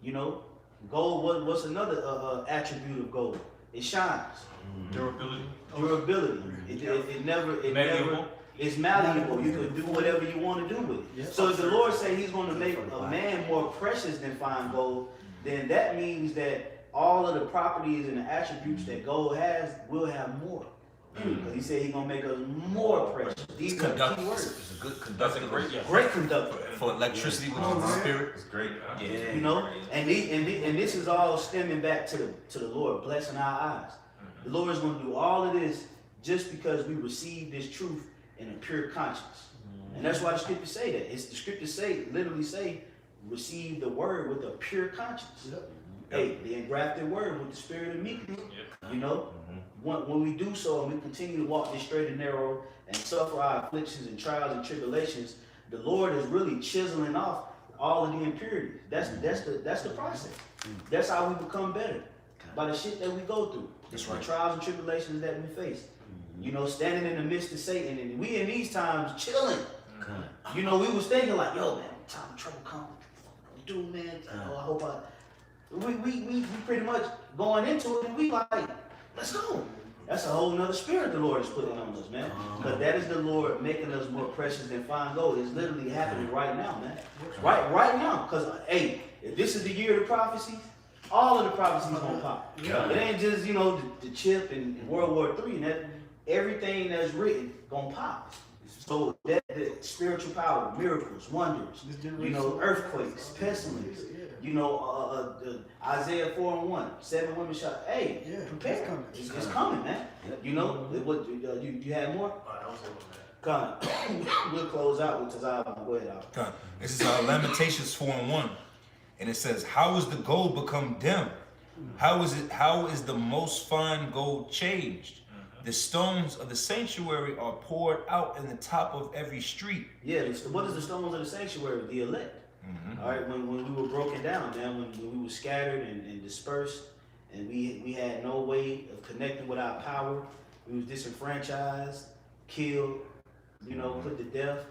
You know, gold. What's another attribute of gold? It shines. Durability. It never. Malleable. It's malleable. You can do whatever you want to do with it. So if the Lord say He's going to make a man more precious than fine gold, then that means that all of the properties and the attributes that gold has will have more. Because He said He's going to make us more precious. These are the key words. It's a good conductor. Great conductor. For electricity, which is the spirit. It's great. You know, and this is all stemming back to the Lord, blessing our eyes. The Lord is going to do all of this just because we receive this truth in a pure conscience. And that's why the scriptures say that. The scriptures literally say, receive the word with a pure conscience. Hey, the engrafted word with the spirit of meekness. You know, when we do so and we continue to walk this straight and narrow and suffer our afflictions and trials and tribulations, the Lord is really chiseling off all of the impurities. That's the process. That's how we become better. By the shit that we go through. That's the right. trials and tribulations that we face. You know, standing in the midst of Satan, and we in these times chilling. You know, we was thinking like, yo, man, time of trouble come. Dude, man, I hope we pretty much going into it, and we like, let's go. That's a whole nother spirit the Lord is putting on us, man. But that is the Lord making us more precious than fine gold. It's literally happening right now, man. Right now. Because, hey, if this is the year of the prophecies, all of the prophecies gonna pop. It ain't just, you know, the chip and World War III, and that everything that's written gonna pop. So that the spiritual power, miracles, wonders, you know, earthquakes, pestilence, you know, Isaiah 4:1, 7 women shot. Hey, prepare. It's coming, man. You know, what you had more? Come, we'll close out with Tazal. Go ahead, Al. This is Lamentations 4:1, and it says, "How is the gold become dim? How is the most fine gold changed? The stones of the sanctuary are poured out in the top of every street." Yeah, what is the stones of the sanctuary? The elect. All right, when we were broken down, man, when we were scattered and dispersed, and we had no way of connecting with our power, we was disenfranchised, killed, you know, put to death.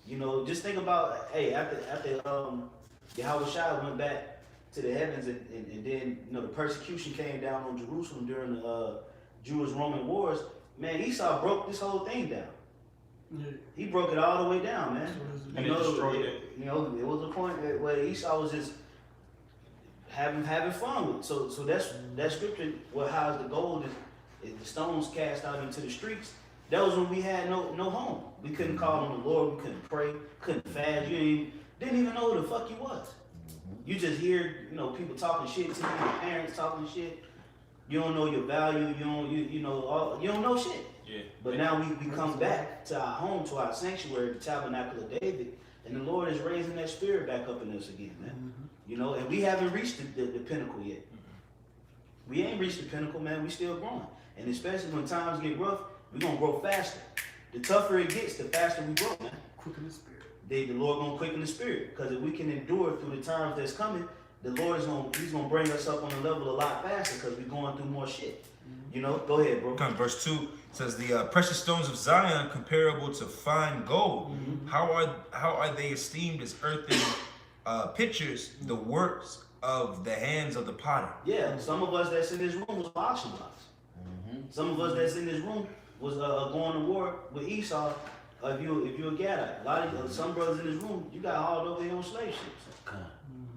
You know, just think about, hey, after Yahushua went back to the heavens, and then, you know, the persecution came down on Jerusalem during the Jewish-Roman wars. Man, Esau broke this whole thing down. He broke it all the way down, man. And it destroyed it. You know, it was a point where Esau was just having fun with it. So that scripture, well, how's the gold is the stones cast out into the streets. That was when we had no home. We couldn't call on the Lord. We couldn't pray. Couldn't fast. You didn't even know who the fuck you was. You just hear, people talking shit to you. Your parents talking shit. You don't know your value. You don't know shit. Yeah. But now we come back to our home, to our sanctuary, the tabernacle of David, and the Lord is raising that spirit back up in us again, man. And we haven't reached the pinnacle yet. We ain't reached the pinnacle, man. We still growing. And especially when times get rough, we're going to grow faster. The tougher it gets, the faster we grow, man. Quicken the spirit. The Lord going to quicken the spirit. Because if we can endure through the times that's coming, the Lord is He's going to bring us up on a level a lot faster because we're going through more shit. Go ahead, bro. Verse 2 says, the precious stones of Zion comparable to fine gold. How are they esteemed as earthen pictures, the works of the hands of the potter? Yeah, some of us that's in this room was auction blocks. Some of us that's in this room was going to war with Esau. If you're a Gadite, some brothers in this room, you got hauled over here on slave ships.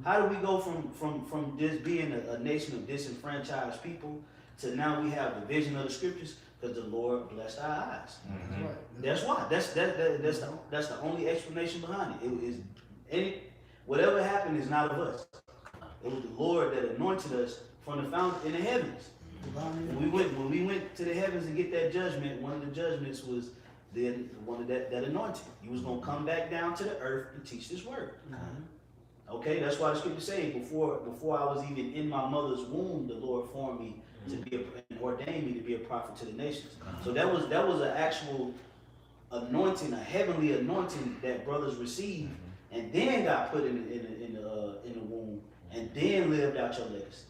How do we go from just being a nation of disenfranchised people to now we have the vision of the scriptures because the Lord blessed our eyes. That's why. That's the only explanation behind it. Whatever happened is not of us. It was the Lord that anointed us from the fountain in the heavens. When we went to the heavens and get that judgment, one of the judgments was one of that anointing. He was gonna come back down to the earth and teach this word. Okay, that's why the scripture says before I was even in my mother's womb, the Lord formed me to be and ordained me to be a prophet to the nations. So that was an actual anointing, a heavenly anointing that brothers received, and then got put in the womb, and then lived out your legacy.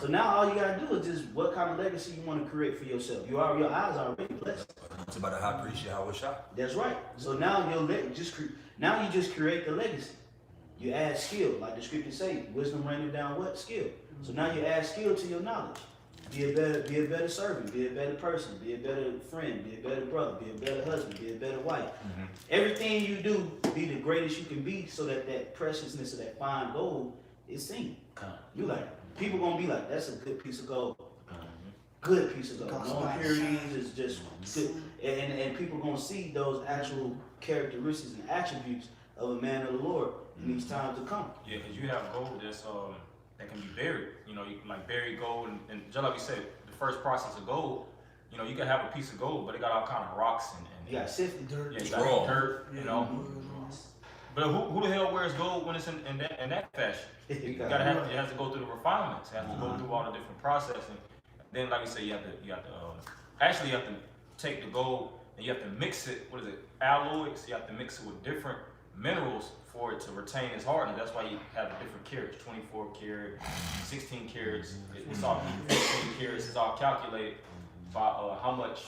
So now all you gotta do is just what kind of legacy you want to create for yourself. Your eyes are already blessed. It's about the high priest Yahweh Shai. That's right. So now you just create the legacy. You add skill, like the scripture say, wisdom raining down what? Skill. So now you add skill to your knowledge. Be a better servant, be a better person, be a better friend, be a better brother, be a better husband, be a better wife. Everything you do, be the greatest you can be so that preciousness of that fine gold is seen. You people gonna be like, that's a good piece of gold. Good piece of gold. No impurities, is just good. And people gonna see those actual characteristics and attributes of a man of the Lord in these times to come. Yeah, because you have gold that can be buried. You can like bury gold, and just like we said, the first process of gold, you can have a piece of gold, but it got all kind of rocks and you got sifted dirt. Yeah, you got dirt, But who the hell wears gold when it's in that fashion? It has to go through the refinements. It has to go through all the different processing. Then, like we say, you have to take the gold and you have to mix it. What is it? Alloys. You have to mix it with different minerals for it to retain its hardness. That's why you have different carats, 24 karat, 16 carats. It's all 15 carats. It's all calculated by how much.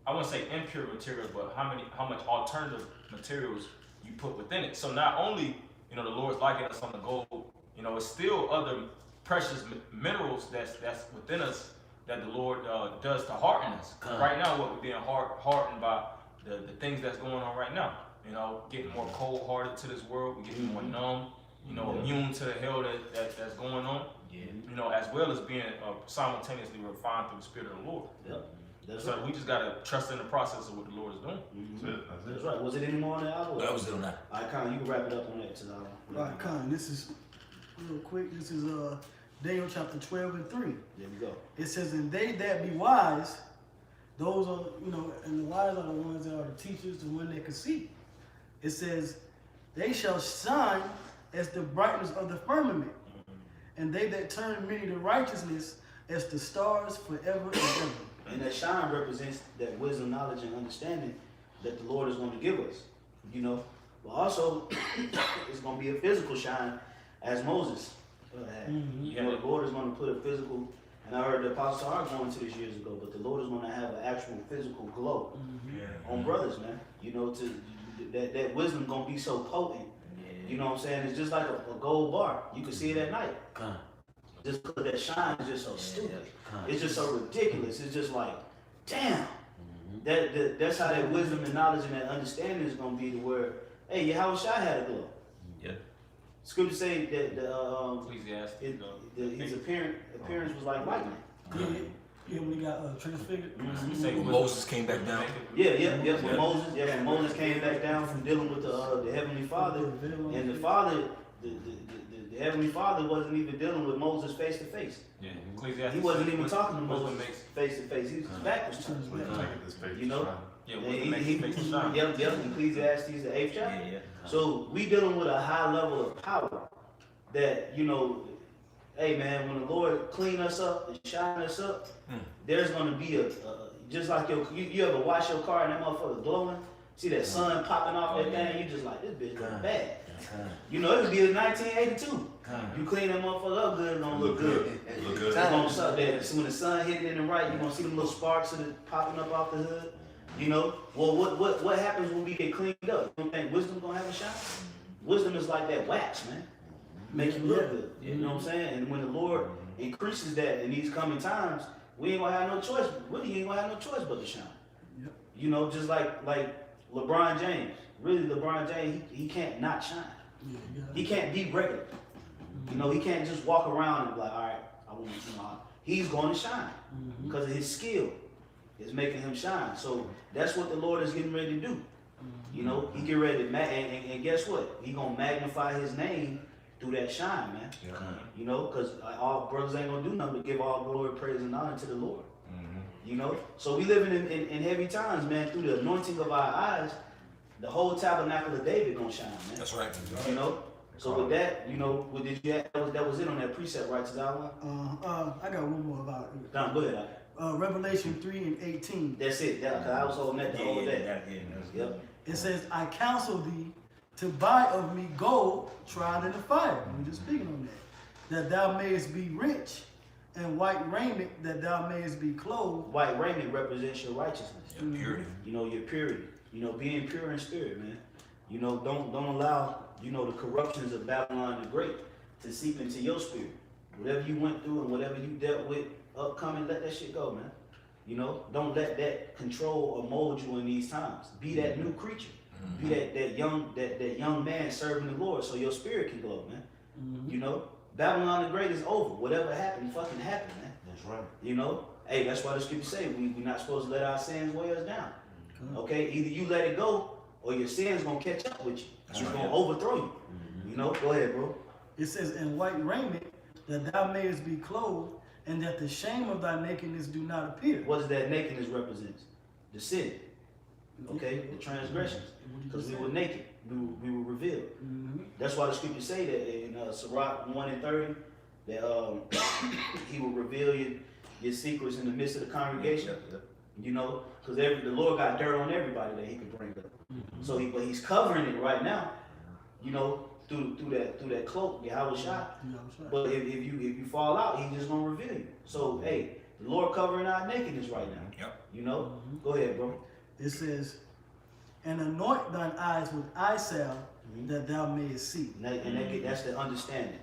I wouldn't say impure material, but how much alternative materials you put within it. So not only the Lord's liking us on the gold, it's still other precious minerals that's within us that the Lord does to harden us. Right now, what we're being hardened by the things that's going on right now. Getting more cold-hearted to this world. We're getting more numb. Immune to the hell that's going on. As well as being simultaneously refined through the Spirit of the Lord. Yep. So we just gotta trust in the process of what the Lord is doing. That's right. Was it any more on that album? That was it on that. All right, Con, you can wrap it up on that tonight. All right, Con, this is real quick. This is Daniel chapter 12 and 3. There we go. It says, and they that be wise, those are, and the wise are the ones that are the teachers, the one that can see. It says, they shall shine as the brightness of the firmament, and they that turn many to righteousness as the stars forever and ever. And that shine represents that wisdom, knowledge, and understanding that the Lord is going to give us. But also, it's going to be a physical shine as Moses had. The Lord is going to put a physical, and I heard the apostles are going to this years ago, but the Lord is going to have an actual physical glow on brothers, man. That wisdom going to be so potent. You know what I'm saying? It's just like a gold bar. You can see it at night. Just because that shine is just so stupid. It's just so ridiculous. It's just like, damn. That's how that wisdom and knowledge and that understanding is gonna be to where, hey, Yahweh Shai had a glow. Yeah. Scripture say that Ecclesiastes. his appearance was like lightning. Yeah, when he got transfigured. When Moses came back down. When Moses came back down from dealing with the Heavenly Father, and the Father, the Heavenly Father wasn't even dealing with Moses face to face. Yeah, Ecclesiastes. He wasn't even talking to Wisdom Moses makes. face to face. His back was turned. You know? Yeah, wisdom makes his face to shine. Yep, Ecclesiastes, the 8th chapter. Yeah. So we dealing with a high level of power that, you know, hey man, when the Lord clean us up and shine us up, there's gonna be a just like you ever wash your car and that motherfucker glowing, see that sun popping off that thing, you just like, this bitch look bad. You know, it would be in 1982. You clean that motherfucker up good, it's gonna look good. Look good. It's gonna suck that. So when the sun hitting it in the right, you're gonna see them little sparks of it popping up off the hood. You know, well, what happens when we get cleaned up? You don't think wisdom gonna have a shot? Wisdom is like that wax, man. Make you look good. You know what I'm saying? And when the Lord increases that in these coming times, we ain't gonna have no choice. Really, ain't gonna have no choice but to shine. Yep. You know, just like LeBron James. Really, LeBron James, he can't not shine. He can't be regular. You know, he can't just walk around and be like, all right, I want to, you know, he's going to shine because of his skill is making him shine. So that's what the Lord is getting ready to do. You know, he get ready to and guess what? He gonna magnify his name through that shine, man. Yeah. You know, because all brothers ain't gonna do nothing but give all glory, praise, and honor to the Lord. You know, so we living in heavy times, man. Through the anointing of our eyes, the whole tabernacle of David gonna shine, man. That's right. You know. So with that, you know, what did you have, that was it on that precept, right? To that one. I got one more about it. Go ahead. Revelation 3:18. That's it. Cause I was holding that the whole day. Yep. It says, I counsel thee to buy of me gold tried in the fire. We're just speaking on that thou mayest be rich, and white raiment that thou mayest be clothed. White raiment represents your righteousness. Your purity. You know, your purity. You know, being pure in spirit, man. You know, don't allow, you know, the corruptions of Babylon the Great to seep into your spirit. Whatever you went through and whatever you dealt with upcoming, let that shit go, man. You know, don't let that control or mold you in these times. Be that new creature. Be that young man serving the Lord so your spirit can glow, man. You know, Babylon the Great is over. Whatever happened, fucking happened, man. That's right. You know, hey, that's why the scripture say we're not supposed to let our sins weigh us down. Okay, either you let it go or your sins gonna catch up with you. It's gonna overthrow you. You know, go ahead, bro. It says, in white raiment that thou mayest be clothed, and that the shame of thy nakedness do not appear. What does that nakedness represent? The sin. Okay, the transgressions. Because we were naked. We were revealed. That's why the scriptures say that in Sirach 1:30, that he will reveal your secrets in the midst of the congregation. You know, because the Lord got dirt on everybody that he could bring up. So but he's covering it right now, you know, through that cloak, Yahweh Shai. But if you fall out, he's just gonna reveal you. So hey, the Lord covering our nakedness right now. Yep. You know? Go ahead, bro. It says, and anoint thine eyes with eye salve that thou mayest see. That's the understanding.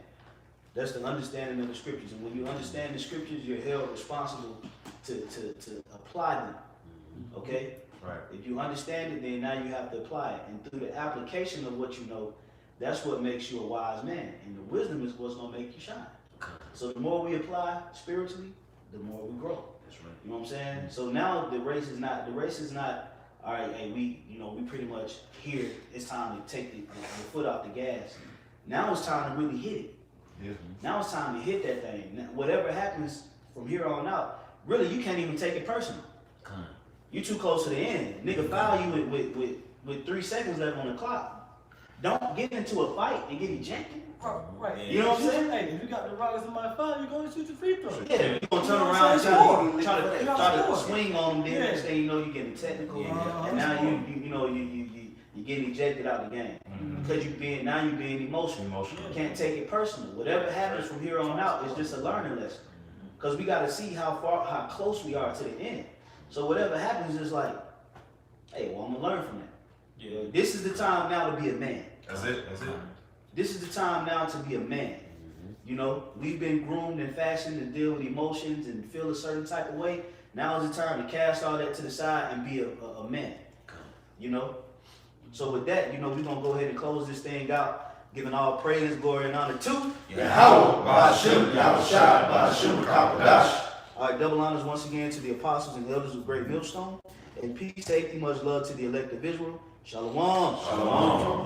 That's the understanding of the scriptures. And when you understand the scriptures, you're held responsible to apply them. Okay? Right. If you understand it, then now you have to apply it. And through the application of what you know, that's what makes you a wise man. And the wisdom is what's going to make you shine. So the more we apply spiritually, the more we grow. That's right. You know what I'm saying? So now the race is not, all right, hey, we pretty much here, it's time to take the foot off the gas. Now it's time to really hit it. Yeah. Now it's time to hit that thing. Now, whatever happens from here on out, really you can't even take it personal. You too close to the end. Nigga foul you with 3 seconds left on the clock. Don't get into a fight and get ejected. Right. You know what I'm saying? Hey, if you got the rockets in my fire, you're going to shoot your free throw. Yeah, you're going to turn around and try to swing on them. Then next thing you know, you're getting technical. And now you're getting ejected out the game. Because you're being emotional. You can't take it personal. Whatever happens from here on out is just a learning lesson. Because we got to see how close we are to the end. So whatever happens is like, hey, well, I'm going to learn from that. Yeah. This is the time now to be a man. That's it. This is the time now to be a man. You know, we've been groomed and fashioned to deal with emotions and feel a certain type of way. Now is the time to cast all that to the side and be a man. You know? So with that, you know, we're gonna go ahead and close this thing out, giving all praise, glory, and honor to Yahweh, Ba'ashem, Yahushua, Ba'ashem, Kakodash. All right, double honors once again to the apostles and elders of Great Millstone. And peace, safety, much love to the elect of Israel. Shalom. Shalom.